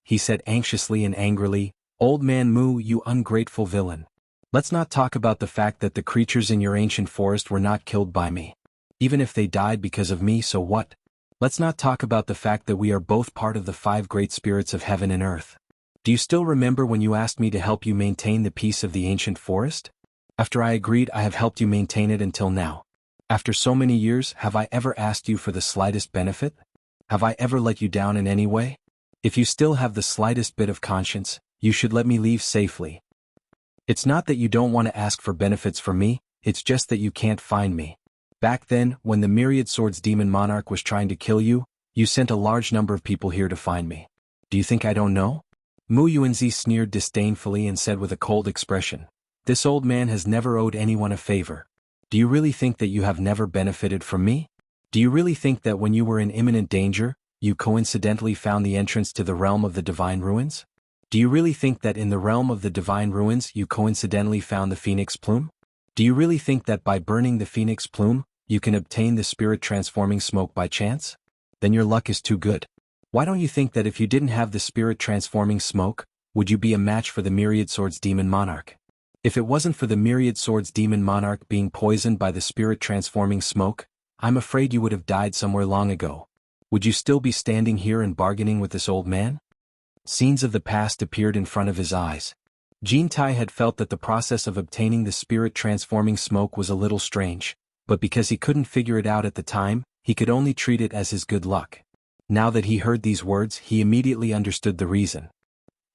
He said anxiously and angrily, "Old man Mu, you ungrateful villain. Let's not talk about the fact that the creatures in your ancient forest were not killed by me. Even if they died because of me, so what? Let's not talk about the fact that we are both part of the 5 great spirits of heaven and earth. Do you still remember when you asked me to help you maintain the peace of the ancient forest? After I agreed, I have helped you maintain it until now. After so many years, have I ever asked you for the slightest benefit? Have I ever let you down in any way? If you still have the slightest bit of conscience, you should let me leave safely. It's not that you don't want to ask for benefits from me, it's just that you can't find me. Back then, when the Myriad Swords Demon Monarch was trying to kill you, you sent a large number of people here to find me. Do you think I don't know?" Mu Yuanzi sneered disdainfully and said with a cold expression, "This old man has never owed anyone a favor. Do you really think that you have never benefited from me? Do you really think that when you were in imminent danger, you coincidentally found the entrance to the realm of the Divine Ruins? Do you really think that in the realm of the Divine Ruins you coincidentally found the Phoenix Plume? Do you really think that by burning the Phoenix Plume, you can obtain the spirit-transforming smoke by chance? Then your luck is too good. Why don't you think that if you didn't have the spirit-transforming smoke, would you be a match for the Myriad Swords Demon Monarch? If it wasn't for the Myriad Swords Demon Monarch being poisoned by the spirit-transforming smoke, I'm afraid you would have died somewhere long ago. Would you still be standing here and bargaining with this old man? Scenes of the past appeared in front of his eyes. Jean Tai had felt that the process of obtaining the spirit-transforming smoke was a little strange, but because he couldn't figure it out at the time, he could only treat it as his good luck. Now that he heard these words, he immediately understood the reason.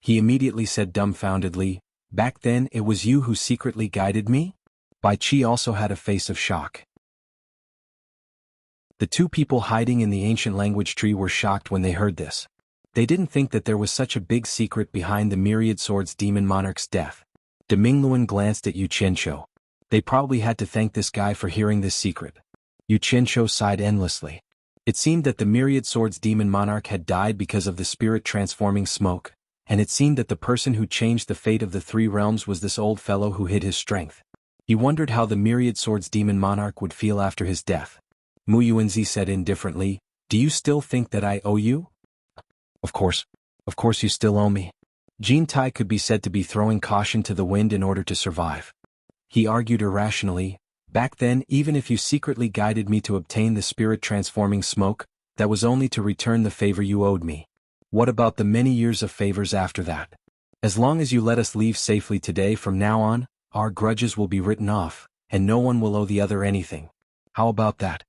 He immediately said dumbfoundedly, "Back then it was you who secretly guided me?" Bai Qi also had a face of shock. The two people hiding in the ancient language tree were shocked when they heard this. They didn't think that there was such a big secret behind the Myriad Swords demon monarch's death. De Mingluan glanced at Yu Qianqiu. They probably had to thank this guy for hearing this secret. Yu Qianqiu sighed endlessly. It seemed that the Myriad Swords demon monarch had died because of the spirit-transforming smoke, and it seemed that the person who changed the fate of the three realms was this old fellow who hid his strength. He wondered how the Myriad Swords demon monarch would feel after his death. Mu Yuanzi said indifferently, "Do you still think that I owe you?" Of course you still owe me." Jean Tai could be said to be throwing caution to the wind in order to survive. He argued irrationally, "Back then, even if you secretly guided me to obtain the spirit-transforming smoke, that was only to return the favor you owed me. What about the many years of favors after that? As long as you let us leave safely today, from now on, our grudges will be written off, and no one will owe the other anything. How about that?"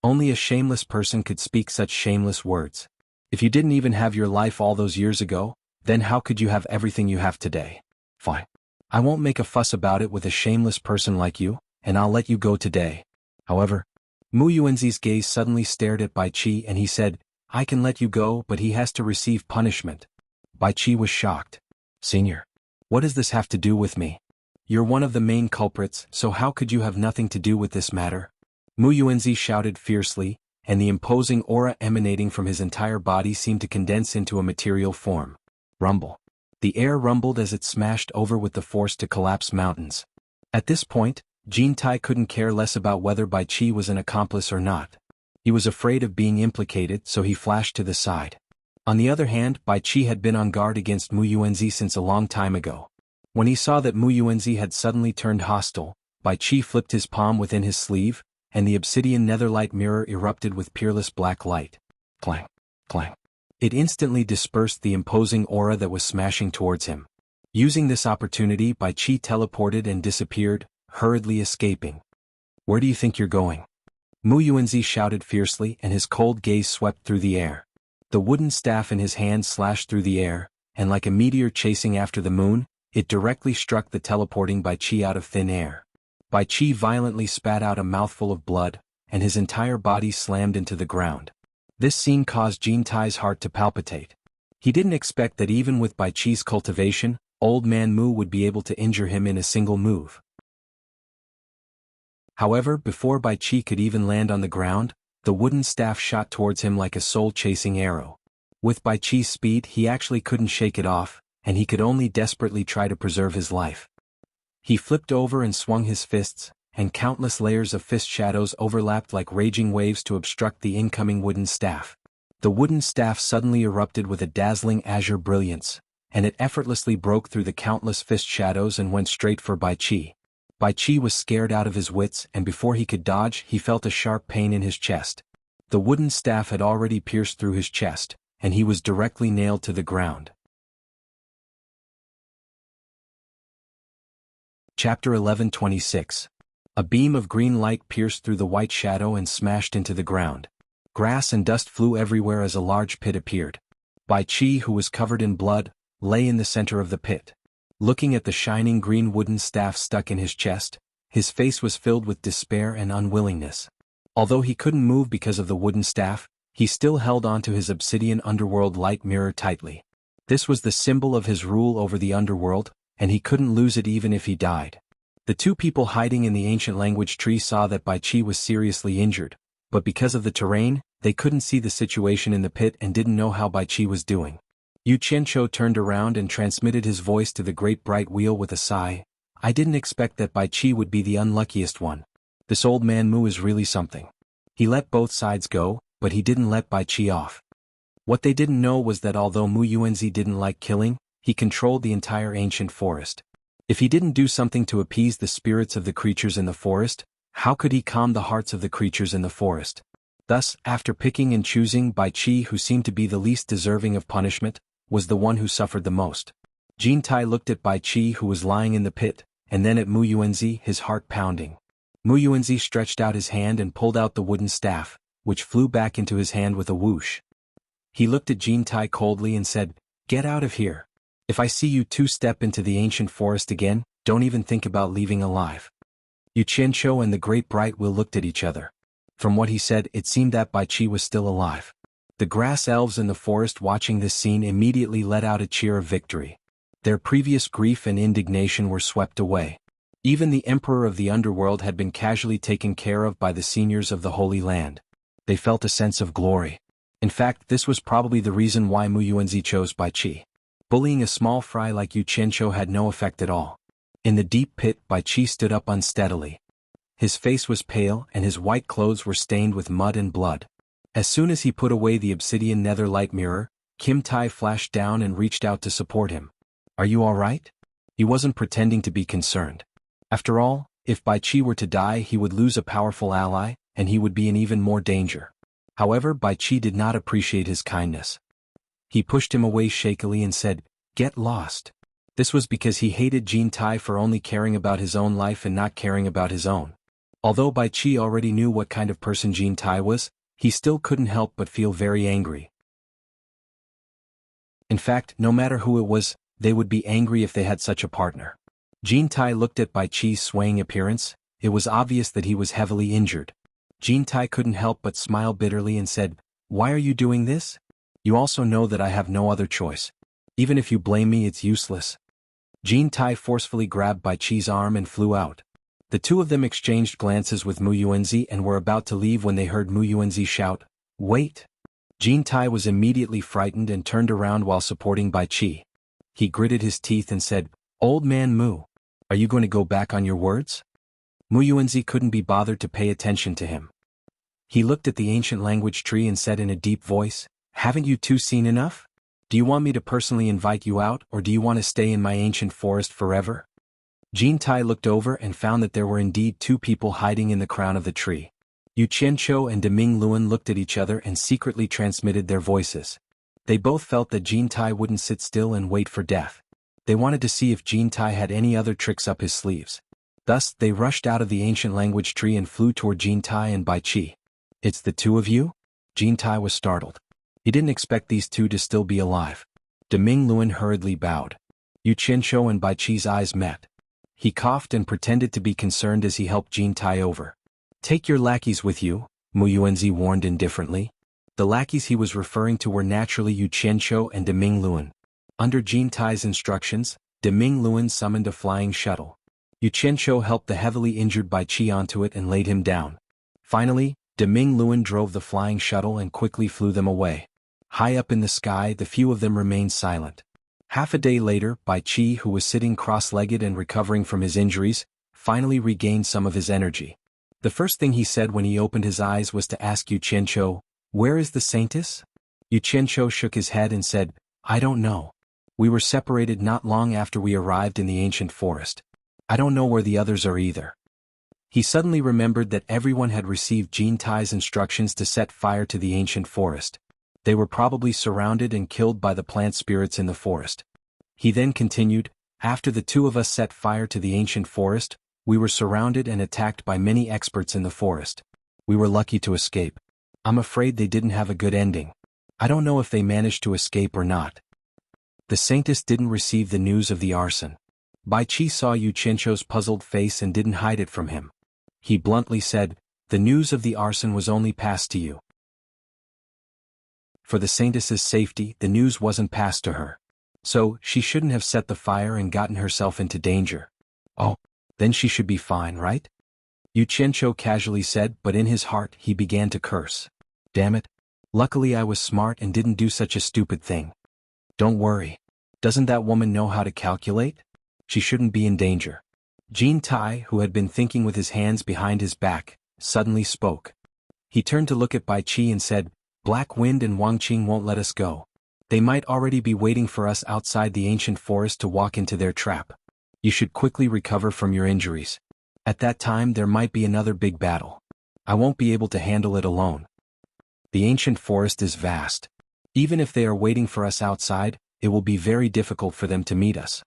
Only a shameless person could speak such shameless words. If you didn't even have your life all those years ago, then how could you have everything you have today? Fine. I won't make a fuss about it with a shameless person like you, and I'll let you go today. However, Mu Yuanzi's gaze suddenly stared at Bai Qi and he said, "I can let you go, but he has to receive punishment." Bai Qi was shocked. "Senior, what does this have to do with me? You're one of the main culprits, so how could you have nothing to do with this matter?" Mu Yuanzi shouted fiercely, and the imposing aura emanating from his entire body seemed to condense into a material form. Rumble. The air rumbled as it smashed over with the force to collapse mountains. At this point, Jean Tai couldn't care less about whether Bai Qi was an accomplice or not. He was afraid of being implicated, so he flashed to the side. On the other hand, Bai Qi had been on guard against Mu Yuanzi since a long time ago. When he saw that Mu Yuanzi had suddenly turned hostile, Bai Qi flipped his palm within his sleeve, and the obsidian netherlight mirror erupted with peerless black light. Clang, clang. It instantly dispersed the imposing aura that was smashing towards him. Using this opportunity, Bai Qi teleported and disappeared, hurriedly escaping. "Where do you think you're going?" Mu Yuanzi shouted fiercely, and his cold gaze swept through the air. The wooden staff in his hand slashed through the air, and like a meteor chasing after the moon, it directly struck the teleporting Bai Qi out of thin air. Bai Qi violently spat out a mouthful of blood, and his entire body slammed into the ground. This scene caused Jean Tai's heart to palpitate. He didn't expect that even with Bai Qi's cultivation, Old Man Mu would be able to injure him in a single move. However, before Bai Qi could even land on the ground, the wooden staff shot towards him like a soul-chasing arrow. With Bai Qi's speed, he actually couldn't shake it off, and he could only desperately try to preserve his life. He flipped over and swung his fists, and countless layers of fist shadows overlapped like raging waves to obstruct the incoming wooden staff. The wooden staff suddenly erupted with a dazzling azure brilliance, and it effortlessly broke through the countless fist shadows and went straight for Bai Qi. Bai Qi was scared out of his wits, and before he could dodge, he felt a sharp pain in his chest. The wooden staff had already pierced through his chest, and he was directly nailed to the ground. Chapter 11:26. A beam of green light pierced through the white shadow and smashed into the ground. Grass and dust flew everywhere as a large pit appeared. Bai Qi, who was covered in blood, lay in the center of the pit. Looking at the shining green wooden staff stuck in his chest, his face was filled with despair and unwillingness. Although he couldn't move because of the wooden staff, he still held on to his obsidian underworld light mirror tightly. This was the symbol of his rule over the underworld, and he couldn't lose it even if he died. The two people hiding in the ancient language tree saw that Bai Qi was seriously injured, but because of the terrain, they couldn't see the situation in the pit and didn't know how Bai Qi was doing. Yu Qianqiu turned around and transmitted his voice to the great bright wheel with a sigh. "I didn't expect that Bai Qi would be the unluckiest one. This old man Mu is really something. He let both sides go, but he didn't let Bai Qi off." What they didn't know was that although Mu Yuanzi didn't like killing, he controlled the entire ancient forest. If he didn't do something to appease the spirits of the creatures in the forest, how could he calm the hearts of the creatures in the forest? Thus, after picking and choosing Bai Qi, who seemed to be the least deserving of punishment, was the one who suffered the most. Jin Tai looked at Bai Qi, who was lying in the pit, and then at Mu Yuanzi, his heart pounding. Mu Yuanzi stretched out his hand and pulled out the wooden staff, which flew back into his hand with a whoosh. He looked at Jin Tai coldly and said, "Get out of here. If I see you two step into the ancient forest again, don't even think about leaving alive." Yu Qianqiu and the Great Bright Will looked at each other. From what he said, it seemed that Bai Qi was still alive. The grass elves in the forest watching this scene immediately let out a cheer of victory. Their previous grief and indignation were swept away. Even the Emperor of the Underworld had been casually taken care of by the seniors of the Holy Land. They felt a sense of glory. In fact, this was probably the reason why Mu Yuanzi chose Bai Qi. Bullying a small fry like Yu Qianqiu had no effect at all. In the deep pit, Bai Qi stood up unsteadily. His face was pale and his white clothes were stained with mud and blood. As soon as he put away the obsidian nether light mirror, Kim Tai flashed down and reached out to support him. "Are you all right?" He wasn't pretending to be concerned. After all, if Bai Qi were to die, he would lose a powerful ally, and he would be in even more danger. However, Bai Qi did not appreciate his kindness. He pushed him away shakily and said, "Get lost." This was because he hated Jin Tai for only caring about his own life and not caring about his own. Although Bai Qi already knew what kind of person Jin Tai was, he still couldn't help but feel very angry. In fact, no matter who it was, they would be angry if they had such a partner. Jin Tai looked at Bai Qi's swaying appearance. It was obvious that he was heavily injured. Jin Tai couldn't help but smile bitterly and said, "Why are you doing this? You also know that I have no other choice. Even if you blame me, it's useless." Jin Tai forcefully grabbed Bai Qi's arm and flew out. The two of them exchanged glances with Mu Yuanzi and were about to leave when they heard Mu Yuanzi shout, "Wait!" Jin Tai was immediately frightened and turned around while supporting Bai Qi. He gritted his teeth and said, "Old man Mu, are you going to go back on your words?" Mu Yuanzi couldn't be bothered to pay attention to him. He looked at the ancient language tree and said in a deep voice, "Haven't you two seen enough? Do you want me to personally invite you out, or do you want to stay in my ancient forest forever?" Jin Tai looked over and found that there were indeed two people hiding in the crown of the tree. Yu Qianqiu and Deming Luan looked at each other and secretly transmitted their voices. They both felt that Jin Tai wouldn't sit still and wait for death. They wanted to see if Jin Tai had any other tricks up his sleeves. Thus, they rushed out of the ancient language tree and flew toward Jin Tai and Bai Qi. "It's the two of you?" Jin Tai was startled. He didn't expect these two to still be alive. Deming Luan hurriedly bowed. Yu Qianqiu and Bai Qi's eyes met. He coughed and pretended to be concerned as he helped Jin Tai over. "Take your lackeys with you," Mu Yuanzi warned indifferently. The lackeys he was referring to were naturally Yu Qianqiu and Deming Luan. Under Jin Tai's instructions, Deming Luan summoned a flying shuttle. Yu Qianqiu helped the heavily injured Bai Qi onto it and laid him down. Finally, Deming Luan drove the flying shuttle and quickly flew them away. High up in the sky, the few of them remained silent. Half a day later, Bai Qi, who was sitting cross-legged and recovering from his injuries, finally regained some of his energy. The first thing he said when he opened his eyes was to ask Yu Qianqiu, "Where is the saintess?" Yu Qianqiu shook his head and said, "I don't know. We were separated not long after we arrived in the ancient forest. I don't know where the others are either." He suddenly remembered that everyone had received Jin Tai's instructions to set fire to the ancient forest. They were probably surrounded and killed by the plant spirits in the forest. He then continued, "After the two of us set fire to the ancient forest, we were surrounded and attacked by many experts in the forest. We were lucky to escape. I'm afraid they didn't have a good ending. I don't know if they managed to escape or not." The saintess didn't receive the news of the arson. Bai Qi saw Yu Qianqiu's puzzled face and didn't hide it from him. He bluntly said, "The news of the arson was only passed to you. For the saintess's safety, the news wasn't passed to her. So, she shouldn't have set the fire and gotten herself into danger. Oh, then she should be fine, right?" Yu Qianqiu casually said, but in his heart he began to curse. "Damn it. Luckily I was smart and didn't do such a stupid thing. Don't worry. Doesn't that woman know how to calculate? She shouldn't be in danger." Jin Tai, who had been thinking with his hands behind his back, suddenly spoke. He turned to look at Bai Qi and said, "Black Wind and Wang Qing won't let us go. They might already be waiting for us outside the ancient forest to walk into their trap. You should quickly recover from your injuries. At that time there might be another big battle. I won't be able to handle it alone. The ancient forest is vast. Even if they are waiting for us outside, it will be very difficult for them to meet us.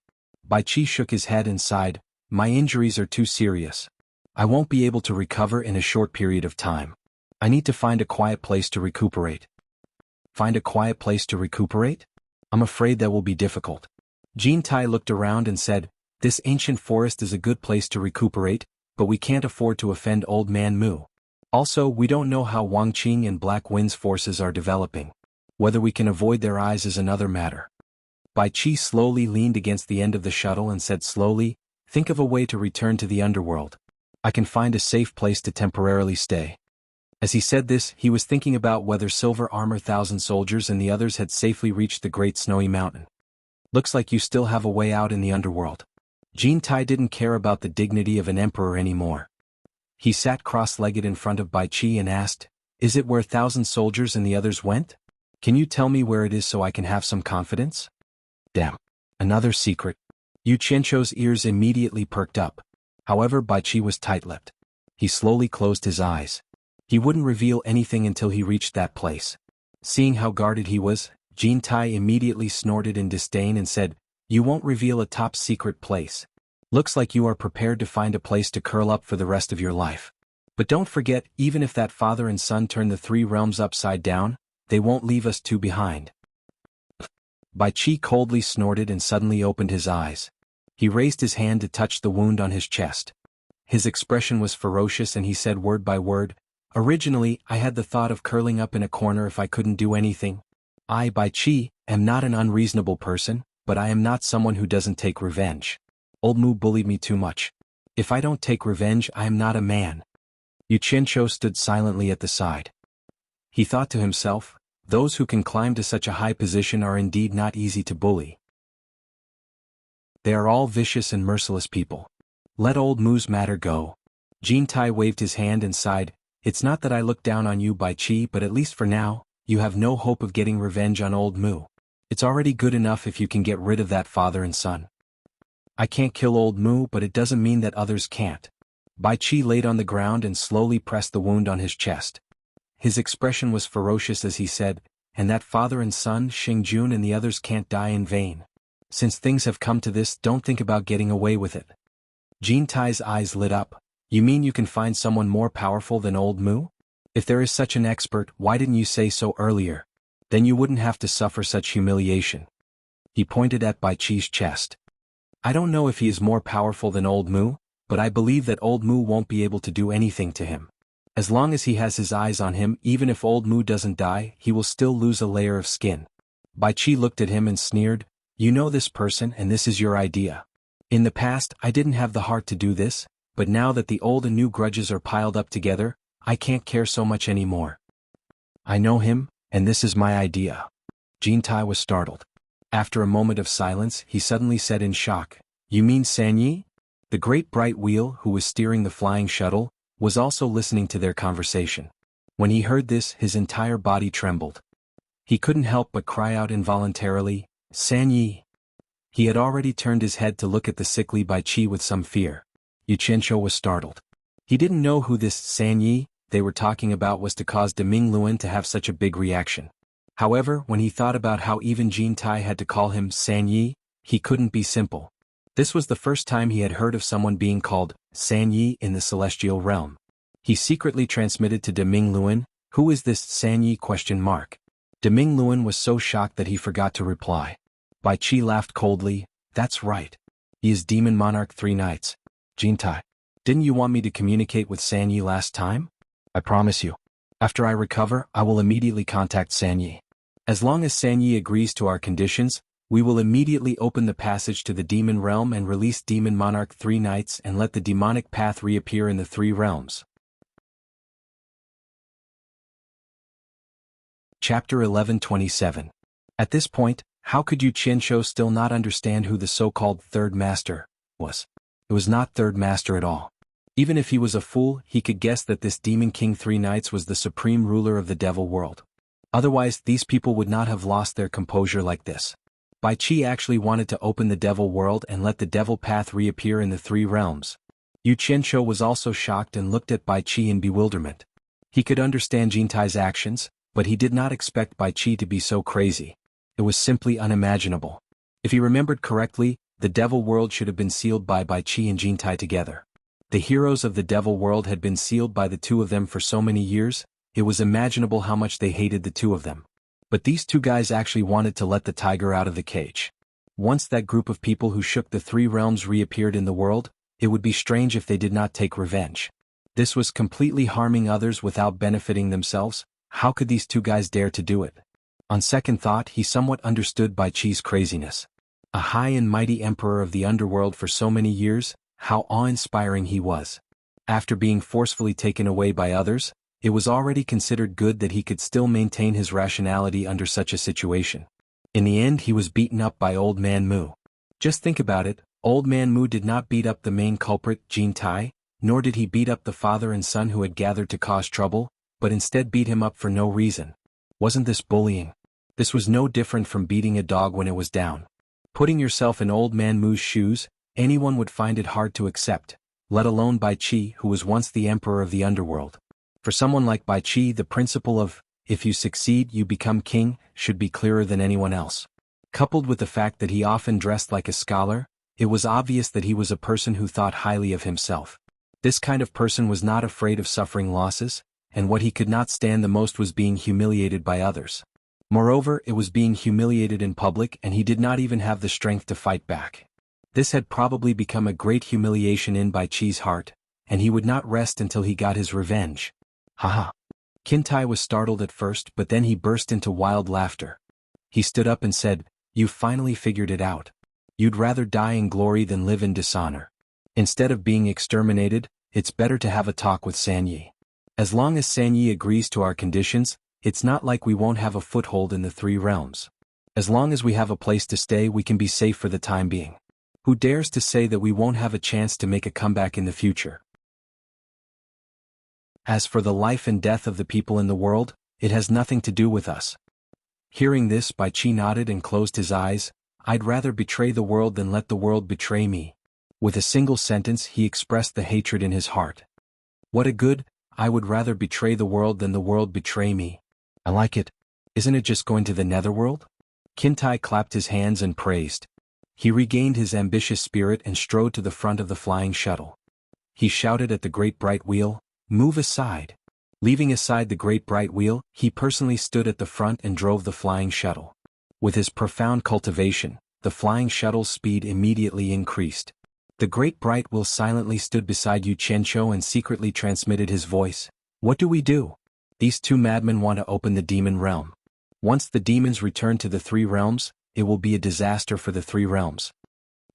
Bai Qi shook his head and sighed, my injuries are too serious. I won't be able to recover in a short period of time. I need to find a quiet place to recuperate. Find a quiet place to recuperate? I'm afraid that will be difficult. Jin Tai looked around and said, this ancient forest is a good place to recuperate, but we can't afford to offend Old Man Mu. Also, we don't know how Wang Qing and Black Wind's forces are developing. Whether we can avoid their eyes is another matter. Bai Qi slowly leaned against the end of the shuttle and said slowly, think of a way to return to the underworld. I can find a safe place to temporarily stay. As he said this, he was thinking about whether Silver Armor 1,000 soldiers and the others had safely reached the Great Snowy Mountain. Looks like you still have a way out in the underworld. Jin Tai didn't care about the dignity of an emperor anymore. He sat cross-legged in front of Bai Qi and asked, is it where 1,000 soldiers and the others went? Can you tell me where it is so I can have some confidence? Damn. Another secret. Yu Qianzhou's ears immediately perked up. However, Bai Qi was tight-lipped. He slowly closed his eyes. He wouldn't reveal anything until he reached that place. Seeing how guarded he was, Jin Tai immediately snorted in disdain and said, you won't reveal a top-secret place. Looks like you are prepared to find a place to curl up for the rest of your life. But don't forget, even if that father and son turn the 3 realms upside down, they won't leave us two behind. Bai Qi coldly snorted and suddenly opened his eyes. He raised his hand to touch the wound on his chest. His expression was ferocious and he said word by word, originally, I had the thought of curling up in a corner if I couldn't do anything. I, Bai Qi, am not an unreasonable person, but I am not someone who doesn't take revenge. Old Mu bullied me too much. If I don't take revenge, I am not a man. Yu Qianzhou stood silently at the side. He thought to himself, those who can climb to such a high position are indeed not easy to bully. They are all vicious and merciless people. Let Old Mu's matter go. Jin Tai waved his hand and sighed, it's not that I look down on you, Bai Qi, but at least for now, you have no hope of getting revenge on Old Mu. It's already good enough if you can get rid of that father and son. I can't kill Old Mu, but it doesn't mean that others can't. Bai Qi laid on the ground and slowly pressed the wound on his chest. His expression was ferocious as he said, and that father and son, Xingjun and the others can't die in vain. Since things have come to this, don't think about getting away with it. Jin Tai's eyes lit up. You mean you can find someone more powerful than Old Mu? If there is such an expert, why didn't you say so earlier? Then you wouldn't have to suffer such humiliation. He pointed at Bai Qi's chest. I don't know if he is more powerful than Old Mu, but I believe that Old Mu won't be able to do anything to him. As long as he has his eyes on him, even if Old Mu doesn't die, he will still lose a layer of skin. Bai Qi looked at him and sneered, you know this person and this is your idea. In the past, I didn't have the heart to do this, but now that the old and new grudges are piled up together, I can't care so much anymore. I know him, and this is my idea. Jin Tai was startled. After a moment of silence, he suddenly said in shock, you mean Sanyi? The great bright wheel, who was steering the flying shuttle, was also listening to their conversation. When he heard this, his entire body trembled. He couldn't help but cry out involuntarily, Sanyi. He had already turned his head to look at the sickly Bai Qi with some fear. Yu Qianzhou was startled. He didn't know who this Sanyi they were talking about was to cause Deming Luan to have such a big reaction. However, when he thought about how even Jin Tai had to call him Sanyi, he couldn't be simple. This was the first time he had heard of someone being called Sanyi in the celestial realm. He secretly transmitted to Deming Luan, who is this Sanyi ? Deming Luan was so shocked that he forgot to reply. Bai Qi laughed coldly, that's right. He is Demon Monarch 3 nights. Jin Tai, didn't you want me to communicate with Sanyi last time? I promise you. After I recover, I will immediately contact Sanyi. As long as Sanyi agrees to our conditions, we will immediately open the passage to the demon realm and release Demon Monarch 3 nights and let the demonic path reappear in the 3 realms. Chapter 11:27. At this point, how could Yu Qianzhou still not understand who the so-called Third Master was? It was not Third Master at all. Even if he was a fool, he could guess that this Demon King 3 nights was the supreme ruler of the devil world. Otherwise, these people would not have lost their composure like this. Bai Qi actually wanted to open the devil world and let the devil path reappear in the 3 realms. Yu Qianzhou was also shocked and looked at Bai Qi in bewilderment. He could understand Jin Tai's actions, but he did not expect Bai Qi to be so crazy. It was simply unimaginable. If he remembered correctly, the devil world should have been sealed by Qi and Jintai together. The heroes of the devil world had been sealed by the two of them for so many years, it was imaginable how much they hated the two of them. But these two guys actually wanted to let the tiger out of the cage. Once that group of people who shook the three realms reappeared in the world, it would be strange if they did not take revenge. This was completely harming others without benefiting themselves. How could these two guys dare to do it? On second thought, he somewhat understood Qi's craziness. A high and mighty emperor of the underworld for so many years, how awe-inspiring he was. After being forcefully taken away by others, it was already considered good that he could still maintain his rationality under such a situation. In the end, he was beaten up by Old Man Mu. Just think about it, Old Man Mu did not beat up the main culprit, Jintai, nor did he beat up the father and son who had gathered to cause trouble, but instead beat him up for no reason. Wasn't this bullying? This was no different from beating a dog when it was down. Putting yourself in Old Man Mu's shoes, anyone would find it hard to accept, let alone Qi, who was once the emperor of the underworld. For someone like Qi, the principle of, if you succeed you become king, should be clearer than anyone else. Coupled with the fact that he often dressed like a scholar, it was obvious that he was a person who thought highly of himself. This kind of person was not afraid of suffering losses, and what he could not stand the most was being humiliated by others. Moreover, it was being humiliated in public and he did not even have the strength to fight back. This had probably become a great humiliation in Qi's heart, and he would not rest until he got his revenge. Haha. Jintai was startled at first, but then he burst into wild laughter. He stood up and said, "You finally figured it out. You'd rather die in glory than live in dishonor. Instead of being exterminated, it's better to have a talk with Sanyi. As long as Sanyi agrees to our conditions, it's not like we won't have a foothold in the three realms. As long as we have a place to stay, we can be safe for the time being. Who dares to say that we won't have a chance to make a comeback in the future? As for the life and death of the people in the world, it has nothing to do with us." Hearing this, Qi nodded and closed his eyes. "I'd rather betray the world than let the world betray me." With a single sentence, he expressed the hatred in his heart. What a good, "I would rather betray the world than the world betray me." I like it. Isn't it just going to the netherworld? Jintai clapped his hands and praised. He regained his ambitious spirit and strode to the front of the flying shuttle. He shouted at the great bright wheel, "Move aside." Leaving aside the great bright wheel, he personally stood at the front and drove the flying shuttle. With his profound cultivation, the flying shuttle's speed immediately increased. The great bright wheel silently stood beside Yu Qianqiu and secretly transmitted his voice. "What do we do? These two madmen want to open the demon realm. Once the demons return to the three realms, it will be a disaster for the three realms."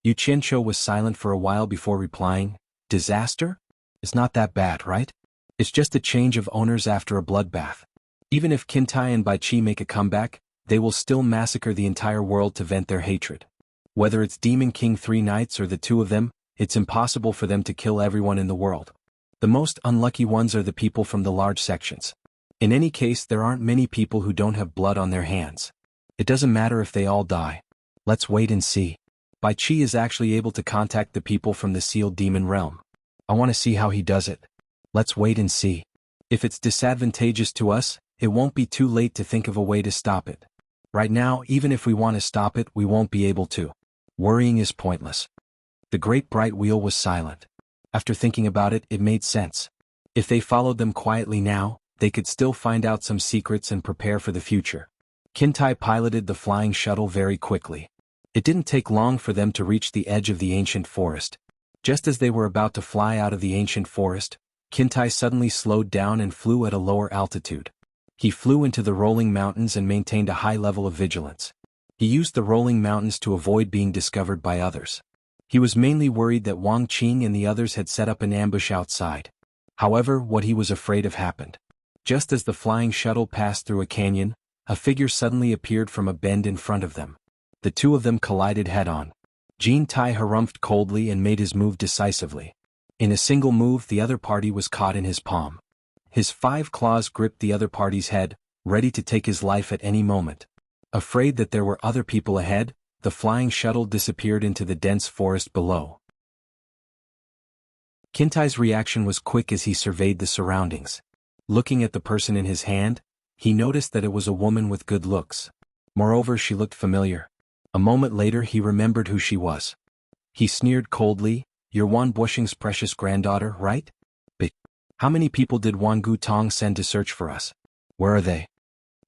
Yu Qianqiu was silent for a while before replying, "Disaster? It's not that bad, right? It's just a change of owners after a bloodbath. Even if Jintai and Qi make a comeback, they will still massacre the entire world to vent their hatred. Whether it's Demon King 3 Knights or the two of them, it's impossible for them to kill everyone in the world. The most unlucky ones are the people from the large sections. In any case, there aren't many people who don't have blood on their hands. It doesn't matter if they all die. Let's wait and see." Qi is actually able to contact the people from the sealed demon realm. I want to see how he does it. Let's wait and see. If it's disadvantageous to us, it won't be too late to think of a way to stop it. Right now, even if we want to stop it, we won't be able to. Worrying is pointless. The great bright wheel was silent. After thinking about it, it made sense. If they followed them quietly now, they could still find out some secrets and prepare for the future. Jintai piloted the flying shuttle very quickly. It didn't take long for them to reach the edge of the ancient forest. Just as they were about to fly out of the ancient forest, Jintai suddenly slowed down and flew at a lower altitude. He flew into the rolling mountains and maintained a high level of vigilance. He used the rolling mountains to avoid being discovered by others. He was mainly worried that Wang Qing and the others had set up an ambush outside. However, what he was afraid of happened. Just as the flying shuttle passed through a canyon, a figure suddenly appeared from a bend in front of them. The two of them collided head-on. Jintai harumphed coldly and made his move decisively. In a single move, the other party was caught in his palm. His 5 claws gripped the other party's head, ready to take his life at any moment. Afraid that there were other people ahead, the flying shuttle disappeared into the dense forest below. Jintai's reaction was quick as he surveyed the surroundings. Looking at the person in his hand, he noticed that it was a woman with good looks. Moreover, she looked familiar. A moment later he remembered who she was. He sneered coldly, "You're Wan Bushing's precious granddaughter, right? But how many people did Wan Gu Tong send to search for us? Where are they?"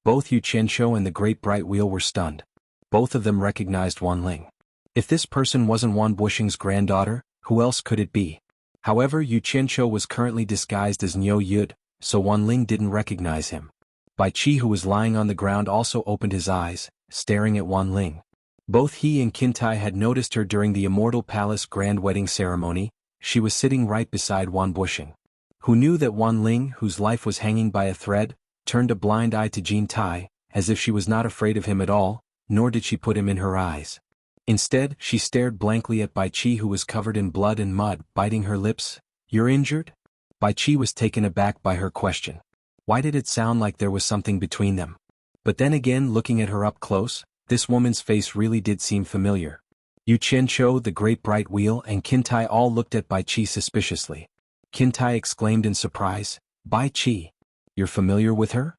Both Yu Qianqiu and the Great Bright Wheel were stunned. Both of them recognized Wan Ling. If this person wasn't Wan Bushing's granddaughter, who else could it be? However, Yu Qianqiu was currently disguised as Niu Yud, so Wan Ling didn't recognize him. Bai Qi, who was lying on the ground, also opened his eyes, staring at Wan Ling. Both he and Qintai had noticed her during the Immortal Palace grand wedding ceremony. She was sitting right beside Wan Bushing. Who knew that Wan Ling, whose life was hanging by a thread, turned a blind eye to Jin Tai, as if she was not afraid of him at all, nor did she put him in her eyes. Instead, she stared blankly at Bai Qi, who was covered in blood and mud, biting her lips. "You're injured?" Bai Qi was taken aback by her question. Why did it sound like there was something between them? But then again, looking at her up close, this woman's face really did seem familiar. Yu Qianqiu, the Great Bright Wheel, and Qintai all looked at Bai Qi suspiciously. Qintai exclaimed in surprise, "Bai Qi, you're familiar with her?"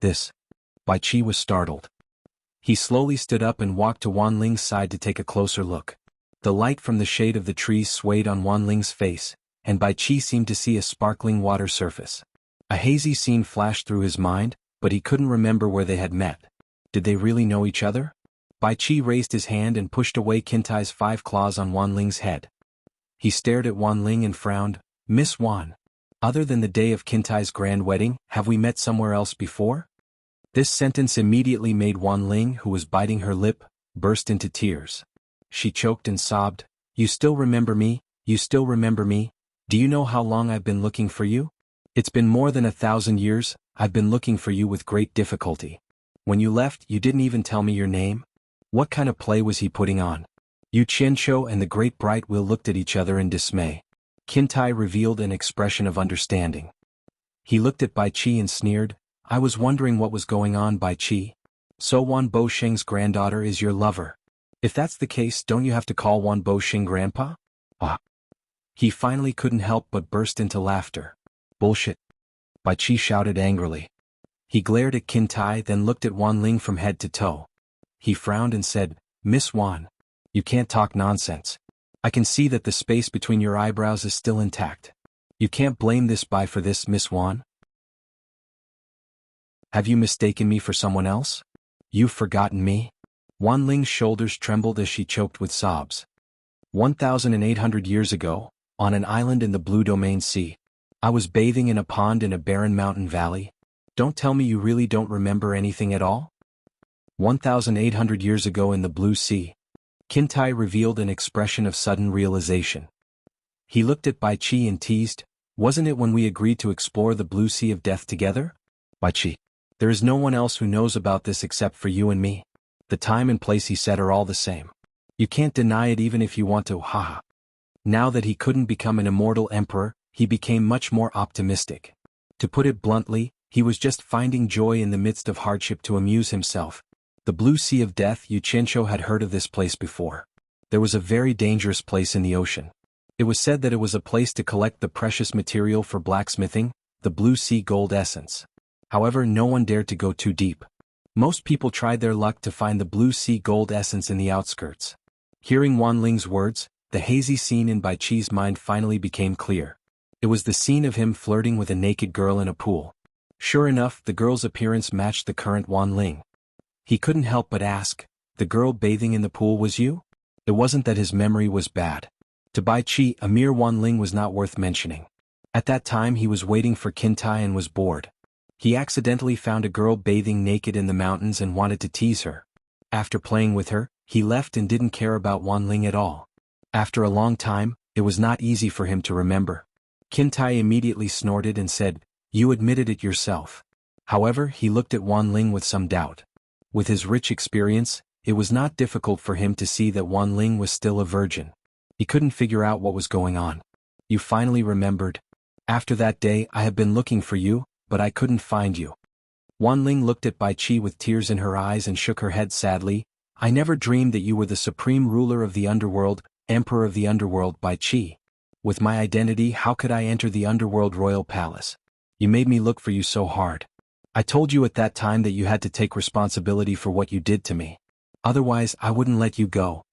This. Bai Qi was startled. He slowly stood up and walked to Wan Ling's side to take a closer look. The light from the shade of the trees swayed on Wan Ling's face, and Bai Qi seemed to see a sparkling water surface. A hazy scene flashed through his mind, but he couldn't remember where they had met. Did they really know each other? Bai Qi raised his hand and pushed away Qintai's 5 claws on Wan Ling's head. He stared at Wan Ling and frowned. "Miss Wan, other than the day of Qintai's grand wedding, have we met somewhere else before?" This sentence immediately made Wan Ling, who was biting her lip, burst into tears. She choked and sobbed, "You still remember me? You still remember me? Do you know how long I've been looking for you? It's been more than 1,000 years, I've been looking for you with great difficulty. When you left, you didn't even tell me your name?" What kind of play was he putting on? Yu Qianqiu and the Great Bright Wheel looked at each other in dismay. Qintai revealed an expression of understanding. He looked at Bai Qi and sneered, "I was wondering what was going on, Bai Qi. So Wan Bosheng's granddaughter is your lover. If that's the case, don't you have to call Wan Bosheng grandpa?" Ah. He finally couldn't help but burst into laughter. "Bullshit!" Bai Qi shouted angrily. He glared at Qintai, then looked at Wan Ling from head to toe. He frowned and said, "Miss Wan, you can't talk nonsense. I can see that the space between your eyebrows is still intact. You can't blame this Bai for this, Miss Wan. Have you mistaken me for someone else? You've forgotten me?" Wan Ling's shoulders trembled as she choked with sobs. 1,800 years ago, on an island in the Blue Domain Sea, I was bathing in a pond in a barren mountain valley. Don't tell me you really don't remember anything at all? 1,800 years ago in the Blue Sea. Qintai revealed an expression of sudden realization. He looked at Bai Qi and teased, "Wasn't it when we agreed to explore the Blue Sea of Death together? Bai Qi, there is no one else who knows about this except for you and me. The time and place he said are all the same. You can't deny it even if you want to, haha." Now that he couldn't become an immortal emperor, he became much more optimistic. To put it bluntly, he was just finding joy in the midst of hardship to amuse himself. The Blue Sea of Death. Yu Qianqiu had heard of this place before. There was a very dangerous place in the ocean. It was said that it was a place to collect the precious material for blacksmithing, the Blue Sea gold essence. However, no one dared to go too deep. Most people tried their luck to find the Blue Sea gold essence in the outskirts. Hearing Wan Ling's words, the hazy scene in Bai Qi's mind finally became clear. It was the scene of him flirting with a naked girl in a pool. Sure enough, the girl's appearance matched the current Wan Ling. He couldn't help but ask, "The girl bathing in the pool was you?" It wasn't that his memory was bad. To Bai Qi, a mere Wan Ling was not worth mentioning. At that time he was waiting for Qintai and was bored. He accidentally found a girl bathing naked in the mountains and wanted to tease her. After playing with her, he left and didn't care about Wan Ling at all. After a long time, it was not easy for him to remember. Qintai immediately snorted and said, "You admitted it yourself." However, he looked at Wan Ling with some doubt. With his rich experience, it was not difficult for him to see that Wan Ling was still a virgin. He couldn't figure out what was going on. "You finally remembered. After that day I have been looking for you, but I couldn't find you." Wan Ling looked at Bai Qi with tears in her eyes and shook her head sadly. "I never dreamed that you were the supreme ruler of the underworld, emperor of the underworld, Bai Qi. With my identity, how could I enter the underworld royal palace? You made me look for you so hard. I told you at that time that you had to take responsibility for what you did to me. Otherwise, I wouldn't let you go.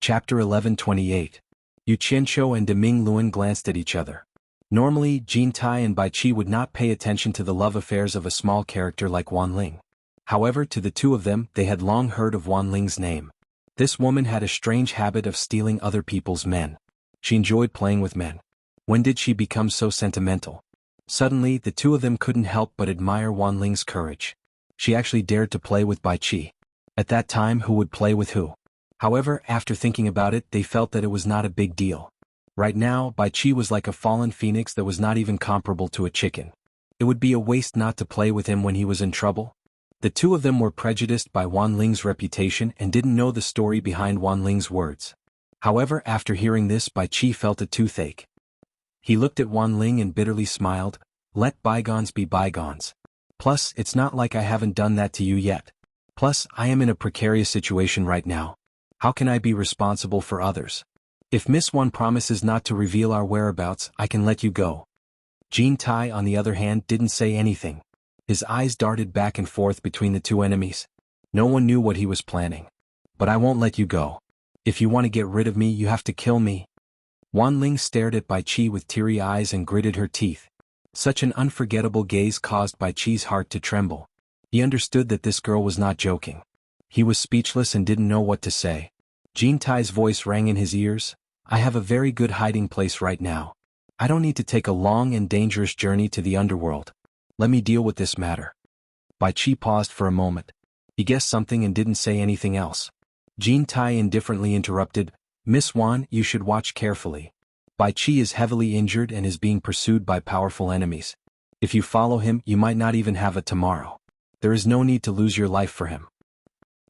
Chapter 11:28. Yu Qianqiu and Deming Luan glanced at each other. Normally, Jin Tai and Bai Qi would not pay attention to the love affairs of a small character like Wan Ling. However, to the two of them, they had long heard of Wan Ling's name. This woman had a strange habit of stealing other people's men. She enjoyed playing with men. When did she become so sentimental? Suddenly, the two of them couldn't help but admire Wan Ling's courage. She actually dared to play with Bai Qi. At that time, who would play with who? However, after thinking about it, they felt that it was not a big deal. Right now, Bai Qi was like a fallen phoenix that was not even comparable to a chicken. It would be a waste not to play with him when he was in trouble. The two of them were prejudiced by Wan Ling's reputation and didn't know the story behind Wan Ling's words. However, after hearing this, Bai Qi felt a toothache. He looked at Wan Ling and bitterly smiled, "Let bygones be bygones. Plus, it's not like I haven't done that to you yet. Plus, I am in a precarious situation right now. How can I be responsible for others? If Miss Wan promises not to reveal our whereabouts, I can let you go." Jin Tai, on the other hand, didn't say anything. His eyes darted back and forth between the two enemies. No one knew what he was planning. "But I won't let you go. If you want to get rid of me, you have to kill me." Wan Ling stared at Bai Qi with teary eyes and gritted her teeth. Such an unforgettable gaze caused Bai Qi's heart to tremble. He understood that this girl was not joking. He was speechless and didn't know what to say. Jin Tai's voice rang in his ears, "I have a very good hiding place right now. I don't need to take a long and dangerous journey to the underworld. Let me deal with this matter." Bai Qi paused for a moment. He guessed something and didn't say anything else. Jin Tai indifferently interrupted, "Miss Wan, you should watch carefully. Bai Qi is heavily injured and is being pursued by powerful enemies. If you follow him, you might not even have a tomorrow. There is no need to lose your life for him.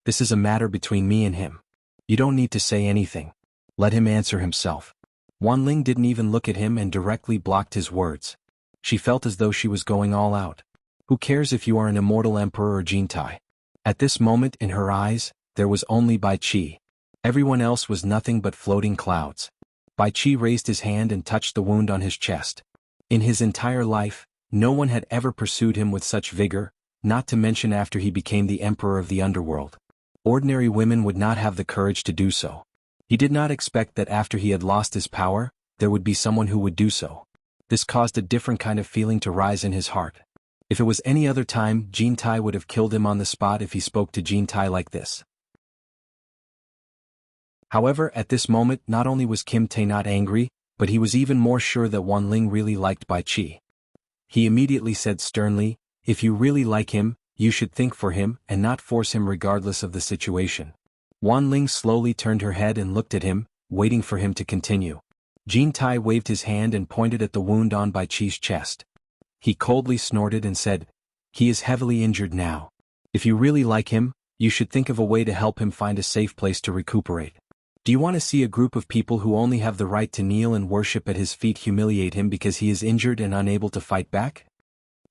This is a matter between me and him. You don't need to say anything. Let him answer himself." Wan Ling didn't even look at him and directly blocked his words. She felt as though she was going all out. Who cares if you are an immortal emperor or Jin Tai? At this moment, in her eyes, there was only Bai Qi. Everyone else was nothing but floating clouds. Bai Qi raised his hand and touched the wound on his chest. In his entire life, no one had ever pursued him with such vigor, not to mention after he became the emperor of the underworld. Ordinary women would not have the courage to do so. He did not expect that after he had lost his power, there would be someone who would do so. This caused a different kind of feeling to rise in his heart. If it was any other time, Jin Tai would have killed him on the spot if he spoke to Jin Tai like this. However, at this moment, not only was Kim Tae not angry, but he was even more sure that Wan Ling really liked Bai Qi. He immediately said sternly, "If you really like him, you should think for him and not force him regardless of the situation." Wan Ling slowly turned her head and looked at him, waiting for him to continue. Jin Tai waved his hand and pointed at the wound on Bai Qi's chest. He coldly snorted and said, "He is heavily injured now. If you really like him, you should think of a way to help him find a safe place to recuperate. Do you want to see a group of people who only have the right to kneel and worship at his feet humiliate him because he is injured and unable to fight back?"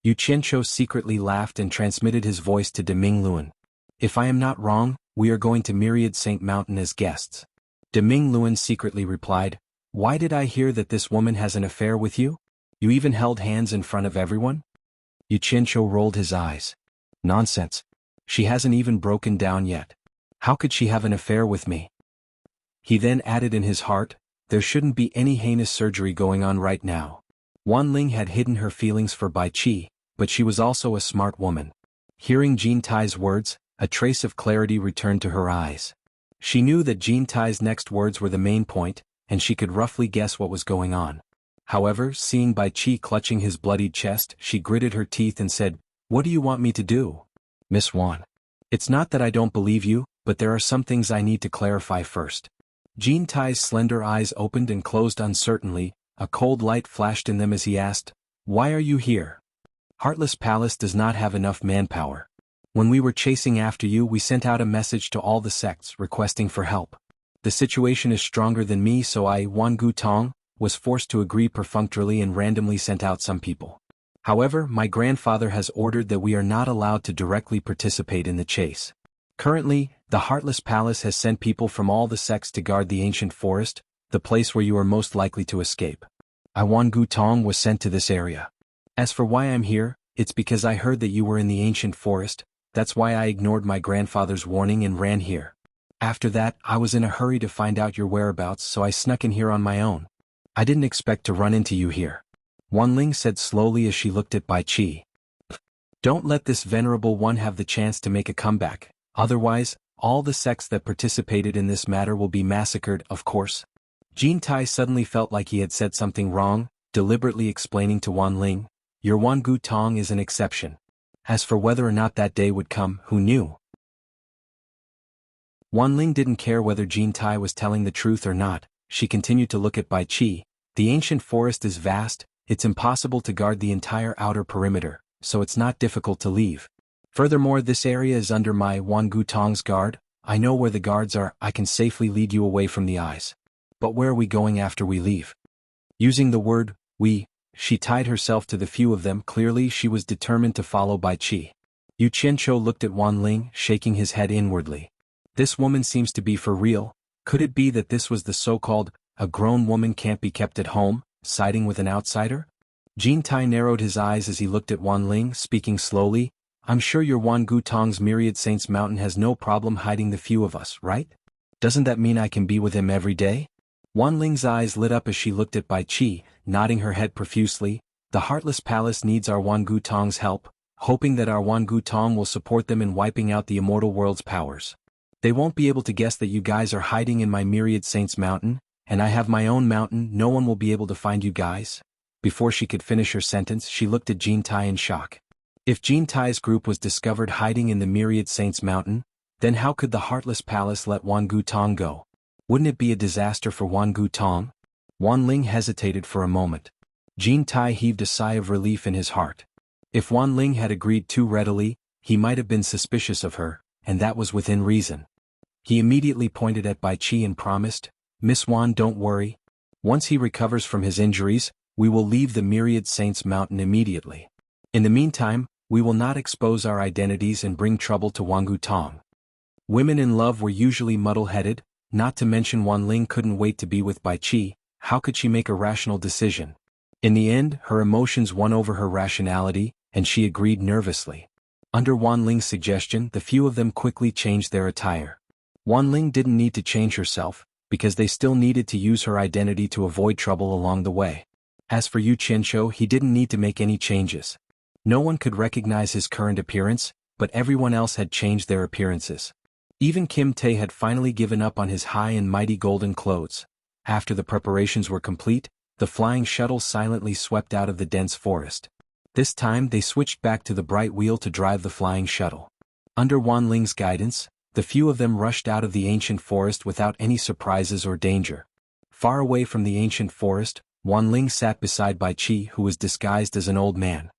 Yu Qianqiu secretly laughed and transmitted his voice to Deming Luan. "If I am not wrong, we are going to Myriad Saint Mountain as guests." Deming Luan secretly replied, "Why did I hear that this woman has an affair with you? You even held hands in front of everyone?" Yu Qianqiu rolled his eyes. "Nonsense. She hasn't even broken down yet. How could she have an affair with me?" He then added in his heart, "There shouldn't be any heinous surgery going on right now." Wan Ling had hidden her feelings for Bai Qi, but she was also a smart woman. Hearing Jin Tai's words, a trace of clarity returned to her eyes. She knew that Jin Tai's next words were the main point, and she could roughly guess what was going on. However, seeing Bai Qi clutching his bloodied chest, she gritted her teeth and said, "What do you want me to do? Miss Wan? It's not that I don't believe you, but there are some things I need to clarify first." Jin Tai's slender eyes opened and closed uncertainly, a cold light flashed in them as he asked, "Why are you here? Heartless Palace does not have enough manpower. When we were chasing after you, we sent out a message to all the sects requesting for help. The situation is stronger than me, so I, Wan Gu Tong, was forced to agree perfunctorily and randomly sent out some people. However, my grandfather has ordered that we are not allowed to directly participate in the chase. Currently, the Heartless Palace has sent people from all the sects to guard the ancient forest, the place where you are most likely to escape. Wan Gu Tong was sent to this area. As for why I'm here, it's because I heard that you were in the ancient forest. That's why I ignored my grandfather's warning and ran here. After that, I was in a hurry to find out your whereabouts, so I snuck in here on my own. I didn't expect to run into you here. Wan Ling said slowly as she looked at Bai Qi. Don't let this venerable one have the chance to make a comeback, otherwise, all the sects that participated in this matter will be massacred, of course. Jin Tai suddenly felt like he had said something wrong, deliberately explaining to Wan Ling, your Wan Gu Tong is an exception. As for whether or not that day would come, who knew? Wan Ling didn't care whether Jin Tai was telling the truth or not. She continued to look at Bai Qi. The ancient forest is vast, it's impossible to guard the entire outer perimeter, so it's not difficult to leave. Furthermore, this area is under my Wan Gu Tong's guard. I know where the guards are, I can safely lead you away from the eyes. But where are we going after we leave? Using the word, we, she tied herself to the few of them. Clearly she was determined to follow Bai Qi. Yu Qianqiu looked at Wan Ling, shaking his head inwardly. This woman seems to be for real. Could it be that this was the so-called, a grown woman can't be kept at home, siding with an outsider? Jin Tai narrowed his eyes as he looked at Wan Ling, speaking slowly. I'm sure your Wan Gu Tong's Myriad Saints Mountain has no problem hiding the few of us, right? Doesn't that mean I can be with him every day? Wan Ling's eyes lit up as she looked at Bai Qi, nodding her head profusely. The Heartless Palace needs our Wan Gu Tong's help, hoping that our Wan Gu Tong will support them in wiping out the immortal world's powers. They won't be able to guess that you guys are hiding in my Myriad Saints Mountain, and I have my own mountain. No one will be able to find you guys. Before she could finish her sentence, she looked at Jin Tai in shock. If Jin Tai's group was discovered hiding in the Myriad Saints Mountain, then how could the Heartless Palace let Wan Gu Tong go? Wouldn't it be a disaster for Wan Gu Tong? Wan Ling hesitated for a moment. Jin Tai heaved a sigh of relief in his heart. If Wan Ling had agreed too readily, he might have been suspicious of her, and that was within reason. He immediately pointed at Bai Qi and promised, Miss Wan, don't worry. Once he recovers from his injuries, we will leave the Myriad Saints Mountain immediately. In the meantime, we will not expose our identities and bring trouble to Wan Gu Tong. Women in love were usually muddle-headed, not to mention Wan Ling couldn't wait to be with Bai Qi. How could she make a rational decision? In the end, her emotions won over her rationality, and she agreed nervously. Under Wan Ling's suggestion, the few of them quickly changed their attire. Wan Ling didn't need to change herself, because they still needed to use her identity to avoid trouble along the way. As for Yu Qianqiu, he didn't need to make any changes. No one could recognize his current appearance, but everyone else had changed their appearances. Even Kim Tae had finally given up on his high and mighty golden clothes. After the preparations were complete, the flying shuttle silently swept out of the dense forest. This time they switched back to the bright wheel to drive the flying shuttle. Under Wan Ling's guidance, the few of them rushed out of the ancient forest without any surprises or danger. Far away from the ancient forest, Wan Ling sat beside Bai Qi, who was disguised as an old man.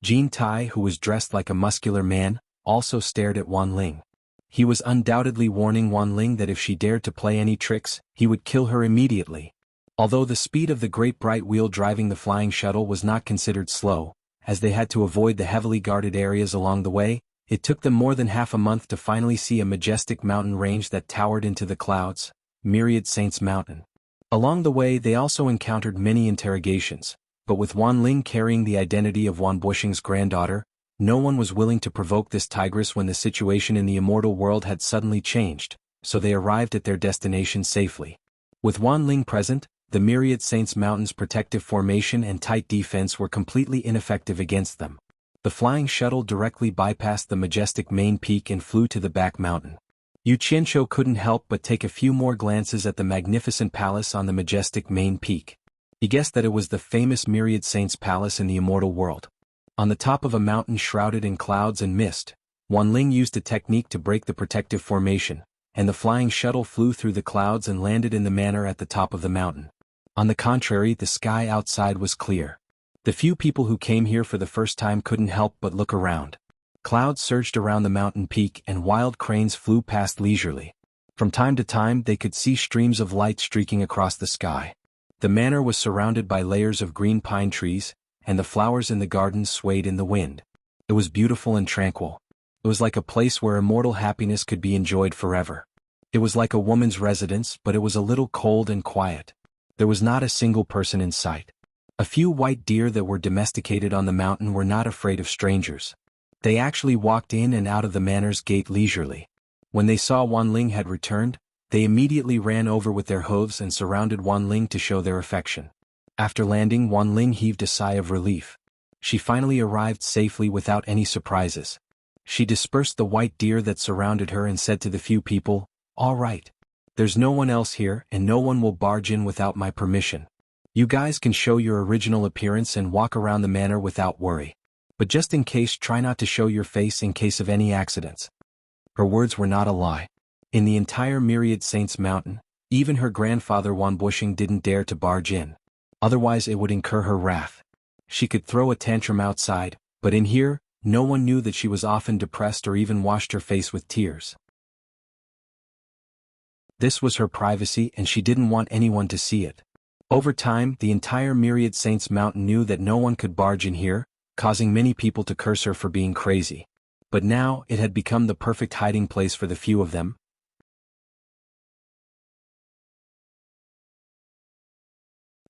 Jin Tai, who was dressed like a muscular man, also stared at Wan Ling. He was undoubtedly warning Wan Ling that if she dared to play any tricks, he would kill her immediately. Although the speed of the great bright wheel driving the flying shuttle was not considered slow, as they had to avoid the heavily guarded areas along the way, it took them more than half a month to finally see a majestic mountain range that towered into the clouds, Myriad Saints Mountain. Along the way they also encountered many interrogations, but with Wan Ling carrying the identity of Wan Bushing's granddaughter, no one was willing to provoke this tigress when the situation in the immortal world had suddenly changed, so they arrived at their destination safely. With Wan Ling present, the Myriad Saints Mountain's protective formation and tight defense were completely ineffective against them. The flying shuttle directly bypassed the majestic main peak and flew to the back mountain. Yu Qianqiu couldn't help but take a few more glances at the magnificent palace on the majestic main peak. He guessed that it was the famous Myriad Saints Palace in the immortal world. On the top of a mountain shrouded in clouds and mist, Wan Ling used a technique to break the protective formation, and the flying shuttle flew through the clouds and landed in the manor at the top of the mountain. On the contrary, the sky outside was clear. The few people who came here for the first time couldn't help but look around. Clouds surged around the mountain peak and wild cranes flew past leisurely. From time to time they could see streams of light streaking across the sky. The manor was surrounded by layers of green pine trees, and the flowers in the gardens swayed in the wind. It was beautiful and tranquil. It was like a place where immortal happiness could be enjoyed forever. It was like a woman's residence, but it was a little cold and quiet. There was not a single person in sight. A few white deer that were domesticated on the mountain were not afraid of strangers. They actually walked in and out of the manor's gate leisurely. When they saw Wan Ling had returned, they immediately ran over with their hooves and surrounded Wan Ling to show their affection. After landing, Wan Ling heaved a sigh of relief. She finally arrived safely without any surprises. She dispersed the white deer that surrounded her and said to the few people, "All right. There's no one else here and no one will barge in without my permission. You guys can show your original appearance and walk around the manor without worry. But just in case, try not to show your face in case of any accidents." Her words were not a lie. In the entire Myriad Saints Mountain, even her grandfather Wan Bushing didn't dare to barge in. Otherwise it would incur her wrath. She could throw a tantrum outside, but in here, no one knew that she was often depressed or even washed her face with tears. This was her privacy and she didn't want anyone to see it. Over time, the entire Myriad Saints Mountain knew that no one could barge in here, causing many people to curse her for being crazy. But now, it had become the perfect hiding place for the few of them.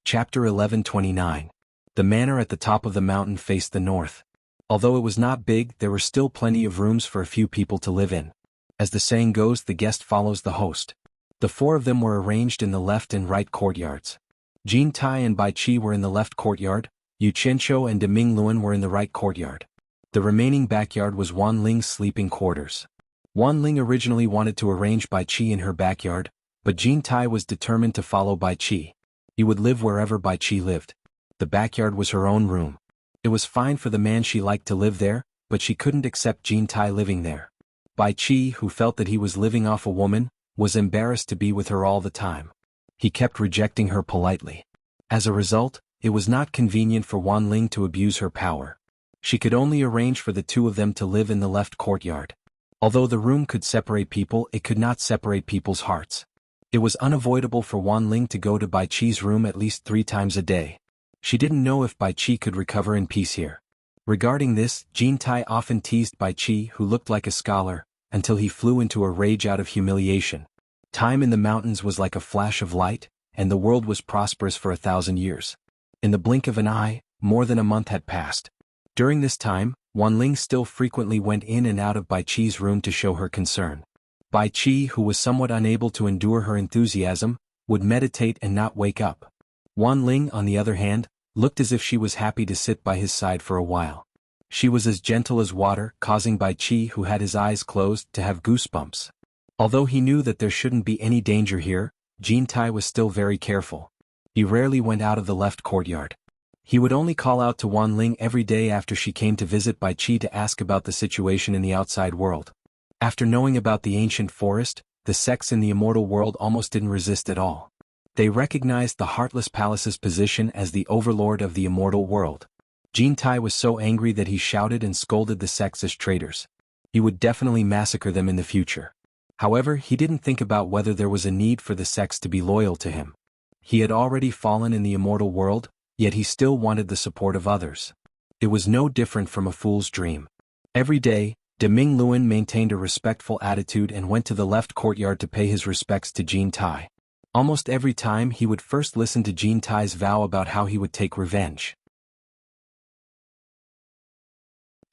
Chapter 11:29. The manor at the top of the mountain faced the north. Although it was not big, there were still plenty of rooms for a few people to live in. As the saying goes, the guest follows the host. The four of them were arranged in the left and right courtyards. Jin Tai and Bai Qi were in the left courtyard, Yu Qianqiu and De Ming Luan were in the right courtyard. The remaining backyard was Wan Ling's sleeping quarters. Wan Ling originally wanted to arrange Bai Qi in her backyard, but Jin Tai was determined to follow Bai Qi. He would live wherever Bai Qi lived. The backyard was her own room. It was fine for the man she liked to live there, but she couldn't accept Jin Tai living there. Bai Qi, who felt that he was living off a woman, was embarrassed to be with her all the time. He kept rejecting her politely. As a result, it was not convenient for Wan Ling to abuse her power. She could only arrange for the two of them to live in the left courtyard. Although the room could separate people, it could not separate people's hearts. It was unavoidable for Wan Ling to go to Bai Qi's room at least 3 times a day. She didn't know if Bai Qi could recover in peace here. Regarding this, Jin Tai often teased Bai Qi, who looked like a scholar, until he flew into a rage out of humiliation. Time in the mountains was like a flash of light, and the world was prosperous for 1,000 years. In the blink of an eye, more than a month had passed. During this time, Wan Ling still frequently went in and out of Bai Qi's room to show her concern. Bai Qi, who was somewhat unable to endure her enthusiasm, would meditate and not wake up. Wan Ling, on the other hand, looked as if she was happy to sit by his side for a while. She was as gentle as water, causing Bai Qi, who had his eyes closed, to have goosebumps. Although he knew that there shouldn't be any danger here, Jin Tai was still very careful. He rarely went out of the left courtyard. He would only call out to Wan Ling every day after she came to visit Bai Qi to ask about the situation in the outside world. After knowing about the ancient forest, the sects in the immortal world almost didn't resist at all. They recognized the Heartless Palace's position as the overlord of the immortal world. Jin Tai was so angry that he shouted and scolded the sects as traitors. He would definitely massacre them in the future. However, he didn't think about whether there was a need for the sects to be loyal to him. He had already fallen in the immortal world, yet he still wanted the support of others. It was no different from a fool's dream. Every day, De Ming Luan maintained a respectful attitude and went to the left courtyard to pay his respects to Jin Tai. Almost every time he would first listen to Jin Tai's vow about how he would take revenge.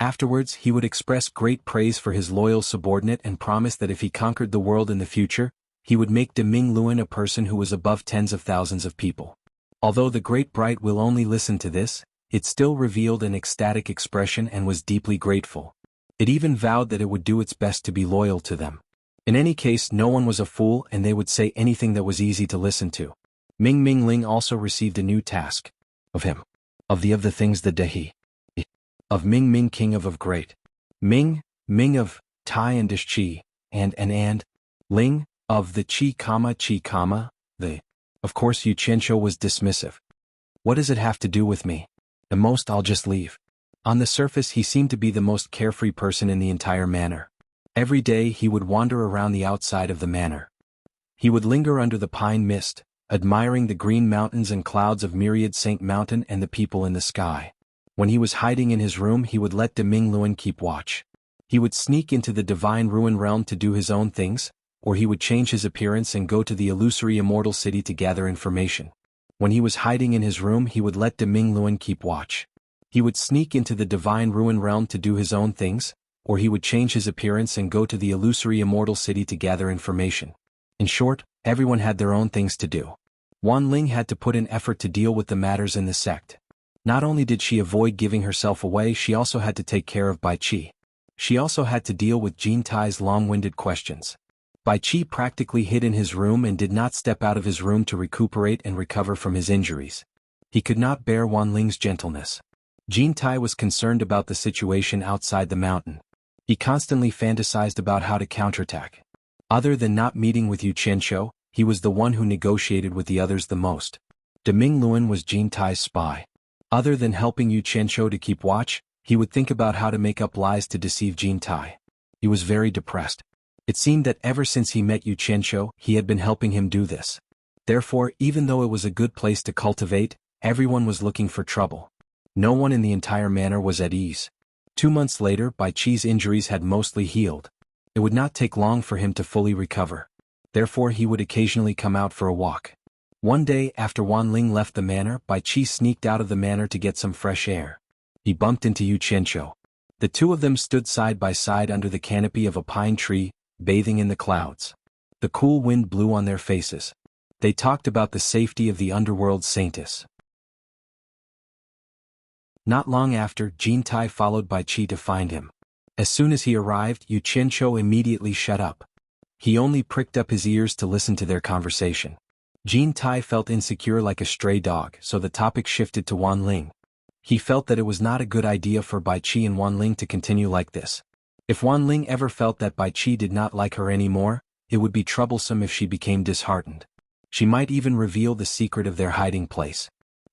Afterwards, he would express great praise for his loyal subordinate and promise that if he conquered the world in the future, he would make De Ming Luan a person who was above tens of thousands of people. Although the Great Bright will only listen to this, it still revealed an ecstatic expression and was deeply grateful. It even vowed that it would do its best to be loyal to them. In any case, no one was a fool and they would say anything that was easy to listen to. Ming Ming Ling also received a new task. Of him. Of the things the Dehi. Of Ming Ming King of Great. Ming of Tai and Dish Chi, and Ling, of the Chi, the. Of course Yu Qianqiu was dismissive. What does it have to do with me? The most I'll just leave. On the surface he seemed to be the most carefree person in the entire manor. Every day he would wander around the outside of the manor. He would linger under the pine mist, admiring the green mountains and clouds of Myriad Saint Mountain and the people in the sky. When he was hiding in his room he would let De Ming Luan keep watch. He would sneak into the divine ruin realm to do his own things, or he would change his appearance and go to the illusory immortal city to gather information. When he was hiding in his room, he would let De Mingluan keep watch. He would sneak into the divine ruin realm to do his own things, or he would change his appearance and go to the illusory immortal city to gather information. In short, everyone had their own things to do. Wan Ling had to put in effort to deal with the matters in the sect. Not only did she avoid giving herself away, she also had to take care of Bai Qi. She also had to deal with Jin Tai's long-winded questions. Bai Qi practically hid in his room and did not step out of his room to recuperate and recover from his injuries. He could not bear Wan Ling's gentleness. Jin Tai was concerned about the situation outside the mountain. He constantly fantasized about how to counterattack. Other than not meeting with Yu Qianqiu, he was the one who negotiated with the others the most. De Mingluan was Jin Tai's spy. Other than helping Yu Qianqiu to keep watch, he would think about how to make up lies to deceive Jin Tai. He was very depressed. It seemed that ever since he met Yu Qianqiu, he had been helping him do this. Therefore, even though it was a good place to cultivate, everyone was looking for trouble. No one in the entire manor was at ease. 2 months later, Bai Qi's injuries had mostly healed. It would not take long for him to fully recover. Therefore, he would occasionally come out for a walk. One day, after Wan Ling left the manor, Bai Qi sneaked out of the manor to get some fresh air. He bumped into Yu Qianqiu. The two of them stood side by side under the canopy of a pine tree, bathing in the clouds. The cool wind blew on their faces. They talked about the safety of the underworld saintess. Not long after, Jin Tai followed Bai Qi to find him. As soon as he arrived, Yu Qianqiu immediately shut up. He only pricked up his ears to listen to their conversation. Jin Tai felt insecure like a stray dog, so the topic shifted to Wan Ling. He felt that it was not a good idea for Bai Qi and Wan Ling to continue like this. If Wan Ling ever felt that Bai Qi did not like her anymore, it would be troublesome if she became disheartened. She might even reveal the secret of their hiding place.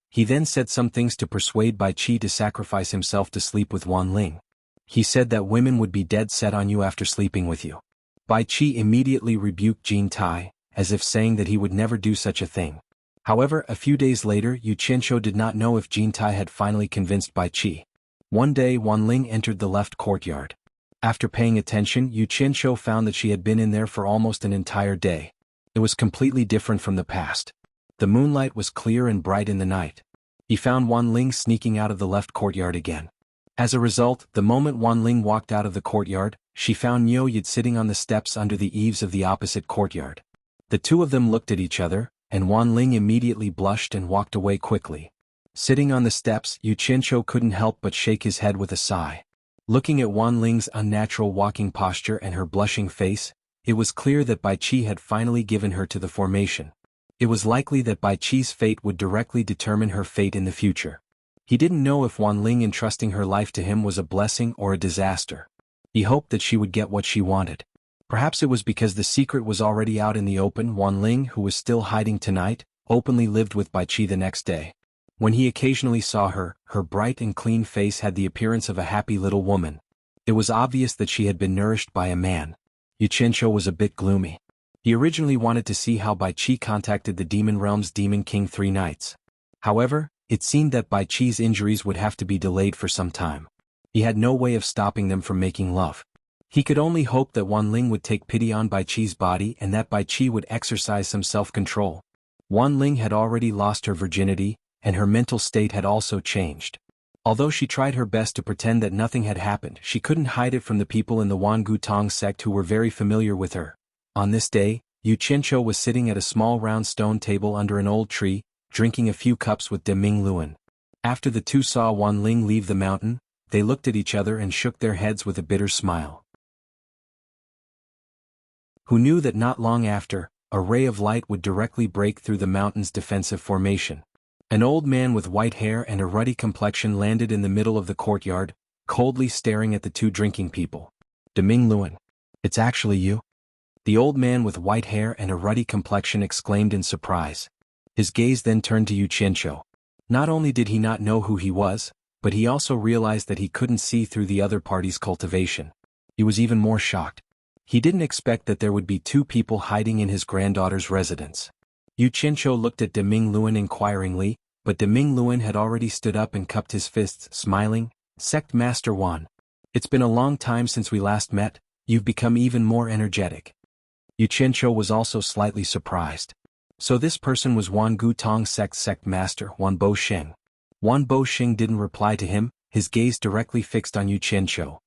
He then said some things to persuade Bai Qi to sacrifice himself to sleep with Wan Ling. He said that women would be dead set on you after sleeping with you. Bai Qi immediately rebuked Jin Tai, as if saying that he would never do such a thing. However, a few days later, Yu Qianqiu did not know if Jin Tai had finally convinced Bai Qi. One day, Wan Ling entered the left courtyard. After paying attention, Yu Qianqiu found that she had been in there for almost an entire day. It was completely different from the past. The moonlight was clear and bright in the night. He found Wan Ling sneaking out of the left courtyard again. As a result, the moment Wan Ling walked out of the courtyard, she found Niu Yid sitting on the steps under the eaves of the opposite courtyard. The two of them looked at each other, and Wan Ling immediately blushed and walked away quickly. Sitting on the steps, Yu Qianqiu couldn't help but shake his head with a sigh. Looking at Wan Ling's unnatural walking posture and her blushing face, it was clear that Bai Qi had finally given her to the formation. It was likely that Bai Qi's fate would directly determine her fate in the future. He didn't know if Wan Ling entrusting her life to him was a blessing or a disaster. He hoped that she would get what she wanted. Perhaps it was because the secret was already out in the open. Wan Ling, who was still hiding tonight, openly lived with Bai Qi the next day. When he occasionally saw her, her bright and clean face had the appearance of a happy little woman. It was obvious that she had been nourished by a man. Yu Qianqiu was a bit gloomy. He originally wanted to see how Bai Qi contacted the Demon Realm's Demon King 3 nights. However, it seemed that Bai Qi's injuries would have to be delayed for some time. He had no way of stopping them from making love. He could only hope that Wan Ling would take pity on Bai Qi's body and that Bai Qi would exercise some self-control. Wan Ling had already lost her virginity, and her mental state had also changed. Although she tried her best to pretend that nothing had happened, she couldn't hide it from the people in the Wangu Tong sect who were very familiar with her. On this day, Yu Qianqiu was sitting at a small round stone table under an old tree, drinking a few cups with De Mingluan. After the two saw Wan Ling leave the mountain, they looked at each other and shook their heads with a bitter smile. Who knew that not long after, a ray of light would directly break through the mountain's defensive formation. An old man with white hair and a ruddy complexion landed in the middle of the courtyard, coldly staring at the two drinking people. De Mingluan, it's actually you? The old man with white hair and a ruddy complexion exclaimed in surprise. His gaze then turned to Yu Qianqiu. Not only did he not know who he was, but he also realized that he couldn't see through the other party's cultivation. He was even more shocked. He didn't expect that there would be two people hiding in his granddaughter's residence. Yu Qianqiu looked at De Mingluan inquiringly, but De Mingluan had already stood up and cupped his fists, smiling. Sect Master Wan. It's been a long time since we last met, you've become even more energetic. Yu Qianqiu was also slightly surprised. So this person was Wan Gutong's sect master, Wan Bosheng. Wan Bosheng didn't reply to him, his gaze directly fixed on Yu Qianqiu.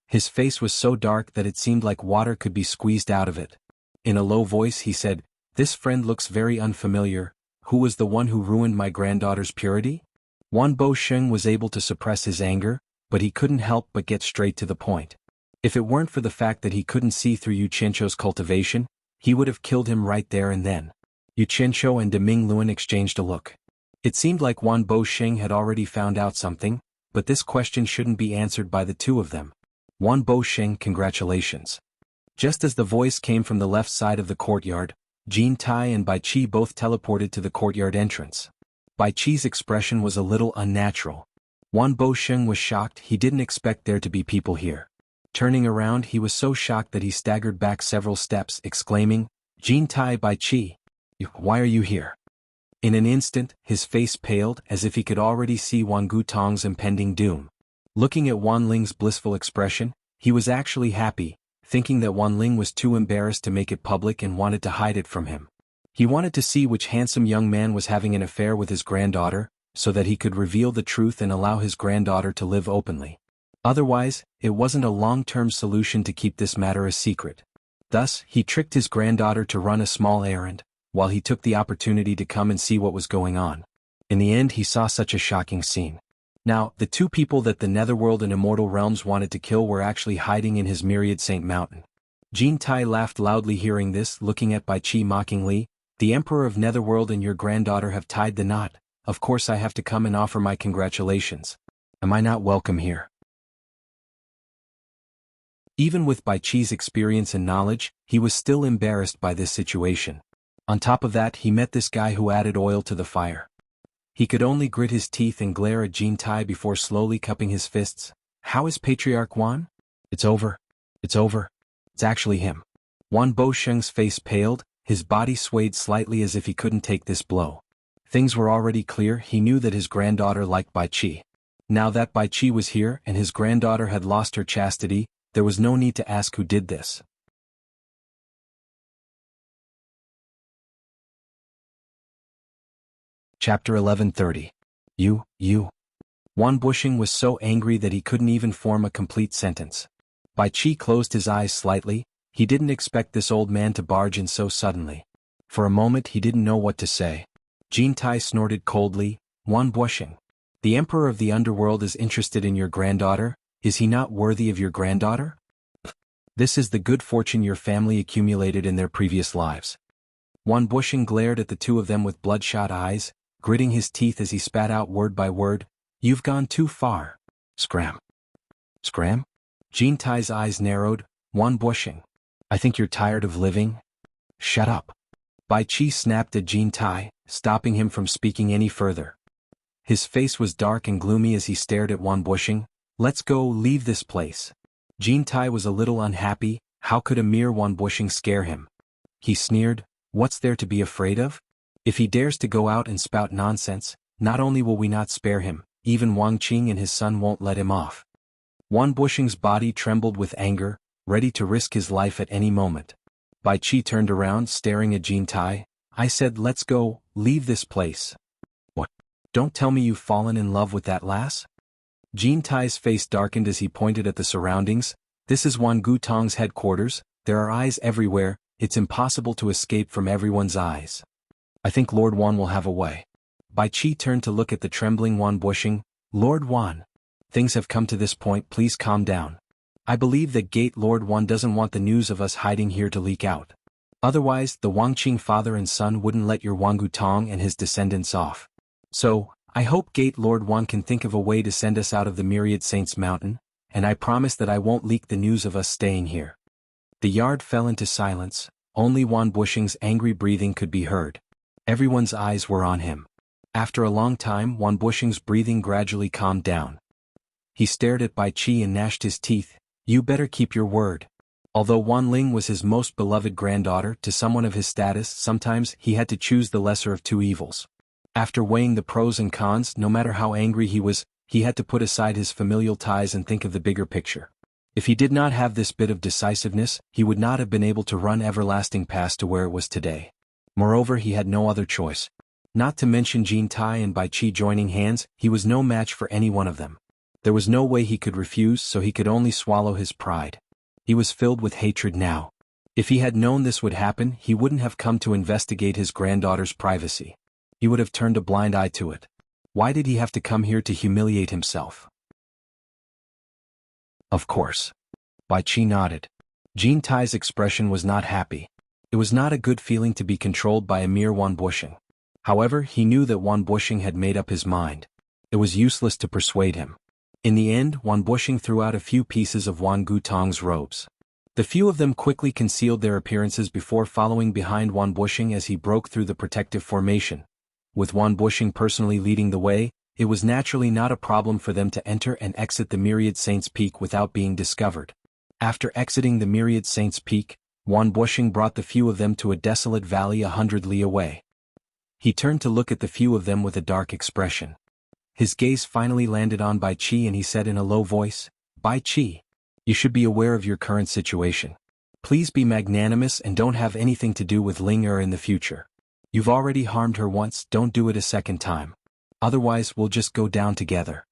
His face was so dark that it seemed like water could be squeezed out of it. In a low voice he said, "This friend looks very unfamiliar. Who was the one who ruined my granddaughter's purity?" Wan Bosheng was able to suppress his anger, but he couldn't help but get straight to the point. If it weren't for the fact that he couldn't see through Yu Qianqiu's cultivation, he would have killed him right there and then. Yu Qianqiu and Deming Luan exchanged a look. It seemed like Wan Bosheng had already found out something, but this question shouldn't be answered by the two of them. Wan Bosheng, congratulations. Just as the voice came from the left side of the courtyard, Jin Tai and Bai Qi both teleported to the courtyard entrance. Bai Qi's expression was a little unnatural. Wan Bosheng was shocked. He didn't expect there to be people here. Turning around, he was so shocked that he staggered back several steps, exclaiming, "Jin Tai, Bai Qi, why are you here?" In an instant, his face paled as if he could already see Wan Gutong's impending doom. Looking at Wan Ling's blissful expression, he was actually happy, thinking that Wan Ling was too embarrassed to make it public and wanted to hide it from him. He wanted to see which handsome young man was having an affair with his granddaughter, so that he could reveal the truth and allow his granddaughter to live openly. Otherwise, it wasn't a long-term solution to keep this matter a secret. Thus, he tricked his granddaughter to run a small errand, while he took the opportunity to come and see what was going on. In the end, he saw such a shocking scene. Now, the two people that the Netherworld and Immortal Realms wanted to kill were actually hiding in his myriad Saint Mountain. Jin Tai laughed loudly hearing this, looking at Bai Qi mockingly. "The Emperor of Netherworld and your granddaughter have tied the knot. Of course I have to come and offer my congratulations. Am I not welcome here?" Even with Bai Qi's experience and knowledge, he was still embarrassed by this situation. On top of that, he met this guy who added oil to the fire. He could only grit his teeth and glare at Jin Tai before slowly cupping his fists. "How is Patriarch Wan?" "It's over. It's over. It's actually him." Wan Bosheng's face paled, his body swayed slightly as if he couldn't take this blow. Things were already clear. He knew that his granddaughter liked Bai Qi. Now that Bai Qi was here and his granddaughter had lost her chastity, there was no need to ask who did this. Chapter 1130. You. Wan Bosheng was so angry that he couldn't even form a complete sentence. Bai Qi closed his eyes slightly. He didn't expect this old man to barge in so suddenly. For a moment he didn't know what to say. Jin Tai snorted coldly, "Wan Bosheng, the Emperor of the Underworld is interested in your granddaughter. Is he not worthy of your granddaughter? This is the good fortune your family accumulated in their previous lives." Wan Bosheng glared at the two of them with bloodshot eyes, gritting his teeth as he spat out word by word, "You've gone too far." Scram. Scram? Jin Tai's eyes narrowed. "Wan Bosheng, I think you're tired of living? Shut up." Bai Qi snapped at Jin Tai, stopping him from speaking any further. His face was dark and gloomy as he stared at Wan Bosheng. "Let's go, leave this place." Jin Tai was a little unhappy. How could a mere Wan Bosheng scare him? He sneered, "What's there to be afraid of? If he dares to go out and spout nonsense, not only will we not spare him, even Wang Qing and his son won't let him off." Wan Bosheng's body trembled with anger, ready to risk his life at any moment. Bai Qi turned around, staring at Jin Tai. "I said let's go, leave this place." "What? Don't tell me you've fallen in love with that lass?" Jin Tai's face darkened as he pointed at the surroundings. "This is Wan Gutong's headquarters. There are eyes everywhere. It's impossible to escape from everyone's eyes. I think Lord Wan will have a way." Bai Qi turned to look at the trembling Wan Bosheng. "Lord Wan, things have come to this point, please calm down. I believe that Gate Lord Wan doesn't want the news of us hiding here to leak out. Otherwise, the Wangqing father and son wouldn't let your Wan Gutong and his descendants off. So, I hope Gate Lord Wan can think of a way to send us out of the Myriad Saints Mountain, and I promise that I won't leak the news of us staying here." The yard fell into silence. Only Wan Bosheng's angry breathing could be heard. Everyone's eyes were on him. After a long time, Wan Bosheng's breathing gradually calmed down. He stared at Bai Qi and gnashed his teeth. "You better keep your word." Although Wan Ling was his most beloved granddaughter, to someone of his status, sometimes he had to choose the lesser of two evils. After weighing the pros and cons, no matter how angry he was, he had to put aside his familial ties and think of the bigger picture. If he did not have this bit of decisiveness, he would not have been able to run everlasting past to where it was today. Moreover, he had no other choice. Not to mention Jin Tai and Bai Qi joining hands, he was no match for any one of them. There was no way he could refuse, so he could only swallow his pride. He was filled with hatred now. If he had known this would happen, he wouldn't have come to investigate his granddaughter's privacy. He would have turned a blind eye to it. Why did he have to come here to humiliate himself? Of course. Bai Qi nodded. Jin Tai's expression was not happy. It was not a good feeling to be controlled by a mere Wan Bushing. However, he knew that Wan Bushing had made up his mind. It was useless to persuade him. In the end, Wan Bushing threw out a few pieces of Wan Gutong's robes. The few of them quickly concealed their appearances before following behind Wan Bushing as he broke through the protective formation. With Wan Bushing personally leading the way, it was naturally not a problem for them to enter and exit the Myriad Saints' Peak without being discovered. After exiting the Myriad Saints' Peak, Wan Bushing brought the few of them to a desolate valley 100 li away. He turned to look at the few of them with a dark expression. His gaze finally landed on Bai Qi and he said in a low voice, "Bai Qi, you should be aware of your current situation. Please be magnanimous and don't have anything to do with Ling Er in the future. You've already harmed her once, don't do it a second time. Otherwise we'll just go down together."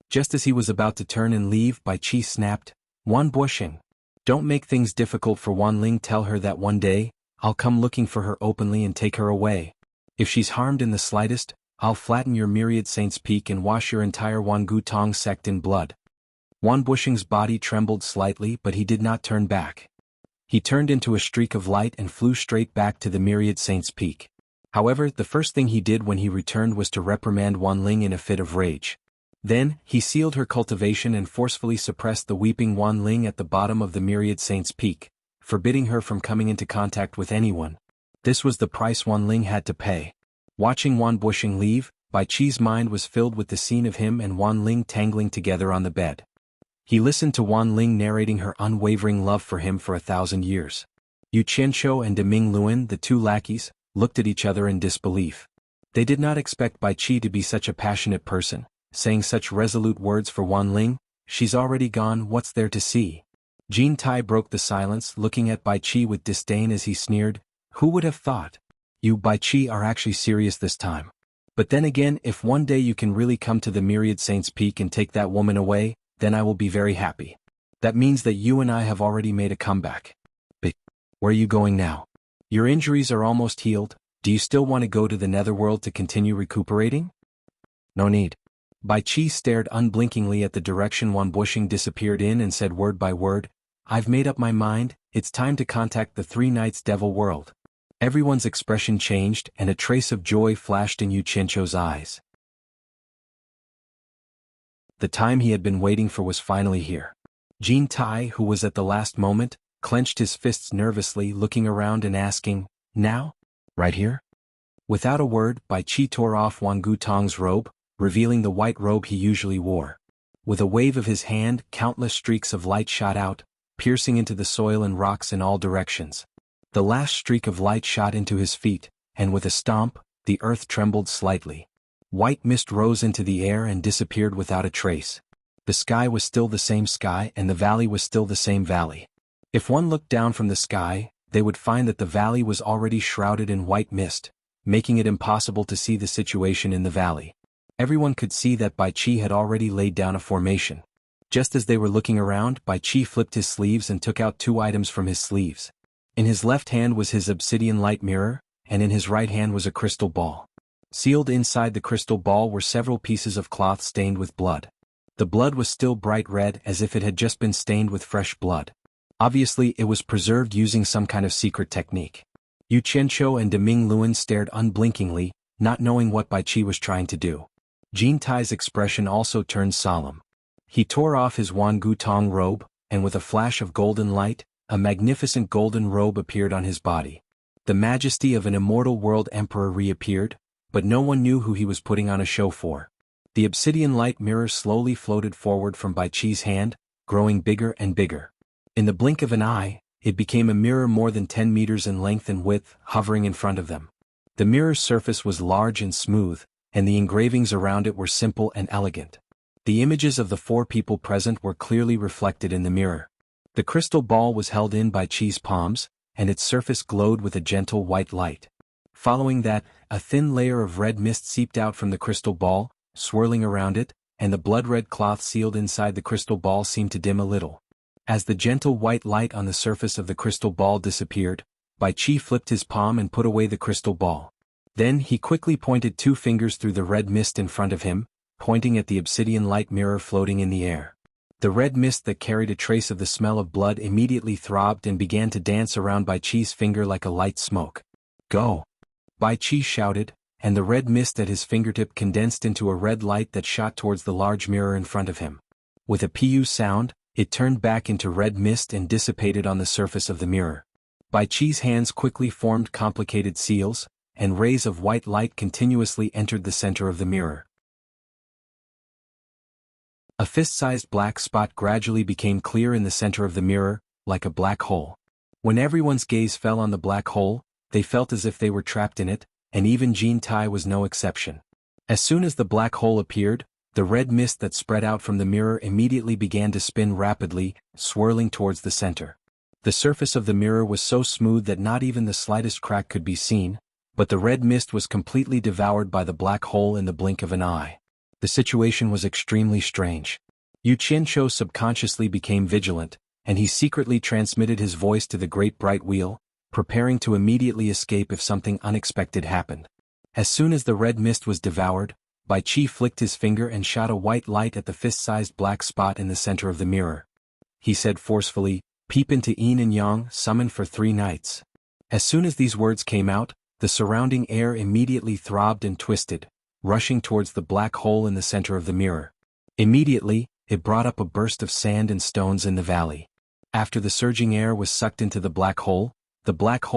Just as he was about to turn and leave, Bai Qi snapped, "Wan Bushing, don't make things difficult for Wan Ling. Tell her that one day, I'll come looking for her openly and take her away. If she's harmed in the slightest, I'll flatten your Myriad Saints' Peak and wash your entire Wan Gutong sect in blood." Wan Bushing's body trembled slightly, but he did not turn back. He turned into a streak of light and flew straight back to the Myriad Saints' Peak. However, the first thing he did when he returned was to reprimand Wan Ling in a fit of rage. Then, he sealed her cultivation and forcefully suppressed the weeping Wan Ling at the bottom of the Myriad Saints' Peak, forbidding her from coming into contact with anyone. This was the price Wan Ling had to pay. Watching Wan Bushing leave, Bai Qi's mind was filled with the scene of him and Wan Ling tangling together on the bed. He listened to Wan Ling narrating her unwavering love for him for 1,000 years. Yu Qianqiu and Deming Luan, the two lackeys, looked at each other in disbelief. They did not expect Bai Qi to be such a passionate person, saying such resolute words for Wan Ling. "She's already gone, what's there to see?" Jin Tai broke the silence, looking at Bai Qi with disdain as he sneered, "Who would have thought? You Bai Qi are actually serious this time. But then again, if one day you can really come to the Myriad Saints' Peak and take that woman away, then I will be very happy. That means that you and I have already made a comeback. But where are you going now? Your injuries are almost healed. Do you still want to go to the netherworld to continue recuperating?" "No need." Bai Qi stared unblinkingly at the direction Wan Bushing disappeared in and said word by word, "I've made up my mind, it's time to contact the Three Knights Devil World." Everyone's expression changed and a trace of joy flashed in Yu Qianqiu's eyes. The time he had been waiting for was finally here. Jin Tai, who was at the last moment, clenched his fists nervously, looking around and asking, "Now? Right here?" Without a word, Bai Qi tore off Wan Gutong's robe, revealing the white robe he usually wore. With a wave of his hand, countless streaks of light shot out, piercing into the soil and rocks in all directions. The last streak of light shot into his feet, and with a stomp, the earth trembled slightly. White mist rose into the air and disappeared without a trace. The sky was still the same sky and the valley was still the same valley. If one looked down from the sky, they would find that the valley was already shrouded in white mist, making it impossible to see the situation in the valley. Everyone could see that Bai Qi had already laid down a formation. Just as they were looking around, Bai Qi flipped his sleeves and took out two items from his sleeves. In his left hand was his obsidian light mirror, and in his right hand was a crystal ball. Sealed inside the crystal ball were several pieces of cloth stained with blood. The blood was still bright red as if it had just been stained with fresh blood. Obviously it was preserved using some kind of secret technique. Yu Qianqiu and Deming Luan stared unblinkingly, not knowing what Bai Qi was trying to do. Jin Tai's expression also turned solemn. He tore off his Wan Gutong robe, and with a flash of golden light, a magnificent golden robe appeared on his body. The majesty of an immortal world emperor reappeared, but no one knew who he was putting on a show for. The obsidian light mirror slowly floated forward from Bai Qi's hand, growing bigger and bigger. In the blink of an eye, it became a mirror more than 10 meters in length and width, hovering in front of them. The mirror's surface was large and smooth, and the engravings around it were simple and elegant. The images of the four people present were clearly reflected in the mirror. The crystal ball was held in Bai Qi's palms, and its surface glowed with a gentle white light. Following that, a thin layer of red mist seeped out from the crystal ball, swirling around it, and the blood-red cloth sealed inside the crystal ball seemed to dim a little. As the gentle white light on the surface of the crystal ball disappeared, Bai Qi flipped his palm and put away the crystal ball. Then he quickly pointed 2 fingers through the red mist in front of him, pointing at the obsidian light mirror floating in the air. The red mist that carried a trace of the smell of blood immediately throbbed and began to dance around Bai Qi's finger like a light smoke. "Go!" Bai Qi shouted, and the red mist at his fingertip condensed into a red light that shot towards the large mirror in front of him. With a pu sound, it turned back into red mist and dissipated on the surface of the mirror. Bai Qi's hands quickly formed complicated seals, and rays of white light continuously entered the center of the mirror. A fist-sized black spot gradually became clear in the center of the mirror, like a black hole. When everyone's gaze fell on the black hole, they felt as if they were trapped in it, and even Jean Tai was no exception. As soon as the black hole appeared, the red mist that spread out from the mirror immediately began to spin rapidly, swirling towards the center. The surface of the mirror was so smooth that not even the slightest crack could be seen, but the red mist was completely devoured by the black hole in the blink of an eye. The situation was extremely strange. Yu Qianqiu subconsciously became vigilant, and he secretly transmitted his voice to the great bright wheel, preparing to immediately escape if something unexpected happened. As soon as the red mist was devoured, Bai Qi flicked his finger and shot a white light at the fist-sized black spot in the center of the mirror. He said forcefully, "Peep into yin and yang, summon for 3 nights." As soon as these words came out, the surrounding air immediately throbbed and twisted, rushing towards the black hole in the center of the mirror. Immediately, it brought up a burst of sand and stones in the valley. After the surging air was sucked into the black hole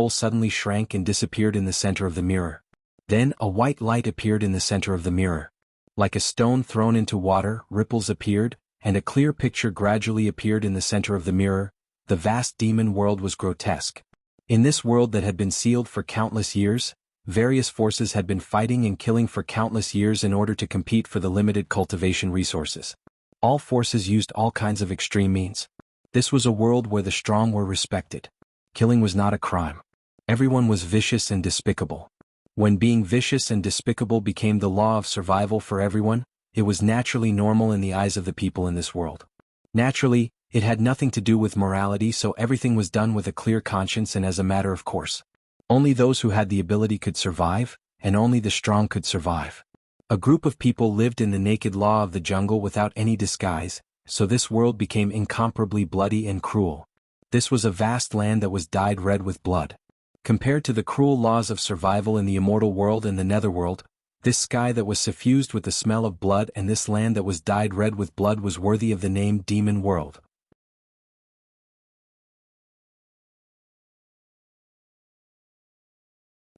suddenly shrank and disappeared in the center of the mirror. Then a white light appeared in the center of the mirror. Like a stone thrown into water, ripples appeared, and a clear picture gradually appeared in the center of the mirror. The vast demon world was grotesque. In this world that had been sealed for countless years, various forces had been fighting and killing for countless years in order to compete for the limited cultivation resources. All forces used all kinds of extreme means. This was a world where the strong were respected. Killing was not a crime. Everyone was vicious and despicable. When being vicious and despicable became the law of survival for everyone, it was naturally normal in the eyes of the people in this world. Naturally, it had nothing to do with morality, so everything was done with a clear conscience and as a matter of course. Only those who had the ability could survive, and only the strong could survive. A group of people lived in the naked law of the jungle without any disguise, so this world became incomparably bloody and cruel. This was a vast land that was dyed red with blood. Compared to the cruel laws of survival in the immortal world and the netherworld, this sky that was suffused with the smell of blood and this land that was dyed red with blood was worthy of the name Demon World.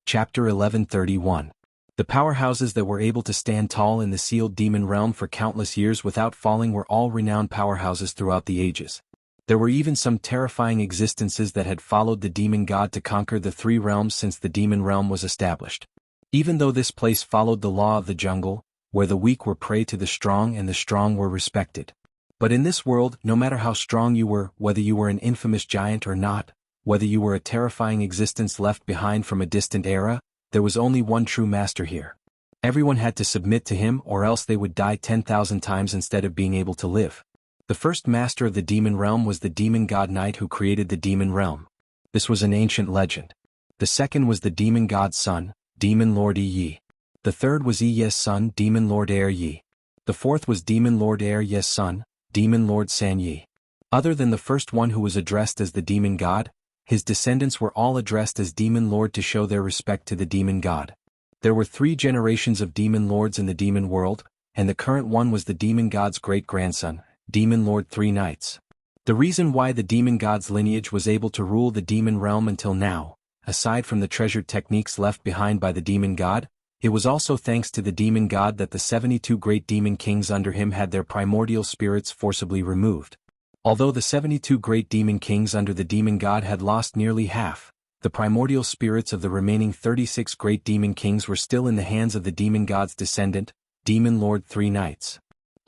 Chapter 1131. The powerhouses that were able to stand tall in the sealed demon realm for countless years without falling were all renowned powerhouses throughout the ages. There were even some terrifying existences that had followed the demon god to conquer the 3 realms since the demon realm was established. Even though this place followed the law of the jungle, where the weak were prey to the strong and the strong were respected. But in this world, no matter how strong you were, whether you were an infamous giant or not, whether you were a terrifying existence left behind from a distant era, there was only one true master here. Everyone had to submit to him or else they would die 10,000 times instead of being able to live. The first master of the demon realm was the demon god knight who created the demon realm. This was an ancient legend. The second was the demon god's son, demon lord Yi. The third was Yi's son, demon lord Yi. The fourth was demon lord Yi's son, demon lord San Yi. Other than the first one who was addressed as the demon god, his descendants were all addressed as demon lord to show their respect to the demon god. There were 3 generations of demon lords in the demon world, and the current one was the demon god's great-grandson, demon lord 3 Knights. The reason why the demon god's lineage was able to rule the demon realm until now, aside from the treasured techniques left behind by the demon god, it was also thanks to the demon god that the 72 great demon kings under him had their primordial spirits forcibly removed. Although the 72 great demon kings under the demon god had lost nearly half, the primordial spirits of the remaining 36 great demon kings were still in the hands of the demon god's descendant, demon lord 3 Knights.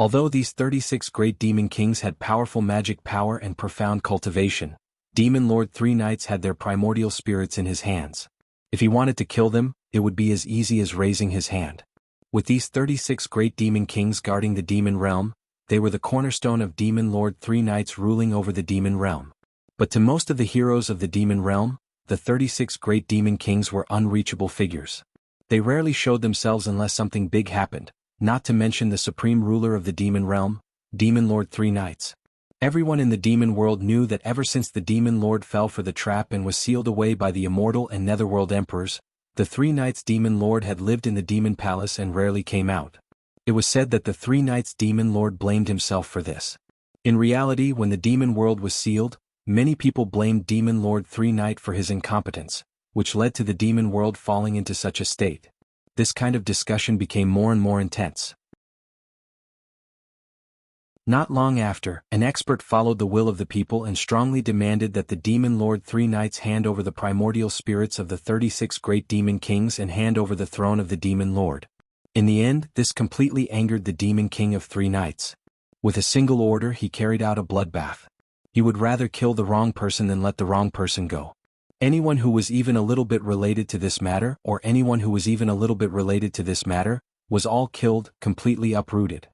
Although these 36 great demon kings had powerful magic power and profound cultivation, demon lord 3 Knights had their primordial spirits in his hands. If he wanted to kill them, it would be as easy as raising his hand. With these 36 great demon kings guarding the demon realm, they were the cornerstone of Demon Lord 3 knights ruling over the demon realm. But to most of the heroes of the demon realm, the 36 great demon kings were unreachable figures. They rarely showed themselves unless something big happened, not to mention the supreme ruler of the demon realm, Demon Lord 3 knights. Everyone in the demon world knew that ever since the demon lord fell for the trap and was sealed away by the immortal and netherworld emperors, the 3 knights demon lord had lived in the demon palace and rarely came out. It was said that the 3 knights demon lord blamed himself for this. In reality, when the demon world was sealed, many people blamed Demon Lord 3 Knight for his incompetence, which led to the demon world falling into such a state. This kind of discussion became more and more intense. Not long after, an expert followed the will of the people and strongly demanded that the Demon Lord 3 Knights hand over the primordial spirits of the 36 great demon kings and hand over the throne of the Demon Lord. In the end, this completely angered the Demon King of 3 Knights. With a single order, he carried out a bloodbath. He would rather kill the wrong person than let the wrong person go. Anyone who was even a little bit related to this matter, was all killed, completely uprooted.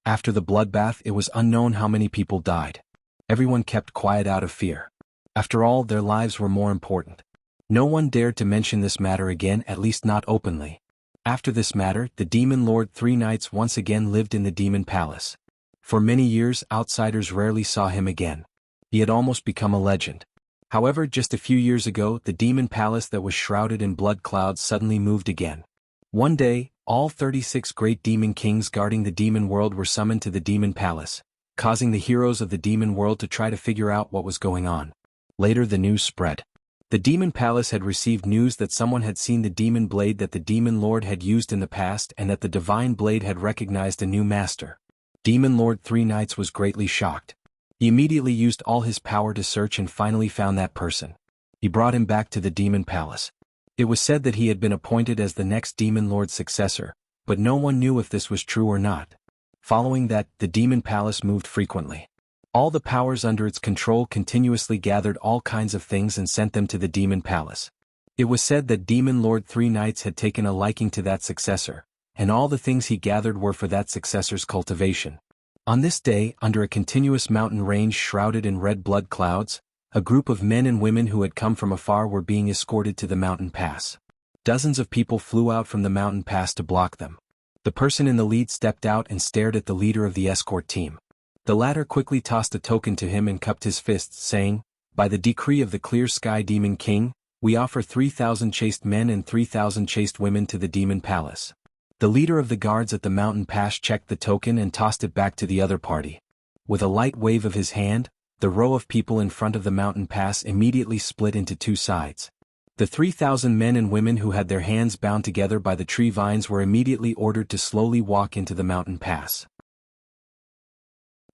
After the bloodbath, it was unknown how many people died. Everyone kept quiet out of fear. After all, their lives were more important. No one dared to mention this matter again, at least not openly. After this matter, the Demon Lord 3 Knights once again lived in the Demon Palace. For many years, outsiders rarely saw him again. He had almost become a legend. However, just a few years ago, the Demon Palace that was shrouded in blood clouds suddenly moved again. One day, all 36 great demon kings guarding the demon world were summoned to the Demon Palace, causing the heroes of the demon world to try to figure out what was going on. Later, the news spread. The Demon Palace had received news that someone had seen the demon blade that the Demon Lord had used in the past and that the divine blade had recognized a new master. Demon Lord 3 Knights was greatly shocked. He immediately used all his power to search and finally found that person. He brought him back to the Demon Palace. It was said that he had been appointed as the next Demon Lord's successor, but no one knew if this was true or not. Following that, the Demon Palace moved frequently. All the powers under its control continuously gathered all kinds of things and sent them to the Demon Palace. It was said that Demon Lord 3 Knights had taken a liking to that successor, and all the things he gathered were for that successor's cultivation. On this day, under a continuous mountain range shrouded in red blood clouds, a group of men and women who had come from afar were being escorted to the mountain pass. Dozens of people flew out from the mountain pass to block them. The person in the lead stepped out and stared at the leader of the escort team. The latter quickly tossed a token to him and cupped his fists, saying, "By the decree of the Clear Sky Demon King, we offer 3,000 chaste men and 3,000 chaste women to the Demon Palace." The leader of the guards at the mountain pass checked the token and tossed it back to the other party. With a light wave of his hand, the row of people in front of the mountain pass immediately split into 2 sides. The 3,000 men and women who had their hands bound together by the tree vines were immediately ordered to slowly walk into the mountain pass.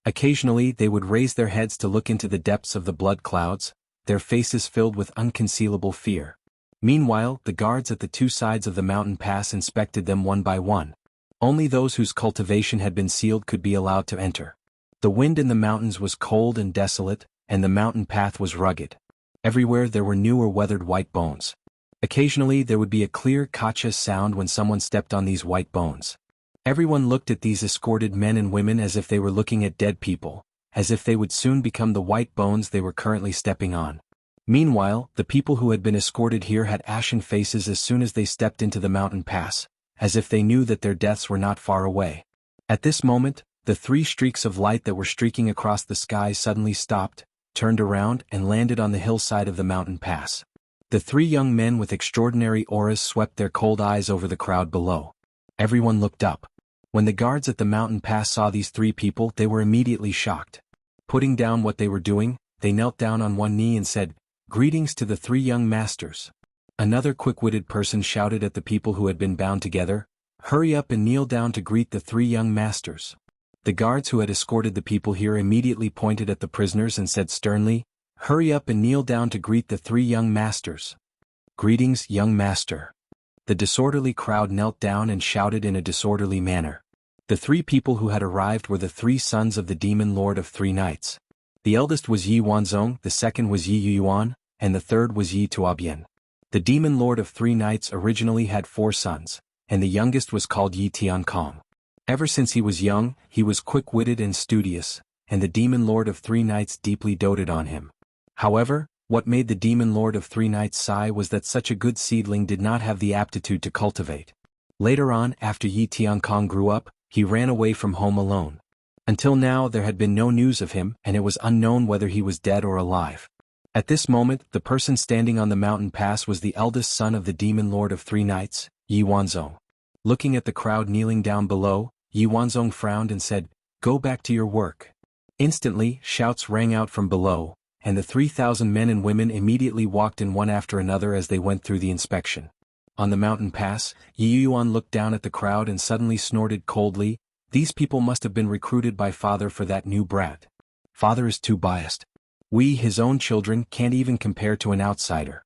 Occasionally, they would raise their heads to look into the depths of the blood clouds, their faces filled with unconcealable fear. Meanwhile, the guards at the 2 sides of the mountain pass inspected them one by one. Only those whose cultivation had been sealed could be allowed to enter. The wind in the mountains was cold and desolate, and the mountain path was rugged. Everywhere there were new or weathered white bones. Occasionally there would be a clear kacha sound when someone stepped on these white bones. Everyone looked at these escorted men and women as if they were looking at dead people, as if they would soon become the white bones they were currently stepping on. Meanwhile, the people who had been escorted here had ashen faces as soon as they stepped into the mountain pass, as if they knew that their deaths were not far away. At this moment, the 3 streaks of light that were streaking across the sky suddenly stopped, turned around and landed on the hillside of the mountain pass. The 3 young men with extraordinary auras swept their cold eyes over the crowd below. Everyone looked up. When the guards at the mountain pass saw these 3 people, they were immediately shocked. Putting down what they were doing, they knelt down on one knee and said, "Greetings to the 3 young masters." Another quick-witted person shouted at the people who had been bound together, "Hurry up and kneel down to greet the 3 young masters." The guards who had escorted the people here immediately pointed at the prisoners and said sternly, "Hurry up and kneel down to greet the 3 young masters." "Greetings, young master." The disorderly crowd knelt down and shouted in a disorderly manner. The 3 people who had arrived were the 3 sons of the Demon Lord of 3 Knights. The eldest was Yi Wanzong, the second was Yi Yuan, and the third was Yi Tuobian. The demon lord of three knights originally had 4 sons, and the youngest was called Yi Tiankong. Ever since he was young, he was quick-witted and studious, and the demon lord of three knights deeply doted on him. However, what made the demon lord of three knights sigh was that such a good seedling did not have the aptitude to cultivate. Later on, after Yi Tiankong grew up, he ran away from home alone. Until now there had been no news of him, and it was unknown whether he was dead or alive. At this moment, the person standing on the mountain pass was the eldest son of the demon lord of three knights, Yi Wanzong. Looking at the crowd kneeling down below, Yi Wanzong frowned and said, "Go back to your work." Instantly, shouts rang out from below, and the 3,000 men and women immediately walked in one after another as they went through the inspection. On the mountain pass, Yi Yuan looked down at the crowd and suddenly snorted coldly, "These people must have been recruited by father for that new brat. Father is too biased. We, his own children, can't even compare to an outsider."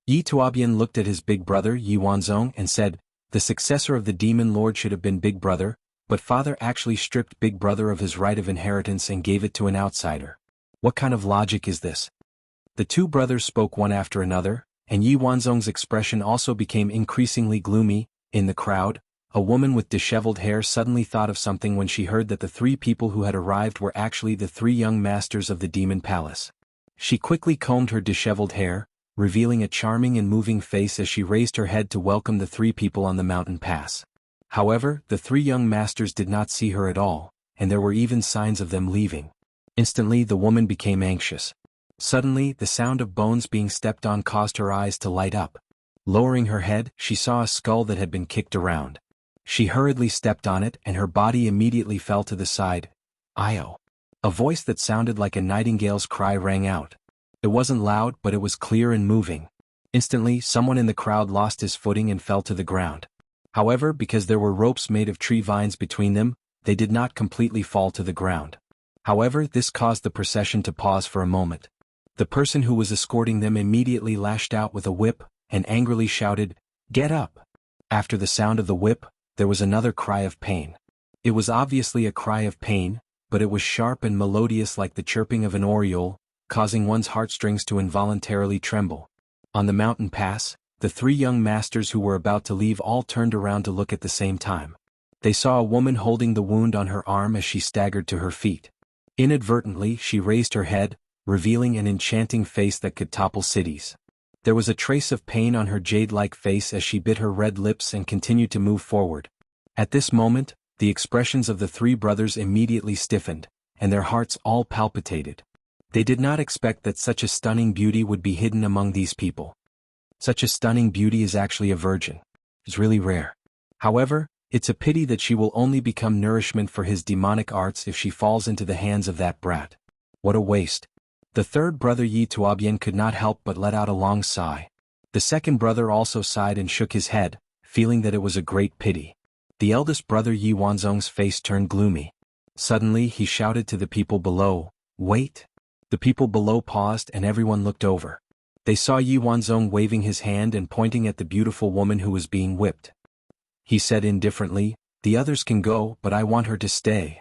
Yi Tuobian looked at his big brother Yi Wanzong and said, "The successor of the demon lord should have been big brother, but father actually stripped big brother of his right of inheritance and gave it to an outsider. What kind of logic is this?" The two brothers spoke one after another, and Yi Wanzong's expression also became increasingly gloomy. In the crowd, a woman with disheveled hair suddenly thought of something when she heard that the 3 people who had arrived were actually the 3 young masters of the demon palace. She quickly combed her disheveled hair, revealing a charming and moving face as she raised her head to welcome the 3 people on the mountain pass. However, the 3 young masters did not see her at all, and there were even signs of them leaving. Instantly the woman became anxious. Suddenly, the sound of bones being stepped on caused her eyes to light up. Lowering her head, she saw a skull that had been kicked around. She hurriedly stepped on it and her body immediately fell to the side. "Io!" A voice that sounded like a nightingale's cry rang out. It wasn't loud, but it was clear and moving. Instantly, someone in the crowd lost his footing and fell to the ground. However, because there were ropes made of tree vines between them, they did not completely fall to the ground. However, this caused the procession to pause for a moment. The person who was escorting them immediately lashed out with a whip, and angrily shouted, "Get up!" After the sound of the whip, there was another cry of pain. It was obviously a cry of pain, but it was sharp and melodious like the chirping of an oriole, causing one's heartstrings to involuntarily tremble. On the mountain pass, the 3 young masters who were about to leave all turned around to look at the same time. They saw a woman holding the wound on her arm as she staggered to her feet. Inadvertently, she raised her head, revealing an enchanting face that could topple cities. There was a trace of pain on her jade-like face as she bit her red lips and continued to move forward. At this moment, the expressions of the 3 brothers immediately stiffened, and their hearts all palpitated. They did not expect that such a stunning beauty would be hidden among these people. Such a stunning beauty is actually a virgin. It's really rare. However, it's a pity that she will only become nourishment for his demonic arts if she falls into the hands of that brat. What a waste. The 3rd brother Yi Tuobian could not help but let out a long sigh. The 2nd brother also sighed and shook his head, feeling that it was a great pity. The eldest brother Yi Wanzong's face turned gloomy. Suddenly he shouted to the people below, "Wait!" The people below paused and everyone looked over. They saw Yi Wanzong waving his hand and pointing at the beautiful woman who was being whipped. He said indifferently, "The others can go, but I want her to stay."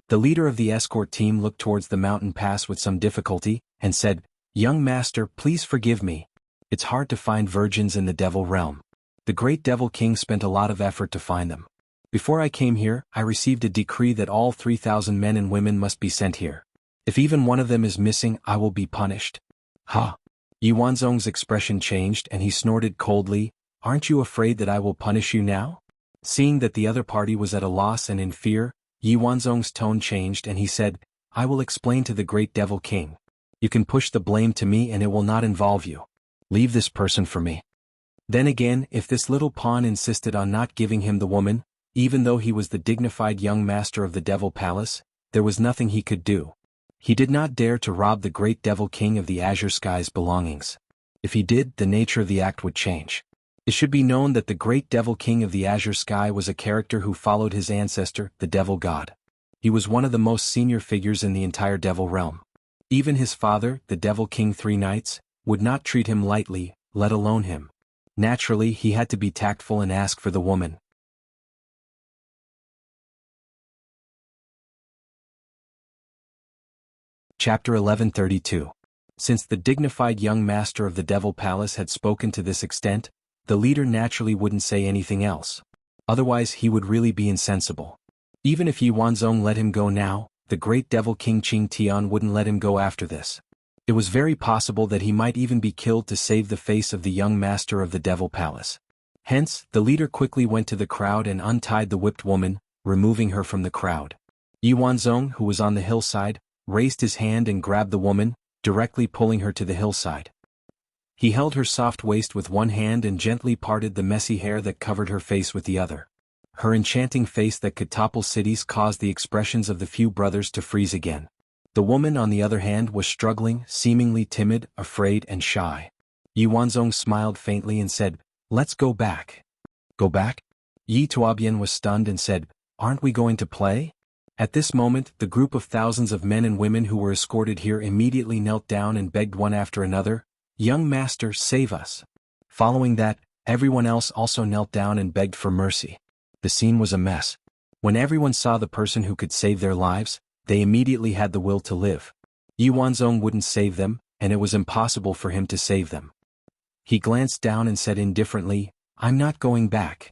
The leader of the escort team looked towards the mountain pass with some difficulty, and said, "Young master, please forgive me. It's hard to find virgins in the devil realm. The great devil king spent a lot of effort to find them. Before I came here, I received a decree that all 3,000 men and women must be sent here. If even one of them is missing, I will be punished." "Ha!" Yi Wanzong's expression changed and he snorted coldly, "Aren't you afraid that I will punish you now?" Seeing that the other party was at a loss and in fear, Yi Wanzong's tone changed and he said, "I will explain to the great devil king. You can push the blame to me and it will not involve you. Leave this person for me." Then again, if this little pawn insisted on not giving him the woman, even though he was the dignified young master of the devil palace, there was nothing he could do. He did not dare to rob the great devil king of the azure sky's belongings. If he did, the nature of the act would change. It should be known that the great devil king of the azure sky was a character who followed his ancestor, the devil god. He was one of the most senior figures in the entire devil realm. Even his father, the devil king three knights, would not treat him lightly, let alone him. Naturally, he had to be tactful and ask for the woman. Chapter 1132. Since the dignified young master of the Devil Palace had spoken to this extent, the leader naturally wouldn't say anything else. Otherwise he would really be insensible. Even if Yi Wanzong let him go now, the great Devil King Qing Tian wouldn't let him go after this. It was very possible that he might even be killed to save the face of the young master of the Devil Palace. Hence, the leader quickly went to the crowd and untied the whipped woman, removing her from the crowd. Yi Wanzong, who was on the hillside, raised his hand and grabbed the woman, directly pulling her to the hillside. He held her soft waist with one hand and gently parted the messy hair that covered her face with the other. Her enchanting face that could topple cities caused the expressions of the few brothers to freeze again. The woman, on the other hand, was struggling, seemingly timid, afraid, and shy. Yi Wanzong smiled faintly and said, "Let's go back." "Go back?" Yi Tuobian was stunned and said, "Aren't we going to play?" At this moment, the group of thousands of men and women who were escorted here immediately knelt down and begged one after another, "Young master, save us." Following that, everyone else also knelt down and begged for mercy. The scene was a mess. When everyone saw the person who could save their lives, they immediately had the will to live. Yi Wanzong wouldn't save them, and it was impossible for him to save them. He glanced down and said indifferently, "I'm not going back."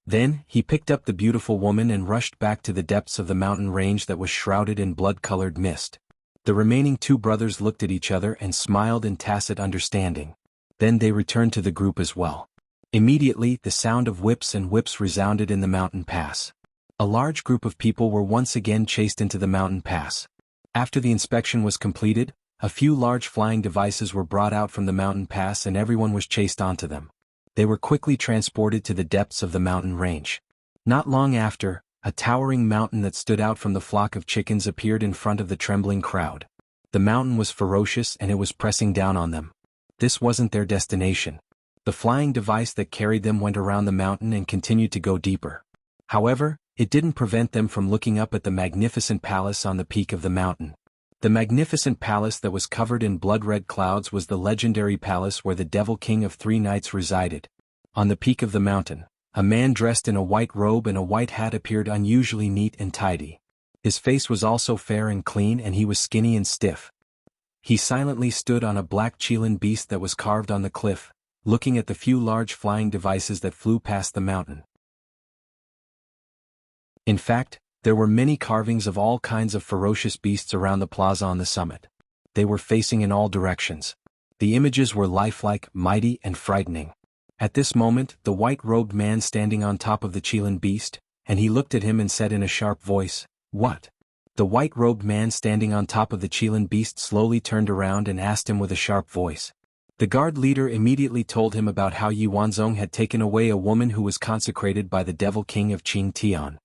Then, he picked up the beautiful woman and rushed back to the depths of the mountain range that was shrouded in blood-colored mist. The remaining two brothers looked at each other and smiled in tacit understanding. Then they returned to the group as well. Immediately, the sound of whips and whips resounded in the mountain pass. A large group of people were once again chased into the mountain pass. After the inspection was completed, a few large flying devices were brought out from the mountain pass and everyone was chased onto them. They were quickly transported to the depths of the mountain range. Not long after, a towering mountain that stood out from the flock of chickens appeared in front of the trembling crowd. The mountain was ferocious and it was pressing down on them. This wasn't their destination. The flying device that carried them went around the mountain and continued to go deeper. However, it didn't prevent them from looking up at the magnificent palace on the peak of the mountain. The magnificent palace that was covered in blood-red clouds was the legendary palace where the Devil King of Three Knights resided. On the peak of the mountain, a man dressed in a white robe and a white hat appeared unusually neat and tidy. His face was also fair and clean and he was skinny and stiff. He silently stood on a black Qilin beast that was carved on the cliff, looking at the few large flying devices that flew past the mountain. In fact, there were many carvings of all kinds of ferocious beasts around the plaza on the summit. They were facing in all directions. The images were lifelike, mighty, and frightening. At this moment, the white-robed man standing on top of the Qilin beast, and he looked at him and said in a sharp voice, "What?" The white-robed man standing on top of the Qilin beast slowly turned around and asked him with a sharp voice. The guard leader immediately told him about how Yi Wanzong had taken away a woman who was consecrated by the Devil King of Qing Tian.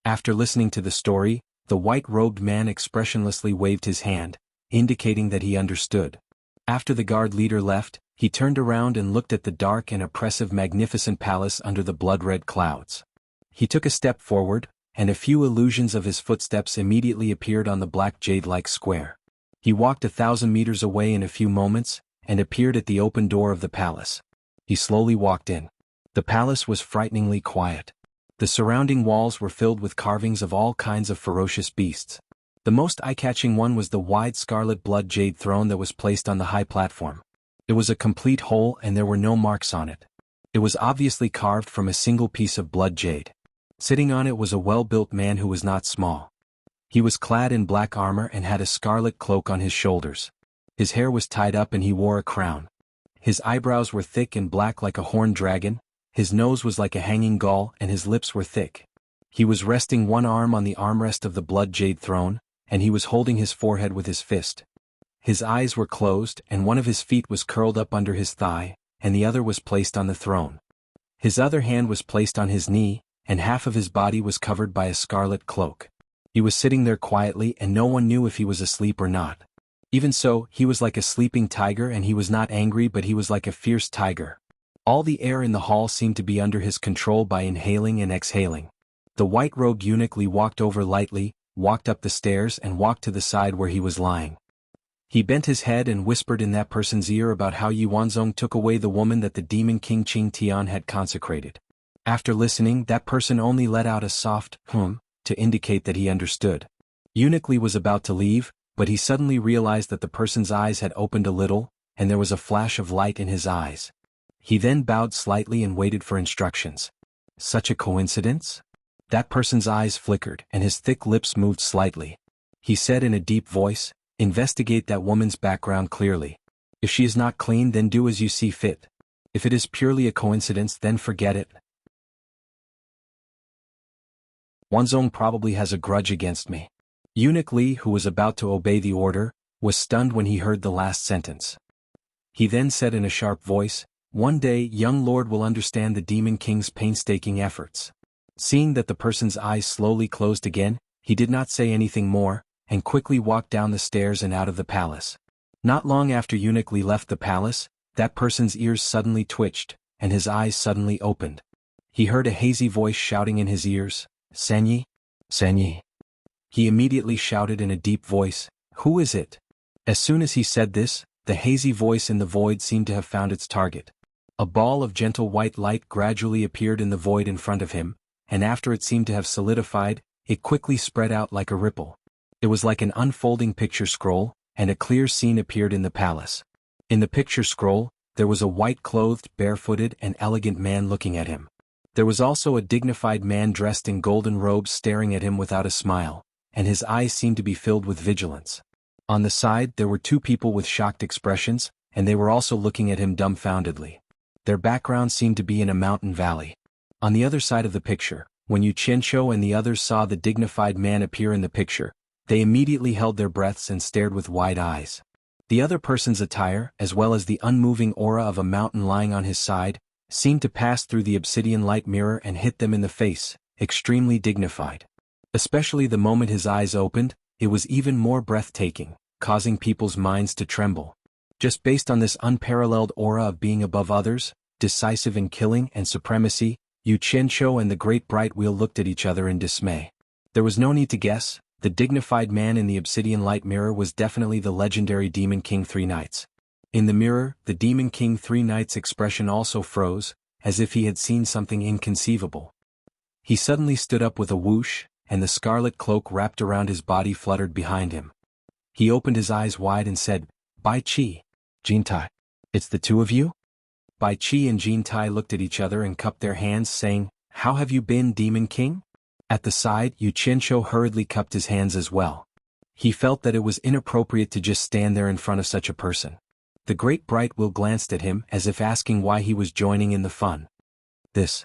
After listening to the story, the white-robed man expressionlessly waved his hand, indicating that he understood. After the guard leader left, he turned around and looked at the dark and oppressive magnificent palace under the blood-red clouds. He took a step forward, and a few illusions of his footsteps immediately appeared on the black jade-like square. He walked 1,000 meters away in a few moments, and appeared at the open door of the palace. He slowly walked in. The palace was frighteningly quiet. The surrounding walls were filled with carvings of all kinds of ferocious beasts. The most eye-catching one was the wide scarlet blood jade throne that was placed on the high platform. It was a complete whole and there were no marks on it. It was obviously carved from a single piece of blood jade. Sitting on it was a well-built man who was not small. He was clad in black armor and had a scarlet cloak on his shoulders. His hair was tied up and he wore a crown. His eyebrows were thick and black like a horned dragon. His nose was like a hanging gull and his lips were thick. He was resting one arm on the armrest of the blood jade throne, and he was holding his forehead with his fist. His eyes were closed and one of his feet was curled up under his thigh, and the other was placed on the throne. His other hand was placed on his knee, and half of his body was covered by a scarlet cloak. He was sitting there quietly and no one knew if he was asleep or not. Even so, he was like a sleeping tiger and he was not angry but he was like a fierce tiger. All the air in the hall seemed to be under his control by inhaling and exhaling. The white-robed eunuch walked over lightly, walked up the stairs and walked to the side where he was lying. He bent his head and whispered in that person's ear about how Yi Wanzong took away the woman that the demon King Qing Tian had consecrated. After listening, that person only let out a soft, to indicate that he understood. Eunuch was about to leave, but he suddenly realized that the person's eyes had opened a little, and there was a flash of light in his eyes. He then bowed slightly and waited for instructions. Such a coincidence? That person's eyes flickered and his thick lips moved slightly. He said in a deep voice, "Investigate that woman's background clearly. If she is not clean, then do as you see fit. If it is purely a coincidence, then forget it. Wanzong probably has a grudge against me." Eunuch Li, who was about to obey the order, was stunned when he heard the last sentence. He then said in a sharp voice, "One day young lord will understand the Demon King's painstaking efforts." Seeing that the person's eyes slowly closed again, he did not say anything more, and quickly walked down the stairs and out of the palace. Not long after Eunuch Li left the palace, that person's ears suddenly twitched, and his eyes suddenly opened. He heard a hazy voice shouting in his ears, "Sanyi? Sanyi." He immediately shouted in a deep voice, "Who is it?" As soon as he said this, the hazy voice in the void seemed to have found its target. A ball of gentle white light gradually appeared in the void in front of him, and after it seemed to have solidified, it quickly spread out like a ripple. It was like an unfolding picture scroll, and a clear scene appeared in the palace. In the picture scroll, there was a white-clothed, barefooted, and elegant man looking at him. There was also a dignified man dressed in golden robes staring at him without a smile, and his eyes seemed to be filled with vigilance. On the side there were two people with shocked expressions, and they were also looking at him dumbfoundedly. Their background seemed to be in a mountain valley. On the other side of the picture, when Yu Qianqiu and the others saw the dignified man appear in the picture, they immediately held their breaths and stared with wide eyes. The other person's attire, as well as the unmoving aura of a mountain lying on his side, seemed to pass through the obsidian light mirror and hit them in the face, extremely dignified. Especially the moment his eyes opened, it was even more breathtaking, causing people's minds to tremble. Just based on this unparalleled aura of being above others, decisive in killing and supremacy, Yu Qianqiu and the Great Bright Wheel looked at each other in dismay. There was no need to guess, the dignified man in the obsidian light mirror was definitely the legendary Demon King Three Knights. In the mirror, the Demon King Three Knights' expression also froze, as if he had seen something inconceivable. He suddenly stood up with a whoosh, and the scarlet cloak wrapped around his body fluttered behind him. He opened his eyes wide and said, "Bai Qi, Jin Tai, it's the two of you?" Bai Qi and Jin Tai looked at each other and cupped their hands, saying, "How have you been, Demon King?" At the side, Yu Qianqiu hurriedly cupped his hands as well. He felt that it was inappropriate to just stand there in front of such a person. The Great Bright Wheel glanced at him as if asking why he was joining in the fun. This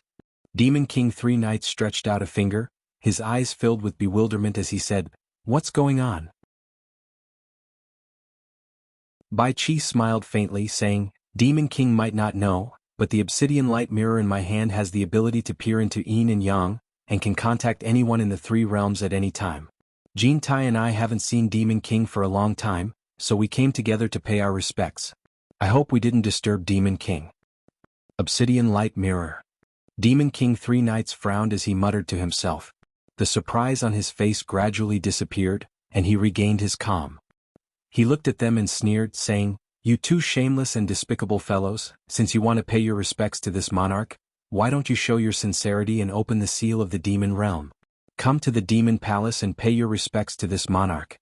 Demon King Three Knights stretched out a finger, his eyes filled with bewilderment as he said, "What's going on?" Bai Qi smiled faintly, saying, "Demon King might not know, but the obsidian light mirror in my hand has the ability to peer into yin and yang, and can contact anyone in the three realms at any time. Jin Tai and I haven't seen Demon King for a long time, so we came together to pay our respects. I hope we didn't disturb Demon King." Obsidian light mirror. Demon King Three Knights frowned as he muttered to himself. The surprise on his face gradually disappeared, and he regained his calm. He looked at them and sneered, saying, "You two shameless and despicable fellows, since you want to pay your respects to this monarch, why don't you show your sincerity and open the seal of the demon realm? Come to the demon palace and pay your respects to this monarch."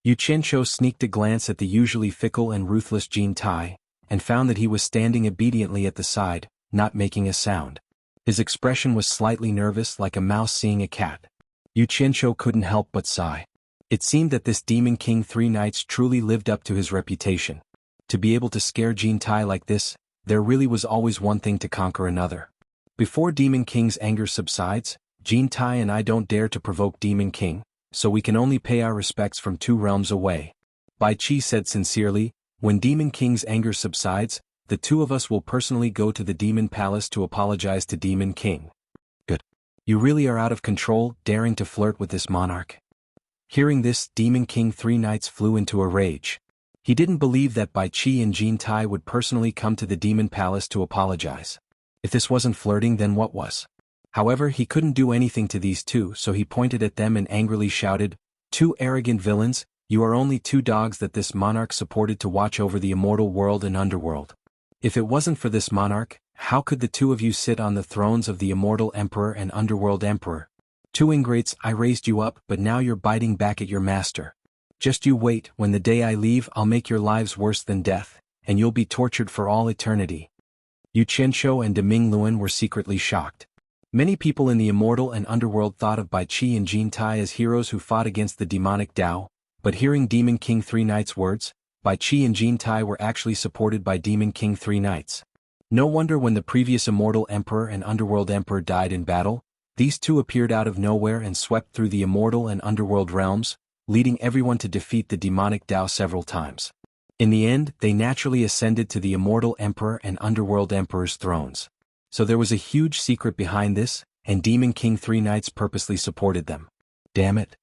Yu Qianqiu sneaked a glance at the usually fickle and ruthless Jin Tai, and found that he was standing obediently at the side, not making a sound. His expression was slightly nervous, like a mouse seeing a cat. Yu Qianqiu couldn't help but sigh. It seemed that this Demon King Three Knights truly lived up to his reputation. To be able to scare Jin Tai like this, there really was always one thing to conquer another. Before Demon King's anger subsides, Jin Tai and I don't dare to provoke Demon King, so we can only pay our respects from 2 realms away. Bai Qi said sincerely, "When Demon King's anger subsides, the 2 of us will personally go to the Demon Palace to apologize to Demon King." "Good. You really are out of control, daring to flirt with this monarch." Hearing this, Demon King Three Knights flew into a rage. He didn't believe that Bai Qi and Jin Tai would personally come to the Demon Palace to apologize. If this wasn't flirting, then what was? However, he couldn't do anything to these 2, so he pointed at them and angrily shouted, "2 arrogant villains, you are only 2 dogs that this monarch supported to watch over the immortal world and underworld. If it wasn't for this monarch, how could the 2 of you sit on the thrones of the immortal emperor and underworld emperor? 2 ingrates, I raised you up, but now you're biting back at your master. Just you wait, when the day I leave I'll make your lives worse than death, and you'll be tortured for all eternity. Yu Qianzhou and Deming Luan were secretly shocked. Many people in the immortal and underworld thought of Bai Qi and Jin Tai as heroes who fought against the demonic Tao, but hearing Demon King Three Knights' words, Bai Qi and Jin Tai were actually supported by Demon King Three Knights. No wonder when the previous immortal emperor and underworld emperor died in battle, these two appeared out of nowhere and swept through the immortal and underworld realms, leading everyone to defeat the demonic Tao several times. In the end, they naturally ascended to the immortal emperor and underworld emperor's thrones. So there was a huge secret behind this, and Demon King Three Knights purposely supported them. Damn it.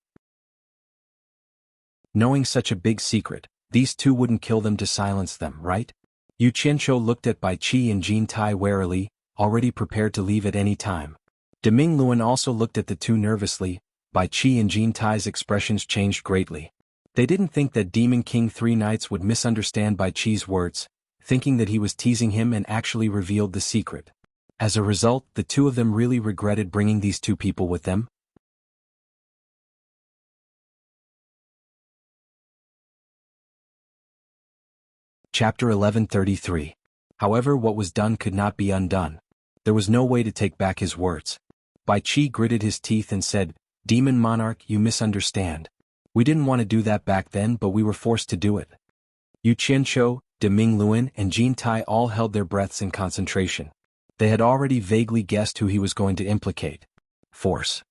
Knowing such a big secret, these two wouldn't kill them to silence them, right? Yu Qianzhou looked at Bai Qi and Jin Tai warily, already prepared to leave at any time. Deming Luan also looked at the two nervously. Bai Qi and Jin Tai's expressions changed greatly. They didn't think that Demon King Three Knights would misunderstand Bai Qi's words, thinking that he was teasing him and actually revealed the secret. As a result, the two of them really regretted bringing these two people with them. Chapter 1133. However, what was done could not be undone. There was no way to take back his words. Bai Qi gritted his teeth and said, "Demon Monarch, you misunderstand. We didn't want to do that back then, but we were forced to do it." Yu Qianzhou, Deming Luan and Jin Tai all held their breaths in concentration. They had already vaguely guessed who he was going to implicate. Force.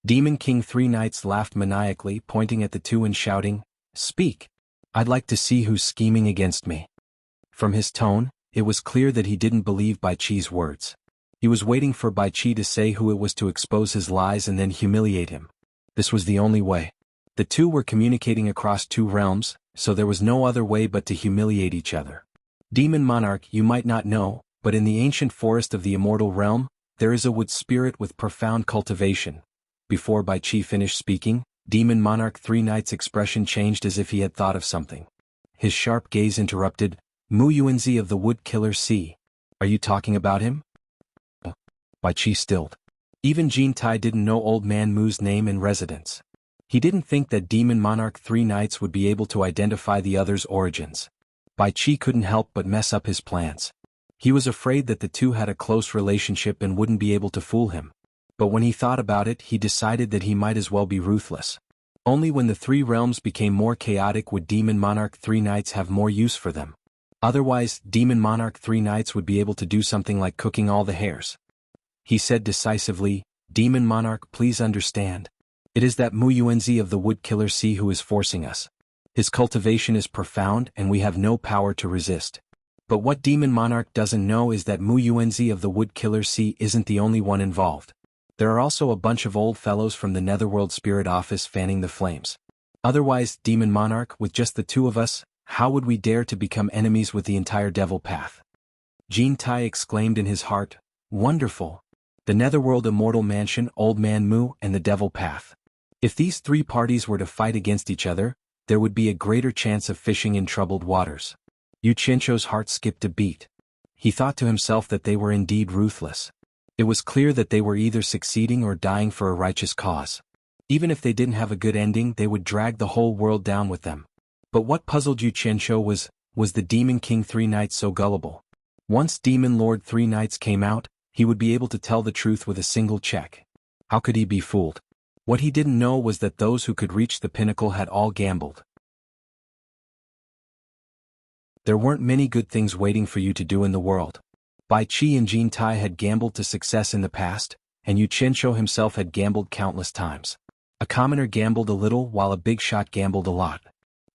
Demon King Three Knights laughed maniacally, pointing at the two and shouting, "Speak! I'd like to see who's scheming against me." From his tone, it was clear that he didn't believe Bai Qi's words. He was waiting for Bai Qi to say who it was to expose his lies and then humiliate him. This was the only way. The two were communicating across two realms, so there was no other way but to humiliate each other. Demon Monarch, you might not know, but in the ancient forest of the immortal realm, there is a wood spirit with profound cultivation. Before Bai Qi finished speaking, Demon Monarch Three Knights' expression changed as if he had thought of something. His sharp gaze interrupted, "Mu Yuanzi of the Wood Killer Sea. Are you talking about him?" Bai Qi stilled. Even Jin Tai didn't know Old Man Mu's name and residence. He didn't think that Demon Monarch Three Knights would be able to identify the other's origins. Bai Qi couldn't help but mess up his plans. He was afraid that the two had a close relationship and wouldn't be able to fool him. But when he thought about it, he decided that he might as well be ruthless. Only when the three realms became more chaotic would Demon Monarch Three Knights have more use for them. Otherwise, Demon Monarch Three Knights would be able to do something like cooking all the hares. He said decisively, "Demon Monarch, please understand. It is that Mu Yuanzi of the Wood Killer Sea who is forcing us. His cultivation is profound and we have no power to resist. But what Demon Monarch doesn't know is that Mu Yuanzi of the Wood Killer Sea isn't the only one involved. There are also a bunch of old fellows from the Netherworld Spirit Office fanning the flames. Otherwise, Demon Monarch, with just the two of us, how would we dare to become enemies with the entire Devil Path?" Jin Tai exclaimed in his heart, "Wonderful! The Netherworld Immortal Mansion, Old Man Mu, and the Devil Path. If these three parties were to fight against each other, there would be a greater chance of fishing in troubled waters." Yu Qianzhou's heart skipped a beat. He thought to himself that they were indeed ruthless. It was clear that they were either succeeding or dying for a righteous cause. Even if they didn't have a good ending, they would drag the whole world down with them. But what puzzled Yu Qianzhou was the Demon King Three Knights so gullible? Once Demon Lord Three Knights came out, he would be able to tell the truth with a single check. How could he be fooled? What he didn't know was that those who could reach the pinnacle had all gambled. There weren't many good things waiting for you to do in the world. Bai Qi and Jin Tai had gambled to success in the past, and Yu Qianzhou himself had gambled countless times. A commoner gambled a little while a big shot gambled a lot.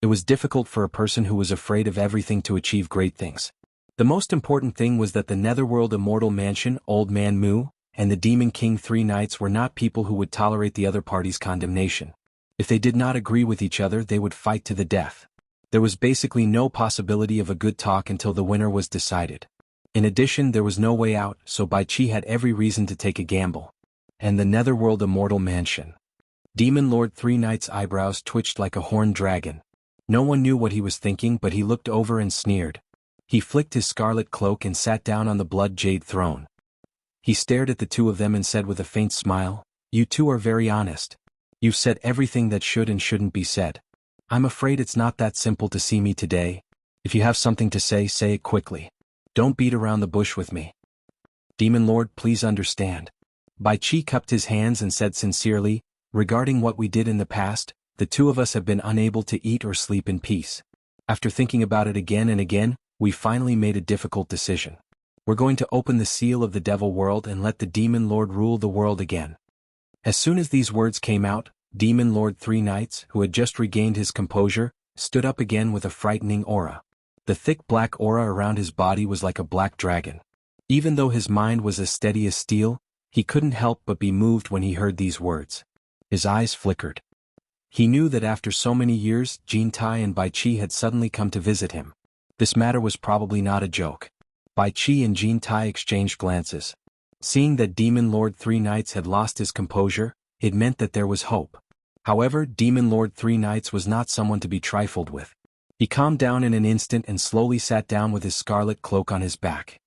It was difficult for a person who was afraid of everything to achieve great things. The most important thing was that the Netherworld Immortal Mansion, Old Man Mu, and the Demon King Three Knights were not people who would tolerate the other party's condemnation. If they did not agree with each other, they would fight to the death. There was basically no possibility of a good talk until the winner was decided. In addition, there was no way out, so Bai Qi had every reason to take a gamble. And the Netherworld Immortal Mansion. Demon Lord Three Knights' eyebrows twitched like a horned dragon. No one knew what he was thinking, but he looked over and sneered. He flicked his scarlet cloak and sat down on the blood jade throne. He stared at the two of them and said with a faint smile, "You two are very honest. You've said everything that should and shouldn't be said. I'm afraid it's not that simple to see me today. If you have something to say it quickly. Don't beat around the bush with me. Demon Lord, please understand. Bai Qi cupped his hands and said sincerely, regarding what we did in the past, the two of us have been unable to eat or sleep in peace. After thinking about it again and again, we finally made a difficult decision. We're going to open the seal of the devil world and let the Demon Lord rule the world again. As soon as these words came out, Demon Lord Three Knights, who had just regained his composure, stood up again with a frightening aura. The thick black aura around his body was like a black dragon. Even though his mind was as steady as steel, he couldn't help but be moved when he heard these words. His eyes flickered. He knew that after so many years, Jin Tai and Bai Qi had suddenly come to visit him. This matter was probably not a joke. Bai Qi and Jin Tai exchanged glances. Seeing that Demon Lord Three Knights had lost his composure, it meant that there was hope. However, Demon Lord Three Knights was not someone to be trifled with. He calmed down in an instant and slowly sat down with his scarlet cloak on his back.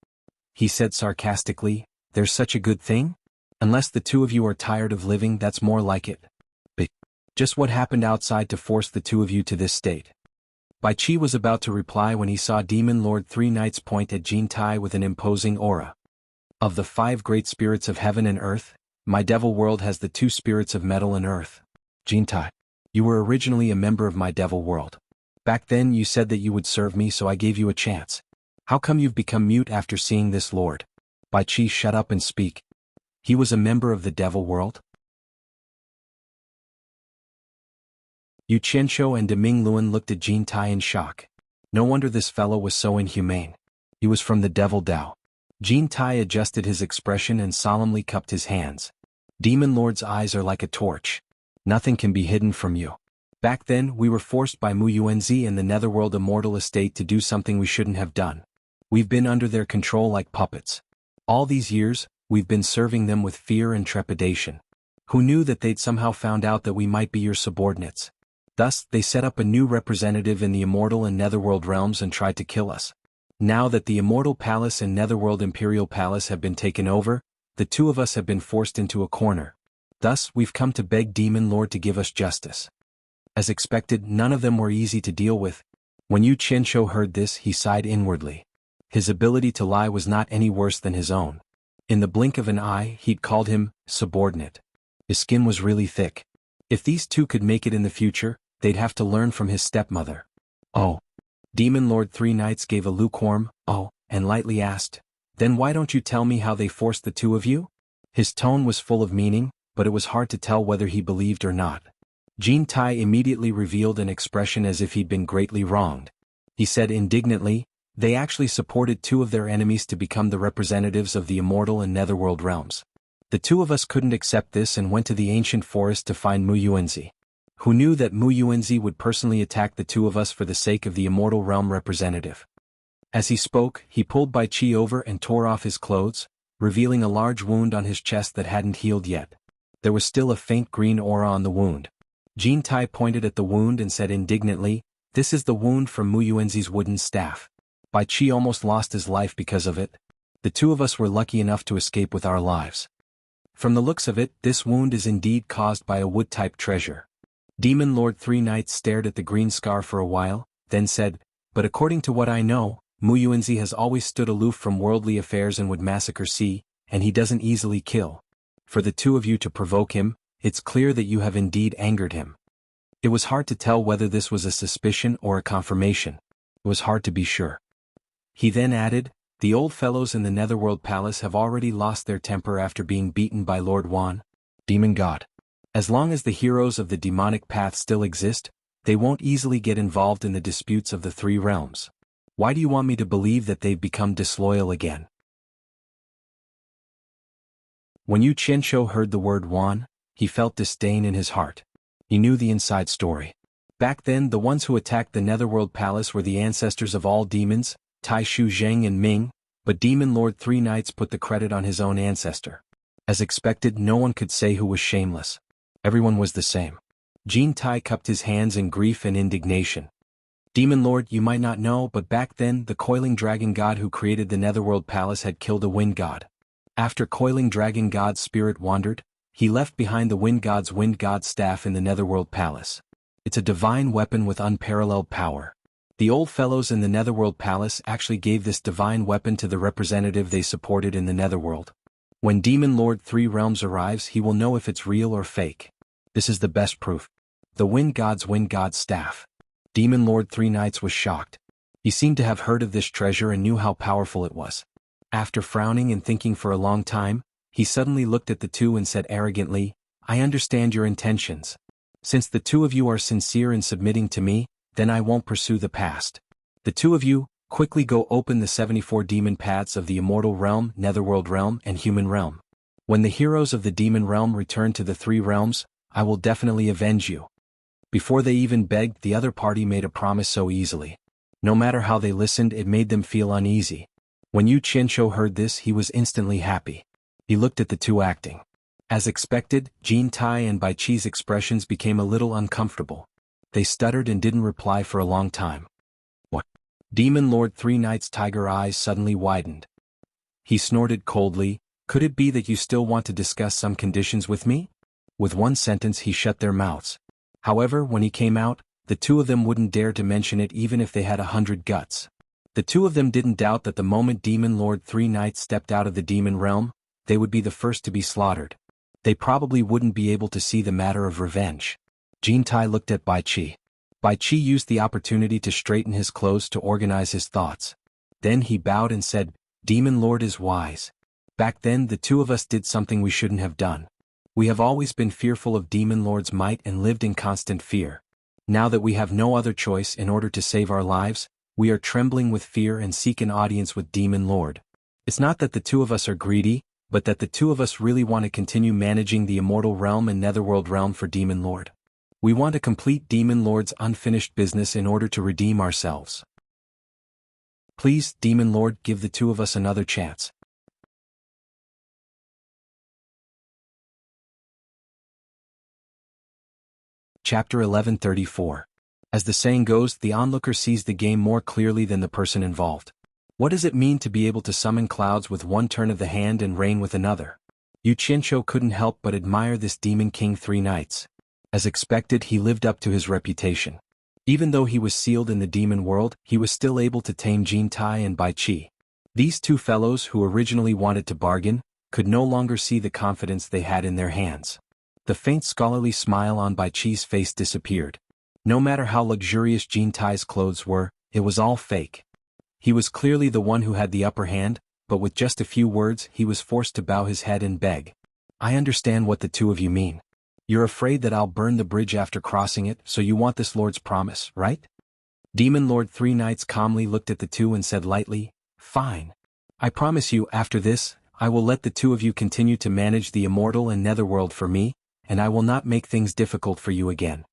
He said sarcastically, "There's such a good thing? Unless the two of you are tired of living, that's more like it. But just what happened outside to force the two of you to this state?" Bai Qi was about to reply when he saw Demon Lord Three Knights point at Jin Tai with an imposing aura. "Of the 5 great spirits of heaven and earth, my devil world has the 2 spirits of metal and earth. Jin Tai, you were originally a member of my devil world. Back then you said that you would serve me, so I gave you a chance. How come you've become mute after seeing this, Lord?" Bai Qi, shut up and speak. He was a member of the devil world? Yu Qianshou and Deming Luan looked at Jin Tai in shock. No wonder this fellow was so inhumane. He was from the devil Dao. Jin Tai adjusted his expression and solemnly cupped his hands. "Demon Lord's eyes are like a torch. Nothing can be hidden from you. Back then, we were forced by Mu Yuanzi and the Netherworld Immortal Estate to do something we shouldn't have done. We've been under their control like puppets. All these years, we've been serving them with fear and trepidation. Who knew that they'd somehow found out that we might be your subordinates? Thus, they set up a new representative in the Immortal and Netherworld realms and tried to kill us. Now that the Immortal Palace and Netherworld Imperial Palace have been taken over, the two of us have been forced into a corner. Thus, we've come to beg Demon Lord to give us justice." As expected, none of them were easy to deal with. When Yu Qianshou heard this, he sighed inwardly. His ability to lie was not any worse than his own. In the blink of an eye, he'd called him subordinate. His skin was really thick. If these two could make it in the future, they'd have to learn from his stepmother. "Oh." Demon Lord Three Knights gave a lukewarm, "Oh," and lightly asked, "Then why don't you tell me how they forced the two of you?" His tone was full of meaning, but it was hard to tell whether he believed or not. Jin Tai immediately revealed an expression as if he'd been greatly wronged. He said indignantly, "They actually supported 2 of their enemies to become the representatives of the Immortal and Netherworld realms. The 2 of us couldn't accept this and went to the ancient forest to find Mu Yuanzi. Who knew that Mu Yuanzi would personally attack the 2 of us for the sake of the Immortal Realm representative?" As he spoke, he pulled Bai Qi over and tore off his clothes, revealing a large wound on his chest that hadn't healed yet. There was still a faint green aura on the wound. Jin Tai pointed at the wound and said indignantly, "This is the wound from Mu Yuanzi's wooden staff. Bai Qi almost lost his life because of it. The 2 of us were lucky enough to escape with our lives. From the looks of it, this wound is indeed caused by a wood-type treasure." Demon Lord Three Knights stared at the green scar for a while, then said, "But according to what I know, Mu Yuanzi has always stood aloof from worldly affairs and would massacre see, and he doesn't easily kill. For the 2 of you to provoke him, it's clear that you have indeed angered him." It was hard to tell whether this was a suspicion or a confirmation. It was hard to be sure. He then added, "The old fellows in the Netherworld Palace have already lost their temper after being beaten by Lord Wan, Demon God. As long as the heroes of the demonic path still exist, they won't easily get involved in the disputes of the 3 realms. Why do you want me to believe that they've become disloyal again?" When Yu Qianshou heard the word Wan, he felt disdain in his heart. He knew the inside story. Back then, the ones who attacked the Netherworld Palace were the ancestors of all demons, Tai Shu Zheng and Ming, but Demon Lord Three Knights put the credit on his own ancestor. As expected, no one could say who was shameless. Everyone was the same. Jin Tai cupped his hands in grief and indignation. "Demon Lord, you might not know, but back then, the coiling dragon god who created the Netherworld Palace had killed a wind god. After coiling dragon god's spirit wandered, he left behind the wind god's staff in the Netherworld Palace. It's a divine weapon with unparalleled power. The old fellows in the Netherworld Palace actually gave this divine weapon to the representative they supported in the Netherworld. When Demon Lord Three Realms arrives, he will know if it's real or fake. This is the best proof. The Wind God's staff. Demon Lord Three Knights was shocked. He seemed to have heard of this treasure and knew how powerful it was. After frowning and thinking for a long time, he suddenly looked at the two and said arrogantly, "I understand your intentions. Since the two of you are sincere in submitting to me, then I won't pursue the past. The two of you, quickly go open the 74 demon paths of the Immortal Realm, Netherworld Realm, and Human Realm. When the heroes of the Demon Realm return to the three realms, I will definitely avenge you." Before they even begged, the other party made a promise so easily. No matter how they listened, it made them feel uneasy. When Yu Qianzhou heard this, he was instantly happy. He looked at the two acting. As expected, Jin Tai and Bai Qi's expressions became a little uncomfortable. They stuttered and didn't reply for a long time. "What?" Demon Lord Three Knights' tiger eyes suddenly widened. He snorted coldly, "Could it be that you still want to discuss some conditions with me?" With one sentence he shut their mouths. However, when he came out, the two of them wouldn't dare to mention it even if they had 100 guts. The two of them didn't doubt that the moment Demon Lord Three Knights stepped out of the demon realm, they would be the first to be slaughtered. They probably wouldn't be able to see the matter of revenge. Jin Tai looked at Bai Qi. Bai Qi used the opportunity to straighten his clothes to organize his thoughts. Then he bowed and said, "Demon Lord is wise. Back then the two of us did something we shouldn't have done. We have always been fearful of Demon Lord's might and lived in constant fear. Now that we have no other choice in order to save our lives, we are trembling with fear and seek an audience with Demon Lord. It's not that the two of us are greedy, but that the two of us really want to continue managing the Immortal Realm and Netherworld Realm for Demon Lord. We want to complete Demon Lord's unfinished business in order to redeem ourselves. Please, Demon Lord, give the two of us another chance." Chapter 1134. As the saying goes, the onlooker sees the game more clearly than the person involved. What does it mean to be able to summon clouds with one turn of the hand and rain with another? Yu Qianzhou couldn't help but admire this Demon King Three Knights. As expected, he lived up to his reputation. Even though he was sealed in the demon world, he was still able to tame Jin Tai and Bai Qi. These two fellows who originally wanted to bargain, could no longer see the confidence they had in their hands. The faint scholarly smile on Bai Qi's face disappeared. No matter how luxurious Jin Tai's clothes were, it was all fake. He was clearly the one who had the upper hand, but with just a few words he was forced to bow his head and beg. "I understand what the two of you mean. You're afraid that I'll burn the bridge after crossing it, so you want this Lord's promise, right?" Demon Lord Three Knights calmly looked at the two and said lightly, "Fine. I promise you, after this, I will let the two of you continue to manage the Immortal and Netherworld for me, and I will not make things difficult for you again."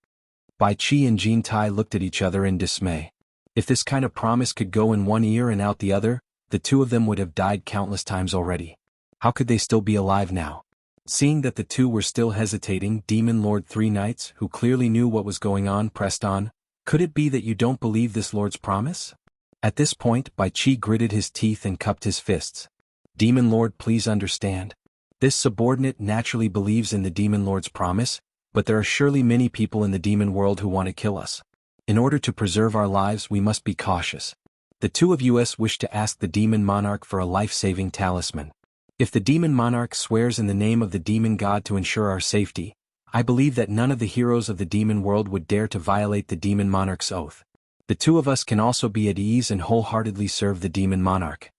Bai Qi and Jin Tai looked at each other in dismay. If this kind of promise could go in one ear and out the other, the two of them would have died countless times already. How could they still be alive now? Seeing that the two were still hesitating, Demon Lord Three Knights, who clearly knew what was going on, pressed on. "Could it be that you don't believe this Lord's promise?" At this point, Bai Qi gritted his teeth and cupped his fists. "Demon Lord, please understand. This subordinate naturally believes in the Demon Lord's promise, but there are surely many people in the demon world who want to kill us. In order to preserve our lives, we must be cautious. The two of us wish to ask the Demon Monarch for a life-saving talisman. If the Demon Monarch swears in the name of the Demon God to ensure our safety, I believe that none of the heroes of the demon world would dare to violate the Demon Monarch's oath. The two of us can also be at ease and wholeheartedly serve the Demon Monarch."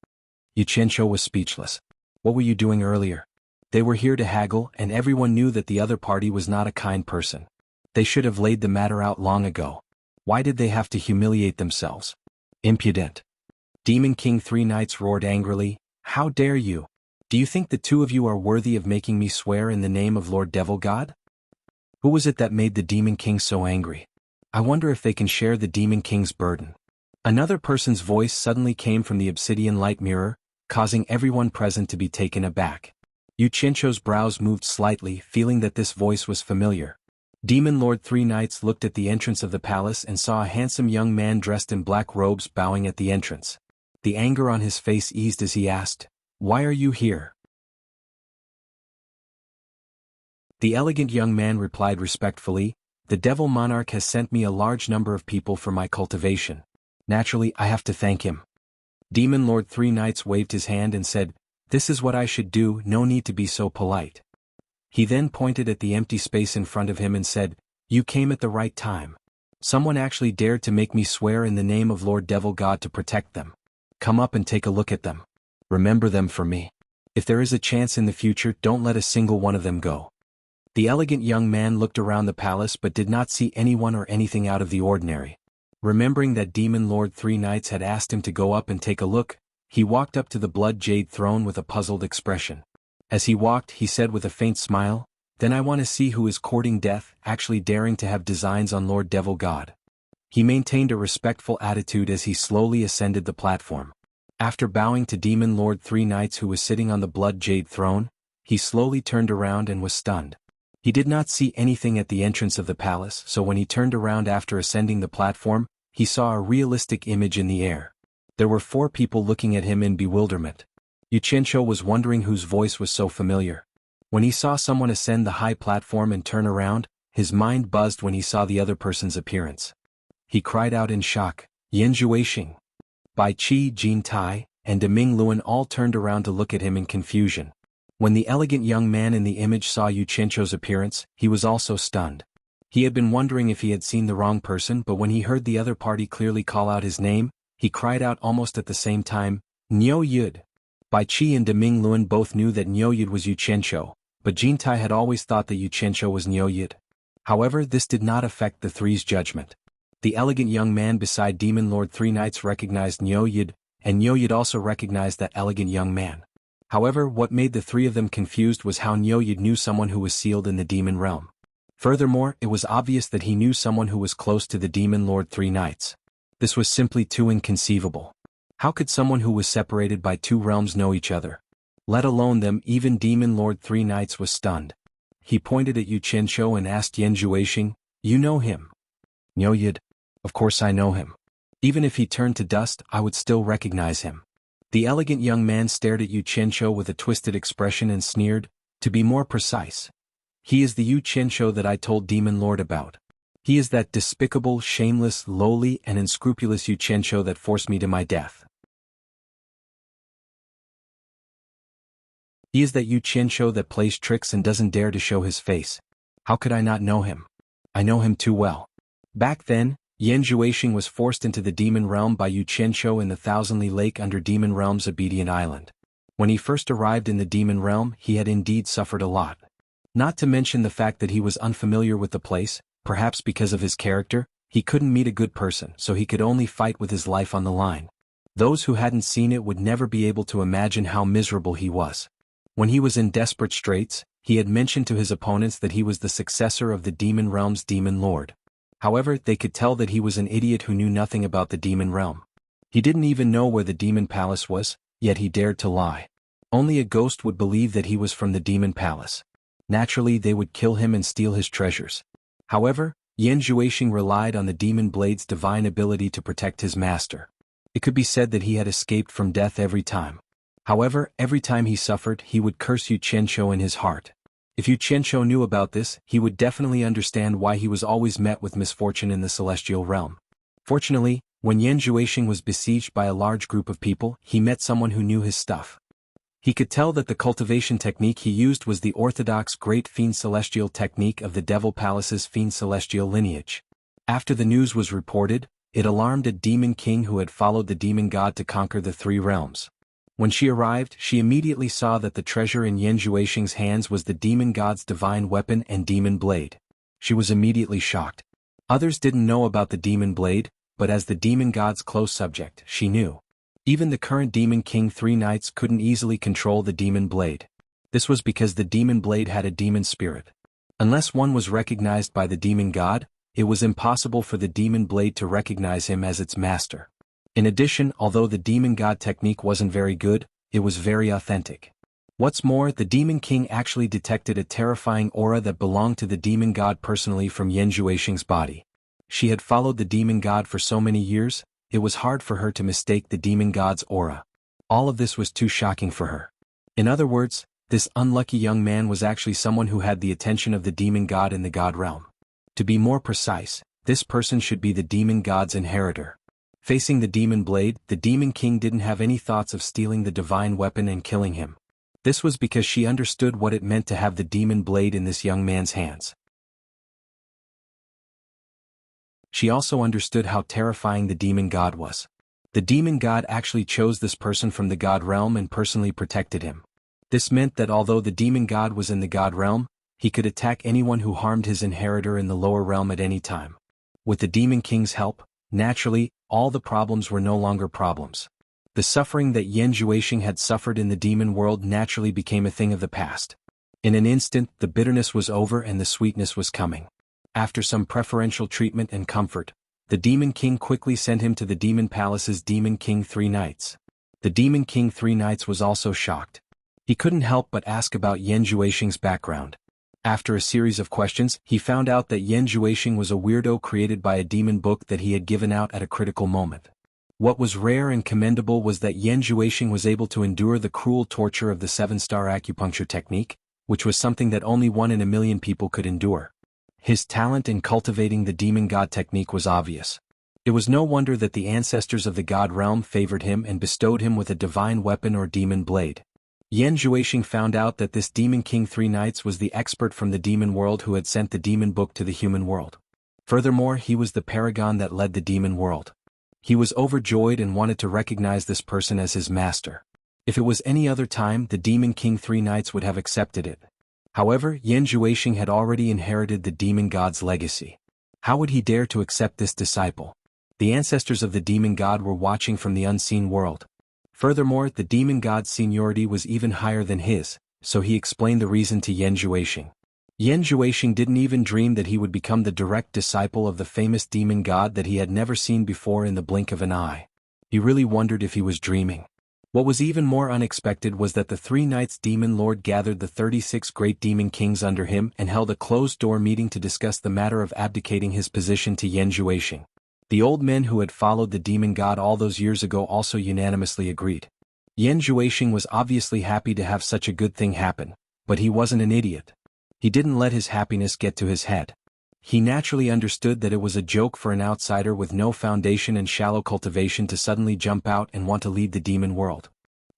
Yu Qianzhou was speechless. What were you doing earlier? They were here to haggle, and everyone knew that the other party was not a kind person. They should have laid the matter out long ago. Why did they have to humiliate themselves? Impudent. Demon King Three Knights roared angrily, "How dare you? Do you think the two of you are worthy of making me swear in the name of Lord Devil God?" Who was it that made the Demon King so angry? I wonder if they can share the Demon King's burden. Another person's voice suddenly came from the obsidian light mirror, causing everyone present to be taken aback. Yu Qianzhou's brows moved slightly, feeling that this voice was familiar. Demon Lord Three Knights looked at the entrance of the palace and saw a handsome young man dressed in black robes bowing at the entrance. The anger on his face eased as he asked, "Why are you here?" The elegant young man replied respectfully, The devil monarch has sent me a large number of people for my cultivation. Naturally, I have to thank him. Demon Lord Three Knights waved his hand and said, "This is what I should do, no need to be so polite." He then pointed at the empty space in front of him and said, "You came at the right time. Someone actually dared to make me swear in the name of Lord Devil God to protect them. Come up and take a look at them. Remember them for me. If there is a chance in the future, don't let a single one of them go." The elegant young man looked around the palace but did not see anyone or anything out of the ordinary. Remembering that Demon Lord Three Knights had asked him to go up and take a look, he walked up to the blood jade throne with a puzzled expression. As he walked, he said with a faint smile, "Then I want to see who is courting death, actually daring to have designs on Lord Devil God." He maintained a respectful attitude as he slowly ascended the platform. After bowing to Demon Lord Three Knights who was sitting on the blood jade throne, he slowly turned around and was stunned. He did not see anything at the entrance of the palace, so when he turned around after ascending the platform, he saw a realistic image in the air. There were 4 people looking at him in bewilderment. Yu Qianqiu was wondering whose voice was so familiar. When he saw someone ascend the high platform and turn around, his mind buzzed when he saw the other person's appearance. He cried out in shock, "Yan Zhuixing!" Bai Qi, Jin Tai, and Deming Luan all turned around to look at him in confusion. When the elegant young man in the image saw Yu Qianqiu's appearance, he was also stunned. He had been wondering if he had seen the wrong person, but when he heard the other party clearly call out his name, he cried out almost at the same time, "Niu Yud!" Bai Qi and Deming Luan both knew that Niu Yud was Yu Qianqiu, but Jin Tai had always thought that Yu Qianqiu was Niu Yud. However, this did not affect the three's judgment. The elegant young man beside Demon Lord Three Knights recognized Niu Yud, and Niu Yud also recognized that elegant young man. However, what made the 3 of them confused was how Niu Yud knew someone who was sealed in the demon realm. Furthermore, it was obvious that he knew someone who was close to the Demon Lord Three Knights. This was simply too inconceivable. How could someone who was separated by 2 realms know each other? Let alone them, even Demon Lord Three Knights was stunned. He pointed at Yu Qianqiu and asked Yan Zhuixing, "You know him?" "Niu Yud? Of course I know him. Even if he turned to dust, I would still recognize him." The elegant young man stared at Yu Qianqiu with a twisted expression and sneered, "To be more precise, he is the Yu Qianqiu that I told Demon Lord about. He is that despicable, shameless, lowly, and unscrupulous Yu Qianqiu that forced me to my death. He is that Yu Qianqiu that plays tricks and doesn't dare to show his face. How could I not know him? I know him too well." Back then, Yan Zhuixing was forced into the demon realm by Yu Qianqiu in the Thousandly Lake under Demon Realm's Obedient Island. When he first arrived in the demon realm, he had indeed suffered a lot. Not to mention the fact that he was unfamiliar with the place, perhaps because of his character, he couldn't meet a good person, so he could only fight with his life on the line. Those who hadn't seen it would never be able to imagine how miserable he was. When he was in desperate straits, he had mentioned to his opponents that he was the successor of the demon realm's demon lord. However, they could tell that he was an idiot who knew nothing about the demon realm. He didn't even know where the demon palace was, yet he dared to lie. Only a ghost would believe that he was from the demon palace. Naturally, they would kill him and steal his treasures. However, Yan Zhuixing relied on the demon blade's divine ability to protect his master. It could be said that he had escaped from death every time. However, every time he suffered, he would curse Yu Qianqiu in his heart. If Yu Qianqiu knew about this, he would definitely understand why he was always met with misfortune in the celestial realm. Fortunately, when Yan Zhuixing was besieged by a large group of people, he met someone who knew his stuff. He could tell that the cultivation technique he used was the orthodox Great Fiend Celestial technique of the Devil Palace's Fiend Celestial lineage. After the news was reported, it alarmed a demon king who had followed the demon god to conquer the 3 realms. When she arrived, she immediately saw that the treasure in Yan Zhuixing's hands was the demon god's divine weapon and demon blade. She was immediately shocked. Others didn't know about the demon blade, but as the demon god's close subject, she knew. Even the current demon king Three Knights couldn't easily control the demon blade. This was because the demon blade had a demon spirit. Unless one was recognized by the demon god, it was impossible for the demon blade to recognize him as its master. In addition, although the demon god technique wasn't very good, it was very authentic. What's more, the demon king actually detected a terrifying aura that belonged to the demon god personally from Yan Zhuixing's body. She had followed the demon god for so many years, it was hard for her to mistake the demon god's aura. All of this was too shocking for her. In other words, this unlucky young man was actually someone who had the attention of the demon god in the god realm. To be more precise, this person should be the demon god's inheritor. Facing the demon blade, the demon king didn't have any thoughts of stealing the divine weapon and killing him. This was because she understood what it meant to have the demon blade in this young man's hands. She also understood how terrifying the demon god was. The demon god actually chose this person from the god realm and personally protected him. This meant that although the demon god was in the god realm, he could attack anyone who harmed his inheritor in the lower realm at any time. With the demon king's help, naturally, all the problems were no longer problems. The suffering that Yan Juexing had suffered in the demon world naturally became a thing of the past. In an instant, the bitterness was over and the sweetness was coming. After some preferential treatment and comfort, the demon king quickly sent him to the demon palace's demon king 3 Knights. The demon king 3 Knights was also shocked. He couldn't help but ask about Yan Juexing's background. After a series of questions, he found out that Yan Juexing was a weirdo created by a demon book that he had given out at a critical moment. What was rare and commendable was that Yan Juexing was able to endure the cruel torture of the 7-star acupuncture technique, which was something that only 1 in a million people could endure. His talent in cultivating the demon god technique was obvious. It was no wonder that the ancestors of the god realm favored him and bestowed him with a divine weapon or demon blade. Yan Juexing found out that this demon king 3 Knights was the expert from the demon world who had sent the demon book to the human world. Furthermore, he was the paragon that led the demon world. He was overjoyed and wanted to recognize this person as his master. If it was any other time, the demon king 3 Knights would have accepted it. However, Yan Juexing had already inherited the demon god's legacy. How would he dare to accept this disciple? The ancestors of the demon god were watching from the unseen world. Furthermore, the demon god's seniority was even higher than his, so he explained the reason to Yan Juexing. Yan Juexing didn't even dream that he would become the direct disciple of the famous demon god that he had never seen before in the blink of an eye. He really wondered if he was dreaming. What was even more unexpected was that the 3 Knights demon lord gathered the 36 great demon kings under him and held a closed-door meeting to discuss the matter of abdicating his position to Yan Juexing. The old men who had followed the demon god all those years ago also unanimously agreed. Yan Juexing was obviously happy to have such a good thing happen, but he wasn't an idiot. He didn't let his happiness get to his head. He naturally understood that it was a joke for an outsider with no foundation and shallow cultivation to suddenly jump out and want to lead the demon world.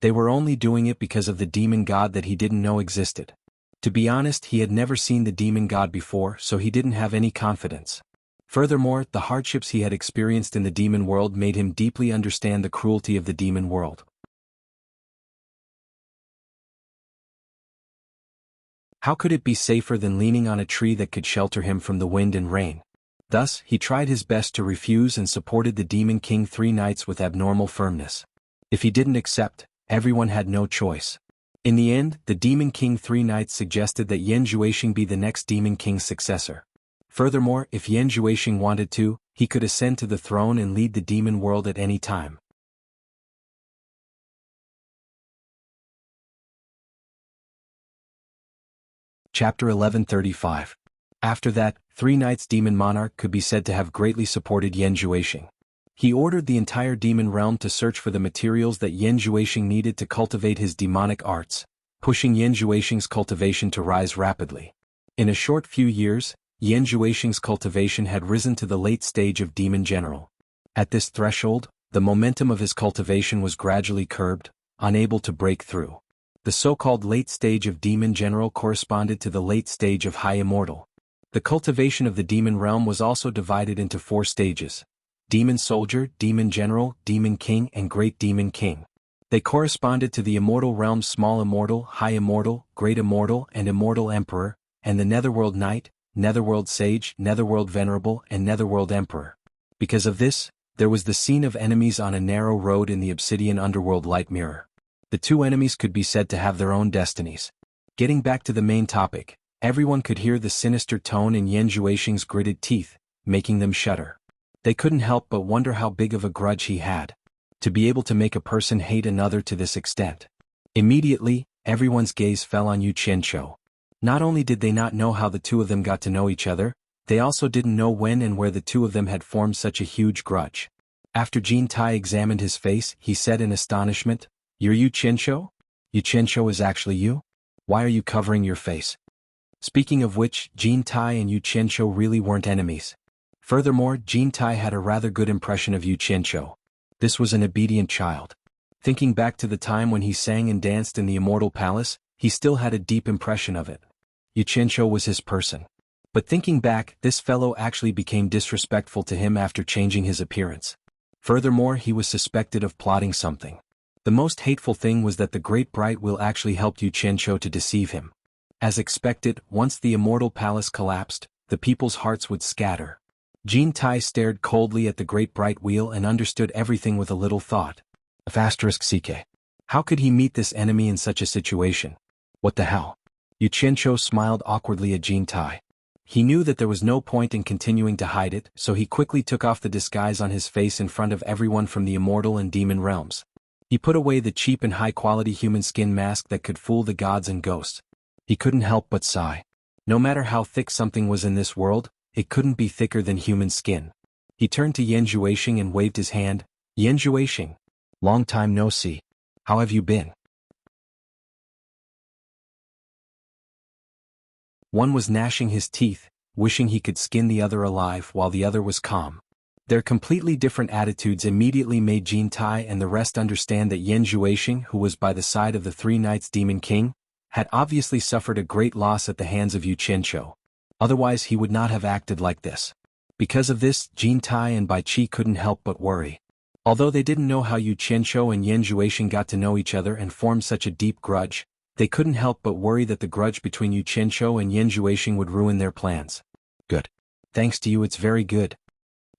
They were only doing it because of the demon god that he didn't know existed. To be honest, he had never seen the demon god before, so he didn't have any confidence. Furthermore, the hardships he had experienced in the demon world made him deeply understand the cruelty of the demon world. How could it be safer than leaning on a tree that could shelter him from the wind and rain? Thus, he tried his best to refuse and supported the demon king 3 Knights with abnormal firmness. If he didn't accept, everyone had no choice. In the end, the demon king 3 Knights suggested that Yan Juexing be the next demon king's successor. Furthermore, if Yan Juexing wanted to, he could ascend to the throne and lead the demon world at any time. Chapter 1135. After that, 3 Knights demon monarch could be said to have greatly supported Yan Juexing. He ordered the entire demon realm to search for the materials that Yan Juexing needed to cultivate his demonic arts, pushing Yan Juexing's cultivation to rise rapidly. In a short few years, Yan Juexing's cultivation had risen to the late stage of demon general. At this threshold, the momentum of his cultivation was gradually curbed, unable to break through. The so-called late stage of demon general corresponded to the late stage of high immortal. The cultivation of the demon realm was also divided into 4 stages: demon soldier, demon general, demon king, and great demon king. They corresponded to the immortal realm's small immortal, high immortal, great immortal, and immortal emperor, and the netherworld knight, netherworld sage, netherworld venerable, and netherworld emperor. Because of this, there was the scene of enemies on a narrow road in the obsidian underworld light mirror. The 2 enemies could be said to have their own destinies. Getting back to the main topic, everyone could hear the sinister tone in Yan Juexing's gritted teeth, making them shudder. They couldn't help but wonder how big of a grudge he had, to be able to make a person hate another to this extent. Immediately, everyone's gaze fell on Yu Qianqiu. Not only did they not know how the 2 of them got to know each other, they also didn't know when and where the 2 of them had formed such a huge grudge. After Jin Tai examined his face, he said in astonishment, "You're Yu Qianqiu? Yu Qianqiu is actually you? Why are you covering your face?" Speaking of which, Jin Tai and Yu Qianqiu really weren't enemies. Furthermore, Jin Tai had a rather good impression of Yu Qianqiu. This was an obedient child. Thinking back to the time when he sang and danced in the Immortal Palace, he still had a deep impression of it. Yu Qianqiu was his person. But thinking back, this fellow actually became disrespectful to him after changing his appearance. Furthermore, he was suspected of plotting something. The most hateful thing was that the Great Bright Wheel actually helped Yu Qianqiu to deceive him. As expected, once the Immortal Palace collapsed, the people's hearts would scatter. Jin Tai stared coldly at the Great Bright Wheel and understood everything with a little thought. *CK. How could he meet this enemy in such a situation? What the hell? Yu Qianqiu smiled awkwardly at Jin Tai. He knew that there was no point in continuing to hide it, so he quickly took off the disguise on his face in front of everyone from the immortal and demon realms. He put away the cheap and high-quality human skin mask that could fool the gods and ghosts. He couldn't help but sigh. No matter how thick something was in this world, it couldn't be thicker than human skin. He turned to Yan Zhuixing and waved his hand. Yan Zhuixing. Long time no see. How have you been? One was gnashing his teeth, wishing he could skin the other alive while the other was calm. Their completely different attitudes immediately made Jin Tai and the rest understand that Yan Zhuixing, who was by the side of the Three Knights Demon King, had obviously suffered a great loss at the hands of Yu Qianqiu. Otherwise he would not have acted like this. Because of this, Jin Tai and Bai Qi couldn't help but worry. Although they didn't know how Yu Qianqiu and Yan Zhuixing got to know each other and formed such a deep grudge, they couldn't help but worry that the grudge between Yu Qianqiu and Yan Zhuixing would ruin their plans. Good. Thanks to you, it's very good.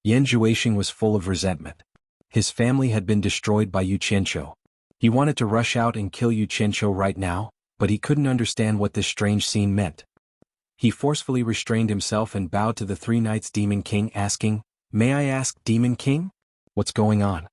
Yan Zhuixing was full of resentment. His family had been destroyed by Yu Qianqiu. He wanted to rush out and kill Yu Qianqiu right now, but he couldn't understand what this strange scene meant. He forcefully restrained himself and bowed to the Three Knights Demon King, asking, "May I ask, Demon King? What's going on?"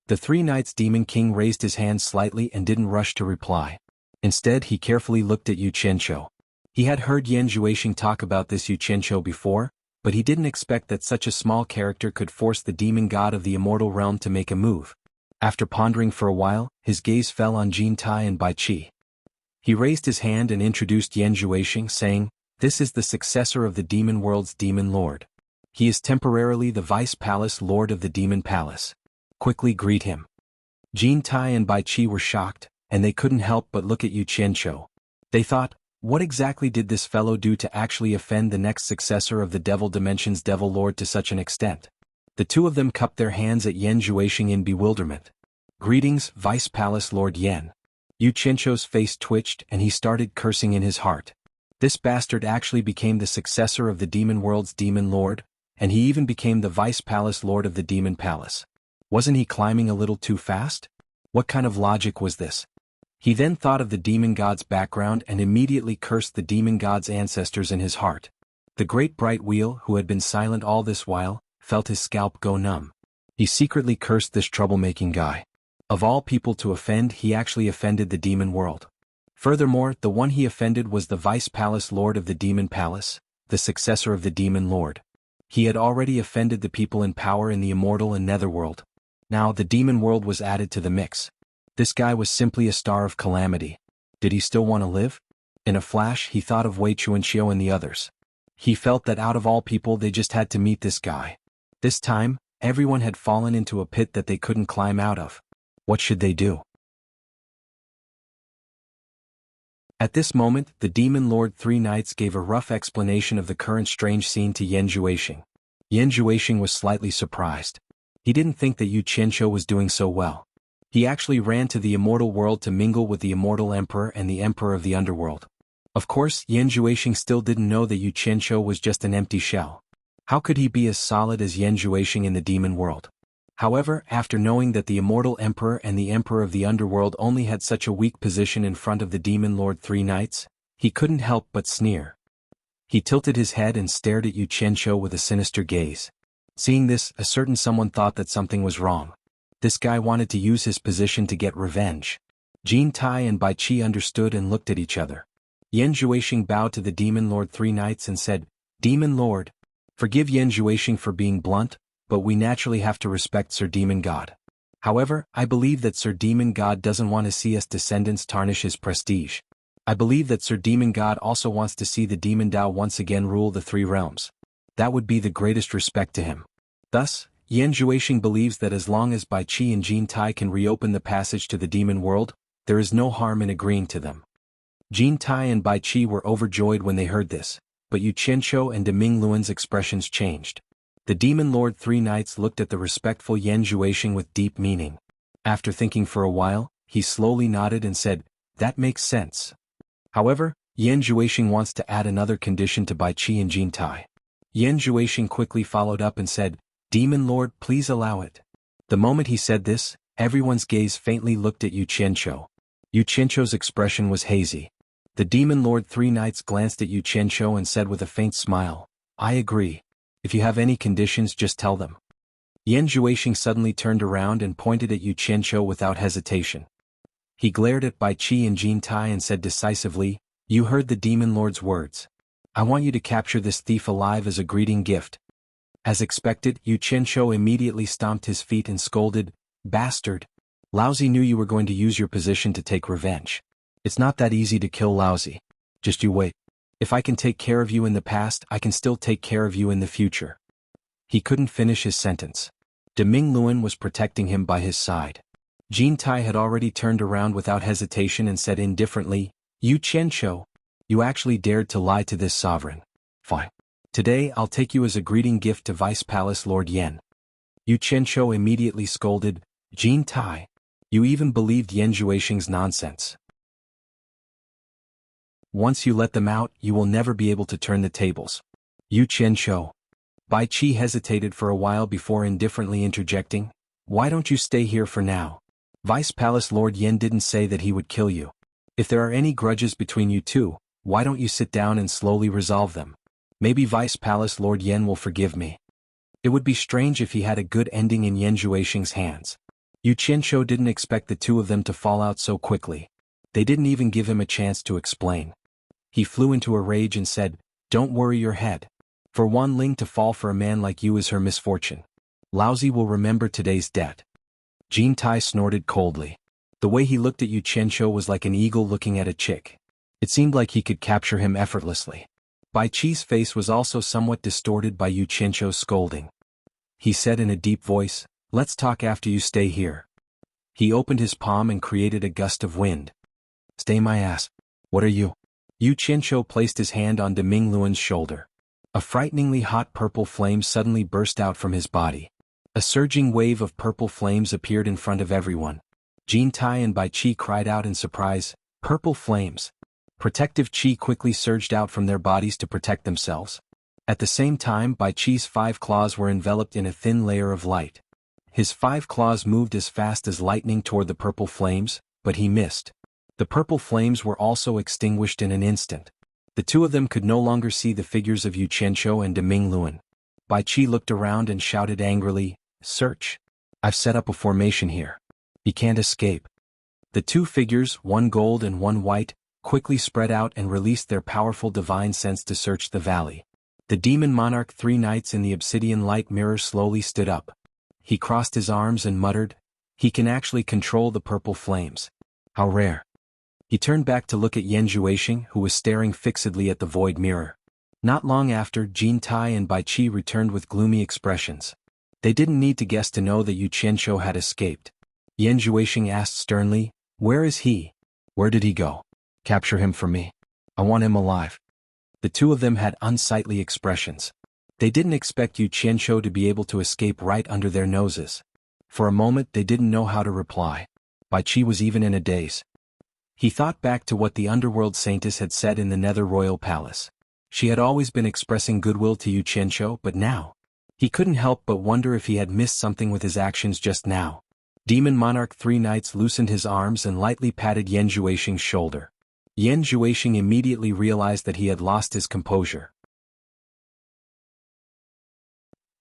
The Three Knights Demon King raised his hand slightly and didn't rush to reply. Instead, he carefully looked at Yu Qianqiu. He had heard Yan Zhuixing talk about this Yu Qianqiu before, but he didn't expect that such a small character could force the demon god of the immortal realm to make a move. After pondering for a while, his gaze fell on Jin Tai and Bai Qi. He raised his hand and introduced Yan Zhuixing, saying, "This is the successor of the demon world's demon lord. He is temporarily the vice palace lord of the demon palace. Quickly greet him." Jin Tai and Bai Qi were shocked, and they couldn't help but look at Yu Qianqiu. They thought, what exactly did this fellow do to actually offend the next successor of the Devil Dimension's Devil Lord to such an extent? The two of them cupped their hands at Yan Zhuixing in bewilderment. "Greetings, Vice Palace Lord Yan." Yu Qianqiu's face twitched and he started cursing in his heart. This bastard actually became the successor of the demon world's demon lord, and he even became the Vice Palace Lord of the Demon Palace. Wasn't he climbing a little too fast? What kind of logic was this? He then thought of the demon god's background and immediately cursed the demon god's ancestors in his heart. The Great Bright Wheel, who had been silent all this while, felt his scalp go numb. He secretly cursed this troublemaking guy. Of all people to offend, he actually offended the demon world. Furthermore, the one he offended was the Vice Palace Lord of the Demon Palace, the successor of the Demon Lord. He had already offended the people in power in the immortal and netherworld. Now the demon world was added to the mix. This guy was simply a star of calamity. Did he still want to live? In a flash, he thought of Wei Chuanxiu and the others. He felt that out of all people they just had to meet this guy. This time, everyone had fallen into a pit that they couldn't climb out of. What should they do? At this moment, the Demon Lord Three Knights gave a rough explanation of the current strange scene to Yan Zhuixing. Yan Zhuixing was slightly surprised. He didn't think that Yu Qianqiu was doing so well. He actually ran to the immortal world to mingle with the immortal emperor and the emperor of the underworld. Of course, Yan Zhuixing still didn't know that Yu Qianqiu was just an empty shell. How could he be as solid as Yan Zhuixing in the demon world? However, after knowing that the immortal emperor and the emperor of the underworld only had such a weak position in front of the Demon Lord Three Knights, he couldn't help but sneer. He tilted his head and stared at Yu Qianqiu with a sinister gaze. Seeing this, a certain someone thought that something was wrong. This guy wanted to use his position to get revenge. Jin Tai and Bai Qi understood and looked at each other. Yan Zhuixing bowed to the Demon Lord Three Knights and said, "Demon Lord, forgive Yan Zhuixing for being blunt, but we naturally have to respect Sir Demon God. However, I believe that Sir Demon God doesn't want to see us descendants tarnish his prestige. I believe that Sir Demon God also wants to see the Demon Dao once again rule the three realms. That would be the greatest respect to him. Thus, Yan Zhuixing believes that as long as Bai Qi and Jin Tai can reopen the passage to the demon world, there is no harm in agreeing to them. Jin Tai and Bai Qi were overjoyed when they heard this, but Yu Qianqiu and Deming Luan's expressions changed. The Demon Lord Three Knights looked at the respectful Yan Zhuixing with deep meaning. After thinking for a while, he slowly nodded and said, "That makes sense." However, Yan Zhuixing wants to add another condition to Bai Qi and Jin Tai. Yan Zhuixing quickly followed up and said, "Demon Lord, please allow it." The moment he said this, everyone's gaze faintly looked at Yu Qianqiu. Yu Qianqiu's expression was hazy. The Demon Lord Three Knights glanced at Yu Qianqiu and said with a faint smile, "I agree. If you have any conditions, just tell them." Yan Zhuixing suddenly turned around and pointed at Yu Qianqiu without hesitation. He glared at Bai Qi and Jin Tai and said decisively, "You heard the Demon Lord's words. I want you to capture this thief alive as a greeting gift." As expected, Yu Qianqiu immediately stomped his feet and scolded, "Bastard! Laozi knew you were going to use your position to take revenge. It's not that easy to kill Laozi. Just you wait. If I can take care of you in the past, I can still take care of you in the future." He couldn't finish his sentence. Deming Luan was protecting him by his side. Jin Tai had already turned around without hesitation and said indifferently, "Yu Qianqiu, you actually dared to lie to this sovereign. Fine. Today I'll take you as a greeting gift to Vice Palace Lord Yan." Yu Qianqiu immediately scolded, "Jin Tai, you even believed Yan Zhuixing's nonsense. Once you let them out, you will never be able to turn the tables." Yu Qianqiu. Bai Qi hesitated for a while before indifferently interjecting, "Why don't you stay here for now? Vice Palace Lord Yan didn't say that he would kill you. If there are any grudges between you two, why don't you sit down and slowly resolve them? Maybe Vice Palace Lord Yan will forgive me." It would be strange if he had a good ending in Yan Zhuixing's hands. Yu Qianqiu didn't expect the two of them to fall out so quickly. They didn't even give him a chance to explain. He flew into a rage and said, "Don't worry your head. For Wan Ling to fall for a man like you is her misfortune. Laozi will remember today's debt." Jin Tai snorted coldly. The way he looked at Yu Qianqiu was like an eagle looking at a chick. It seemed like he could capture him effortlessly. Bai Qi's face was also somewhat distorted by Yu Qianqiu's scolding. He said in a deep voice, "Let's talk after you stay here." He opened his palm and created a gust of wind. "Stay my ass. What are you?" Yu Qianqiu placed his hand on Deming Luan's shoulder. A frighteningly hot purple flame suddenly burst out from his body. A surging wave of purple flames appeared in front of everyone. Jin Tai and Bai Qi cried out in surprise, "Purple flames!" Protective qi quickly surged out from their bodies to protect themselves. At the same time, Bai Qi's 5 claws were enveloped in a thin layer of light. His 5 claws moved as fast as lightning toward the purple flames, but he missed. The purple flames were also extinguished in an instant. The two of them could no longer see the figures of Yu Qianqiu and Deming Luan. Bai Qi looked around and shouted angrily, "Search! I've set up a formation here. He can't escape." The two figures, one gold and one white, quickly spread out and released their powerful divine sense to search the valley. The demon monarch Three Knights in the obsidian light mirror slowly stood up. He crossed his arms and muttered, "He can actually control the purple flames. How rare." He turned back to look at Yan Zhuixing, who was staring fixedly at the void mirror. Not long after, Jin Tai and Bai Qi returned with gloomy expressions. They didn't need to guess to know that Yu Qianqiu had escaped. Yan Zhuixing asked sternly, "Where is he? Where did he go? Capture him for me. I want him alive." The two of them had unsightly expressions. They didn't expect Yu Qianqiu to be able to escape right under their noses. For a moment they didn't know how to reply. Bai Qi was even in a daze. He thought back to what the underworld saintess had said in the Nether Royal Palace. She had always been expressing goodwill to Yu Qianqiu, but now, he couldn't help but wonder if he had missed something with his actions just now. Demon Monarch Three Knights loosened his arms and lightly patted Yan Zhuixing's shoulder. Yan Zhuixing immediately realized that he had lost his composure.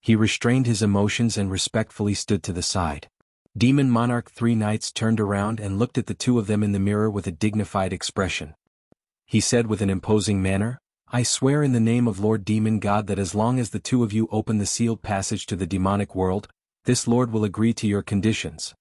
He restrained his emotions and respectfully stood to the side. Demon Monarch Three Knights turned around and looked at the two of them in the mirror with a dignified expression. He said with an imposing manner, "I swear in the name of Lord Demon God that as long as the two of you open the sealed passage to the demonic world, this lord will agree to your conditions."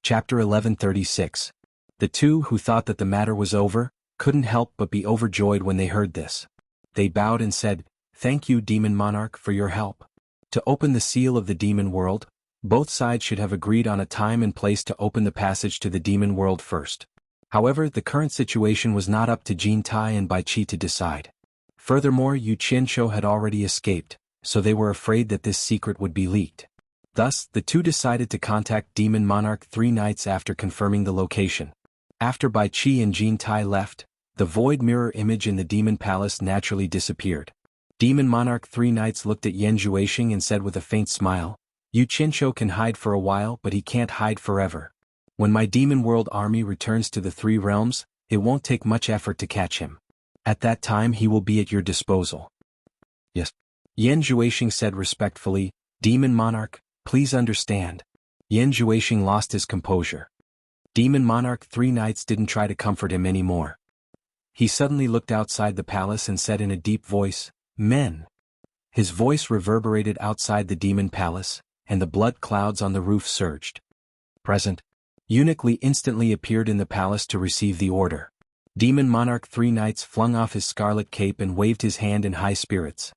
Chapter 1136. The two who thought that the matter was over, couldn't help but be overjoyed when they heard this. They bowed and said, "Thank you, Demon Monarch, for your help." To open the seal of the demon world, both sides should have agreed on a time and place to open the passage to the demon world first. However, the current situation was not up to Jin Tai and Bai Qi to decide. Furthermore, Yu Qianqiu had already escaped, so they were afraid that this secret would be leaked. Thus, the two decided to contact Demon Monarch 3 nights after confirming the location. After Bai Qi and Jin Tai left, the void mirror image in the demon palace naturally disappeared. Demon Monarch 3 nights looked at Yan Zhuixing and said with a faint smile, "Yu Qianqiu can hide for a while, but he can't hide forever. When my demon world army returns to the 3 realms, it won't take much effort to catch him. At that time he will be at your disposal." "Yes." Yan Zhuixing said respectfully, "Demon Monarch, please understand." Yan Zhuixing lost his composure. Demon Monarch 3 nights didn't try to comfort him anymore. He suddenly looked outside the palace and said in a deep voice, "Men." His voice reverberated outside the demon palace, and the blood clouds on the roof surged. "Present." Eunuch Li instantly appeared in the palace to receive the order. Demon Monarch 3 nights flung off his scarlet cape and waved his hand in high spirits.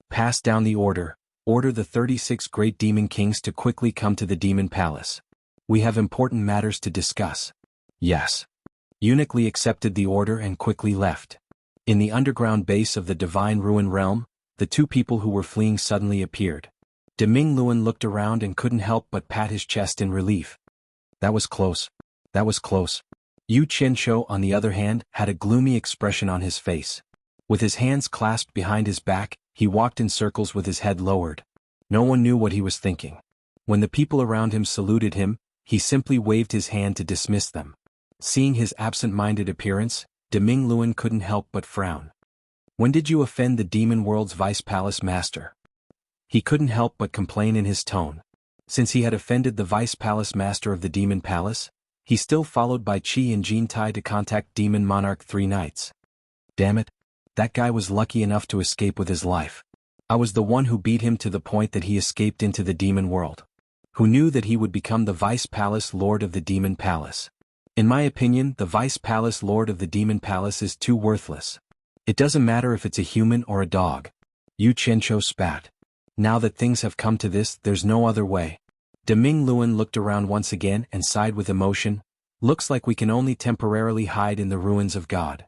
"Pass down the order. Order the 36 great demon kings to quickly come to the demon palace. We have important matters to discuss." "Yes." Eunuch Li accepted the order and quickly left. In the underground base of the Divine Ruin Realm, the 2 people who were fleeing suddenly appeared. Deming Luan looked around and couldn't help but pat his chest in relief. That was close. That was close. Yu Qianqiu, on the other hand, had a gloomy expression on his face. With his hands clasped behind his back, he walked in circles with his head lowered. No one knew what he was thinking. When the people around him saluted him, he simply waved his hand to dismiss them. Seeing his absent-minded appearance, Deming Luan couldn't help but frown. "When did you offend the demon world's vice palace master?" He couldn't help but complain in his tone. Since he had offended the vice palace master of the demon palace, he still followed Bai Qi and Jin Tai to contact Demon Monarch 3 nights. Damn it. That guy was lucky enough to escape with his life. I was the one who beat him to the point that he escaped into the demon world. Who knew that he would become the vice palace lord of the demon palace? In my opinion, the vice palace lord of the demon palace is too worthless. It doesn't matter if it's a human or a dog. Yu Qianqiu spat. Now that things have come to this, there's no other way. Deming Luan looked around once again and sighed with emotion. Looks like we can only temporarily hide in the ruins of God.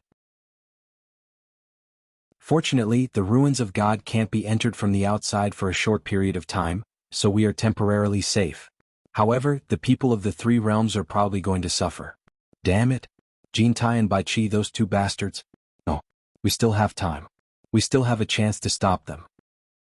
Fortunately, the ruins of God can't be entered from the outside for a short period of time, so we are temporarily safe. However, the people of the 3 realms are probably going to suffer. Damn it. Jin Tai and Bai Qi, those 2 bastards. No. We still have time. We still have a chance to stop them.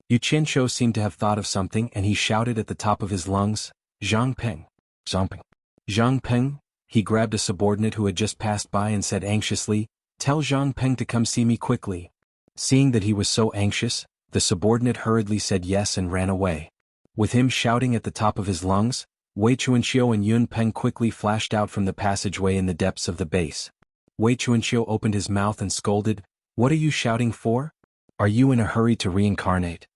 Yu Qianqiu seemed to have thought of something and he shouted at the top of his lungs, "Zhang Peng! Zhang Peng! Zhang Peng!" He grabbed a subordinate who had just passed by and said anxiously, "Tell Zhang Peng to come see me quickly." Seeing that he was so anxious, the subordinate hurriedly said yes and ran away. With him shouting at the top of his lungs, Wei Chuanqiu and Yun Peng quickly flashed out from the passageway in the depths of the base. Wei Chuanqiu opened his mouth and scolded, "What are you shouting for? Are you in a hurry to reincarnate?"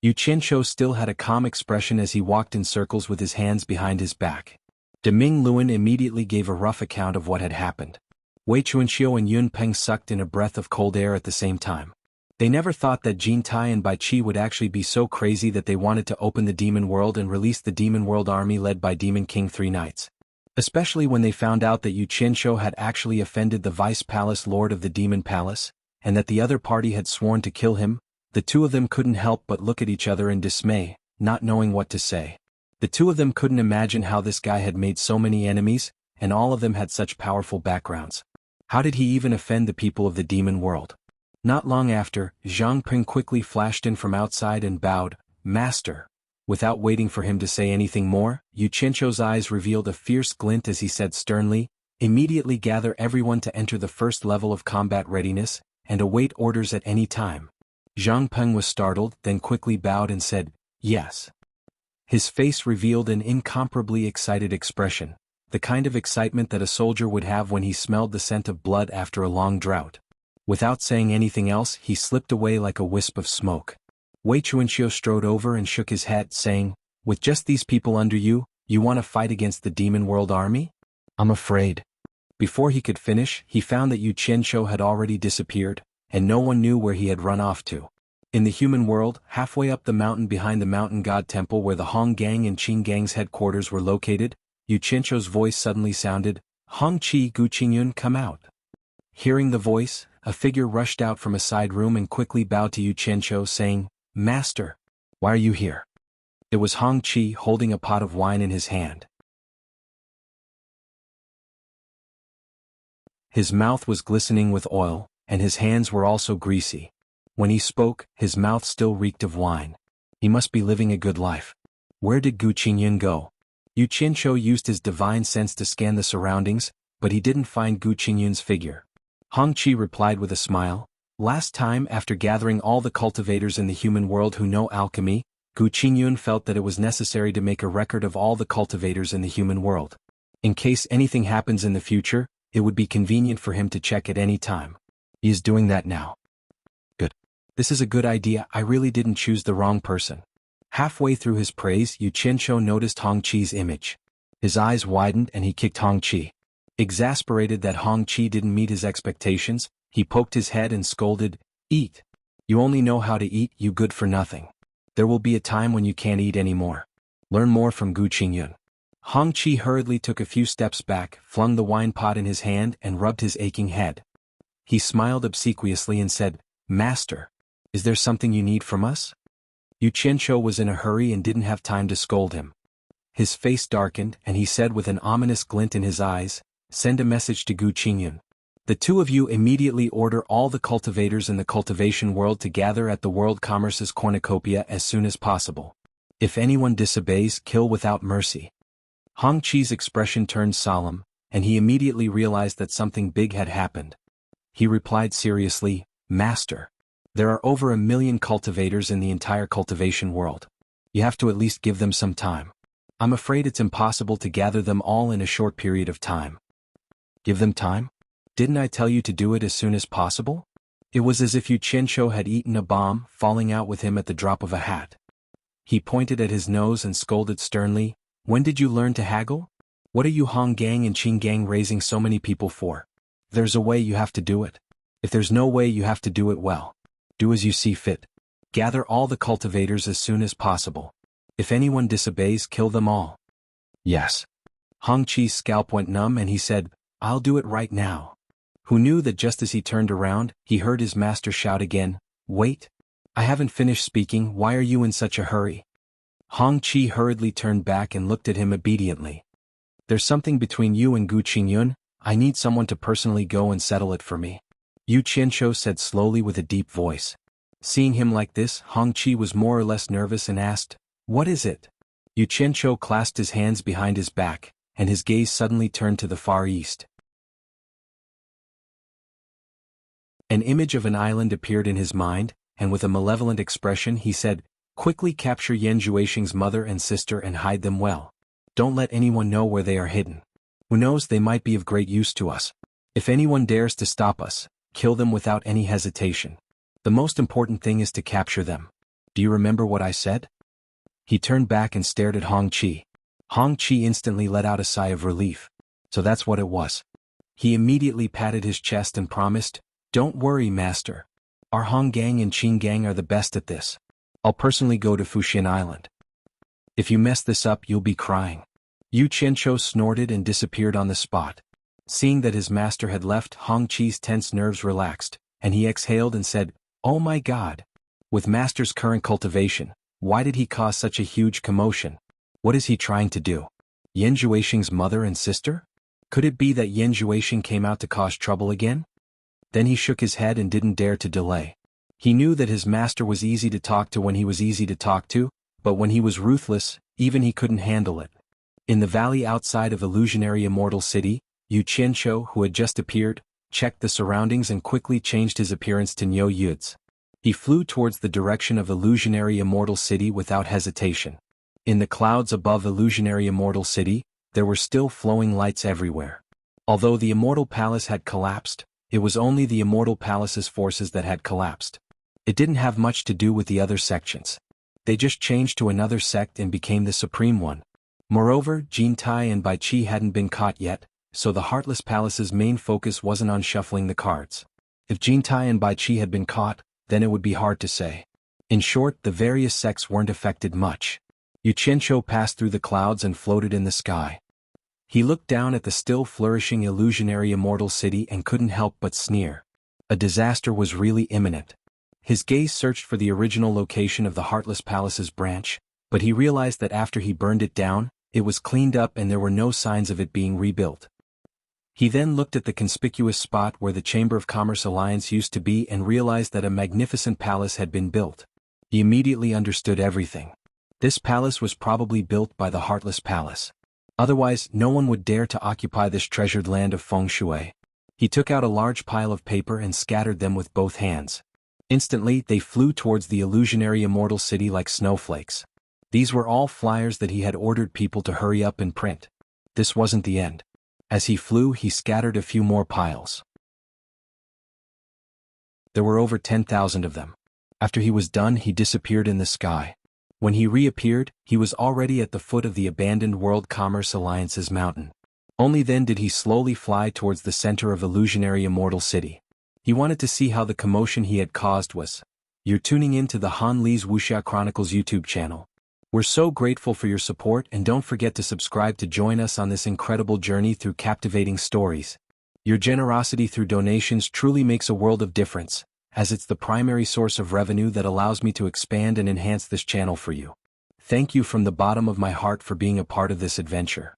Yu Qianqiu still had a calm expression as he walked in circles with his hands behind his back. Deming Luan immediately gave a rough account of what had happened. Wei Chuanqiu and Yun Peng sucked in a breath of cold air at the same time. They never thought that Jin Tai and Bai Qi would actually be so crazy that they wanted to open the demon world and release the demon world army led by Demon King 3 nights. Especially when they found out that Yu Qianqiu had actually offended the vice palace lord of the demon palace, and that the other party had sworn to kill him. The 2 of them couldn't help but look at each other in dismay, not knowing what to say. The 2 of them couldn't imagine how this guy had made so many enemies, and all of them had such powerful backgrounds. How did he even offend the people of the demon world? Not long after, Zhang Peng quickly flashed in from outside and bowed, "Master." Without waiting for him to say anything more, Yu Qianqiu's eyes revealed a fierce glint as he said sternly, "Immediately gather everyone to enter the first level of combat readiness, and await orders at any time." Zhang Peng was startled, then quickly bowed and said, "Yes." His face revealed an incomparably excited expression, the kind of excitement that a soldier would have when he smelled the scent of blood after a long drought. Without saying anything else, he slipped away like a wisp of smoke. Wei Chuanqiu strode over and shook his head, saying, "With just these people under you, You want to fight against the demon world army? I'm afraid. Before he could finish, he found that Yu Qianqiu had already disappeared, and no one knew where he had run off to. In the human world, halfway up the mountain behind the mountain god temple where the Hong Gang and Qing Gang's headquarters were located, Yu Qianqiu's voice suddenly sounded, "Hong Qi Gu Qingyun, come out." Hearing the voice, a figure rushed out from a side room and quickly bowed to Yu Qianqiu, saying, "Master, why are you here?" It was Hong Qi holding a pot of wine in his hand. His mouth was glistening with oil, and his hands were also greasy. When he spoke, his mouth still reeked of wine. He must be living a good life. Where did Gu Qingyun go? Yu Qianqiu used his divine sense to scan the surroundings, but he didn't find Gu Qingyun's figure. Hong Qi replied with a smile, "Last time, after gathering all the cultivators in the human world who know alchemy, Gu Qingyun felt that it was necessary to make a record of all the cultivators in the human world. In case anything happens in the future, it would be convenient for him to check at any time. He is doing that now." Good. This is a good idea. I really didn't choose the wrong person. Halfway through his praise, Yu Qianqiu noticed Hong Qi's image. His eyes widened and he kicked Hong Qi. Exasperated that Hong Qi didn't meet his expectations, he poked his head and scolded, "Eat. You only know how to eat, you good for nothing. There will be a time when you can't eat anymore. Learn more from Gu Qingyun." Hong Qi hurriedly took a few steps back, flung the wine pot in his hand and rubbed his aching head. He smiled obsequiously and said, "Master, is there something you need from us?" Yu Qianqiu was in a hurry and didn't have time to scold him. His face darkened and he said with an ominous glint in his eyes, "Send a message to Gu Qingyun. The two of you immediately order all the cultivators in the cultivation world to gather at the World Commerce's cornucopia as soon as possible. If anyone disobeys, kill without mercy." Hong Qi's expression turned solemn, and he immediately realized that something big had happened. He replied seriously, "Master, there are over 1 million cultivators in the entire cultivation world. You have to at least give them some time. I'm afraid it's impossible to gather them all in a short period of time." Give them time? Didn't I tell you to do it as soon as possible? It was as if Yu Qianqiu had eaten a bomb, falling out with him at the drop of a hat. He pointed at his nose and scolded sternly, "When did you learn to haggle? What are you Hong Gang and Qing Gang raising so many people for? There's a way, you have to do it. If there's no way, you have to do it well. Do as you see fit. Gather all the cultivators as soon as possible. If anyone disobeys, kill them all." "Yes." Hong Qi's scalp went numb and he said, "I'll do it right now." Who knew that just as he turned around, he heard his master shout again, "Wait! I haven't finished speaking, why are you in such a hurry?" Hong Qi hurriedly turned back and looked at him obediently. "There's something between you and Gu Qingyun, I need someone to personally go and settle it for me," Yu Qianqiu said slowly with a deep voice. Seeing him like this, Hong Qi was more or less nervous and asked, "What is it?" Yu Qianqiu clasped his hands behind his back, and his gaze suddenly turned to the far east. An image of an island appeared in his mind, and with a malevolent expression he said, "Quickly capture Yan Zhuixing's mother and sister and hide them well. Don't let anyone know where they are hidden. Who knows, they might be of great use to us. If anyone dares to stop us, kill them without any hesitation. The most important thing is to capture them. Do you remember what I said?" He turned back and stared at Hong Qi. Hong Qi instantly let out a sigh of relief. So that's what it was. He immediately patted his chest and promised, "Don't worry, Master. Our Hong Gang and Qing Gang are the best at this. I'll personally go to Fuxian Island. If you mess this up, you'll be crying." Yu Qianqiu snorted and disappeared on the spot. Seeing that his master had left, Hong Qi's tense nerves relaxed, and he exhaled and said, "Oh my God! With Master's current cultivation, why did he cause such a huge commotion? What is he trying to do? Yan Zhuixing's mother and sister? Could it be that Yan Zhuixing came out to cause trouble again?" Then he shook his head and didn't dare to delay. He knew that his master was easy to talk to when he was easy to talk to, but when he was ruthless, even he couldn't handle it. In the valley outside of Illusionary Immortal City, Yu Qianqiu, who had just appeared, checked the surroundings and quickly changed his appearance to Niu Yu's. He flew towards the direction of Illusionary Immortal City without hesitation. In the clouds above Illusionary Immortal City, there were still flowing lights everywhere. Although the Immortal Palace had collapsed, it was only the Immortal Palace's forces that had collapsed. It didn't have much to do with the other sections. They just changed to another sect and became the supreme one. Moreover, Jintai and Bai Qi hadn't been caught yet, so the Heartless Palace's main focus wasn't on shuffling the cards. If Jintai and Bai Qi had been caught, then it would be hard to say. In short, the various sects weren't affected much. Yu Qianqiu passed through the clouds and floated in the sky. He looked down at the still flourishing illusionary immortal city and couldn't help but sneer. A disaster was really imminent. His gaze searched for the original location of the Heartless Palace's branch, but he realized that after he burned it down, it was cleaned up and there were no signs of it being rebuilt. He then looked at the conspicuous spot where the Chamber of Commerce Alliance used to be and realized that a magnificent palace had been built. He immediately understood everything. This palace was probably built by the Heartless Palace. Otherwise, no one would dare to occupy this treasured land of feng shui. He took out a large pile of paper and scattered them with both hands. Instantly, they flew towards the illusionary immortal city like snowflakes. These were all flyers that he had ordered people to hurry up and print. This wasn't the end. As he flew, he scattered a few more piles. There were over 10,000 of them. After he was done, he disappeared in the sky. When he reappeared, he was already at the foot of the abandoned World Commerce Alliance's mountain. Only then did he slowly fly towards the center of illusionary immortal city. He wanted to see how the commotion he had caused was. You're tuning in to the Han Li's Wuxia Chronicles YouTube channel. We're so grateful for your support, and don't forget to subscribe to join us on this incredible journey through captivating stories. Your generosity through donations truly makes a world of difference, as it's the primary source of revenue that allows me to expand and enhance this channel for you. Thank you from the bottom of my heart for being a part of this adventure.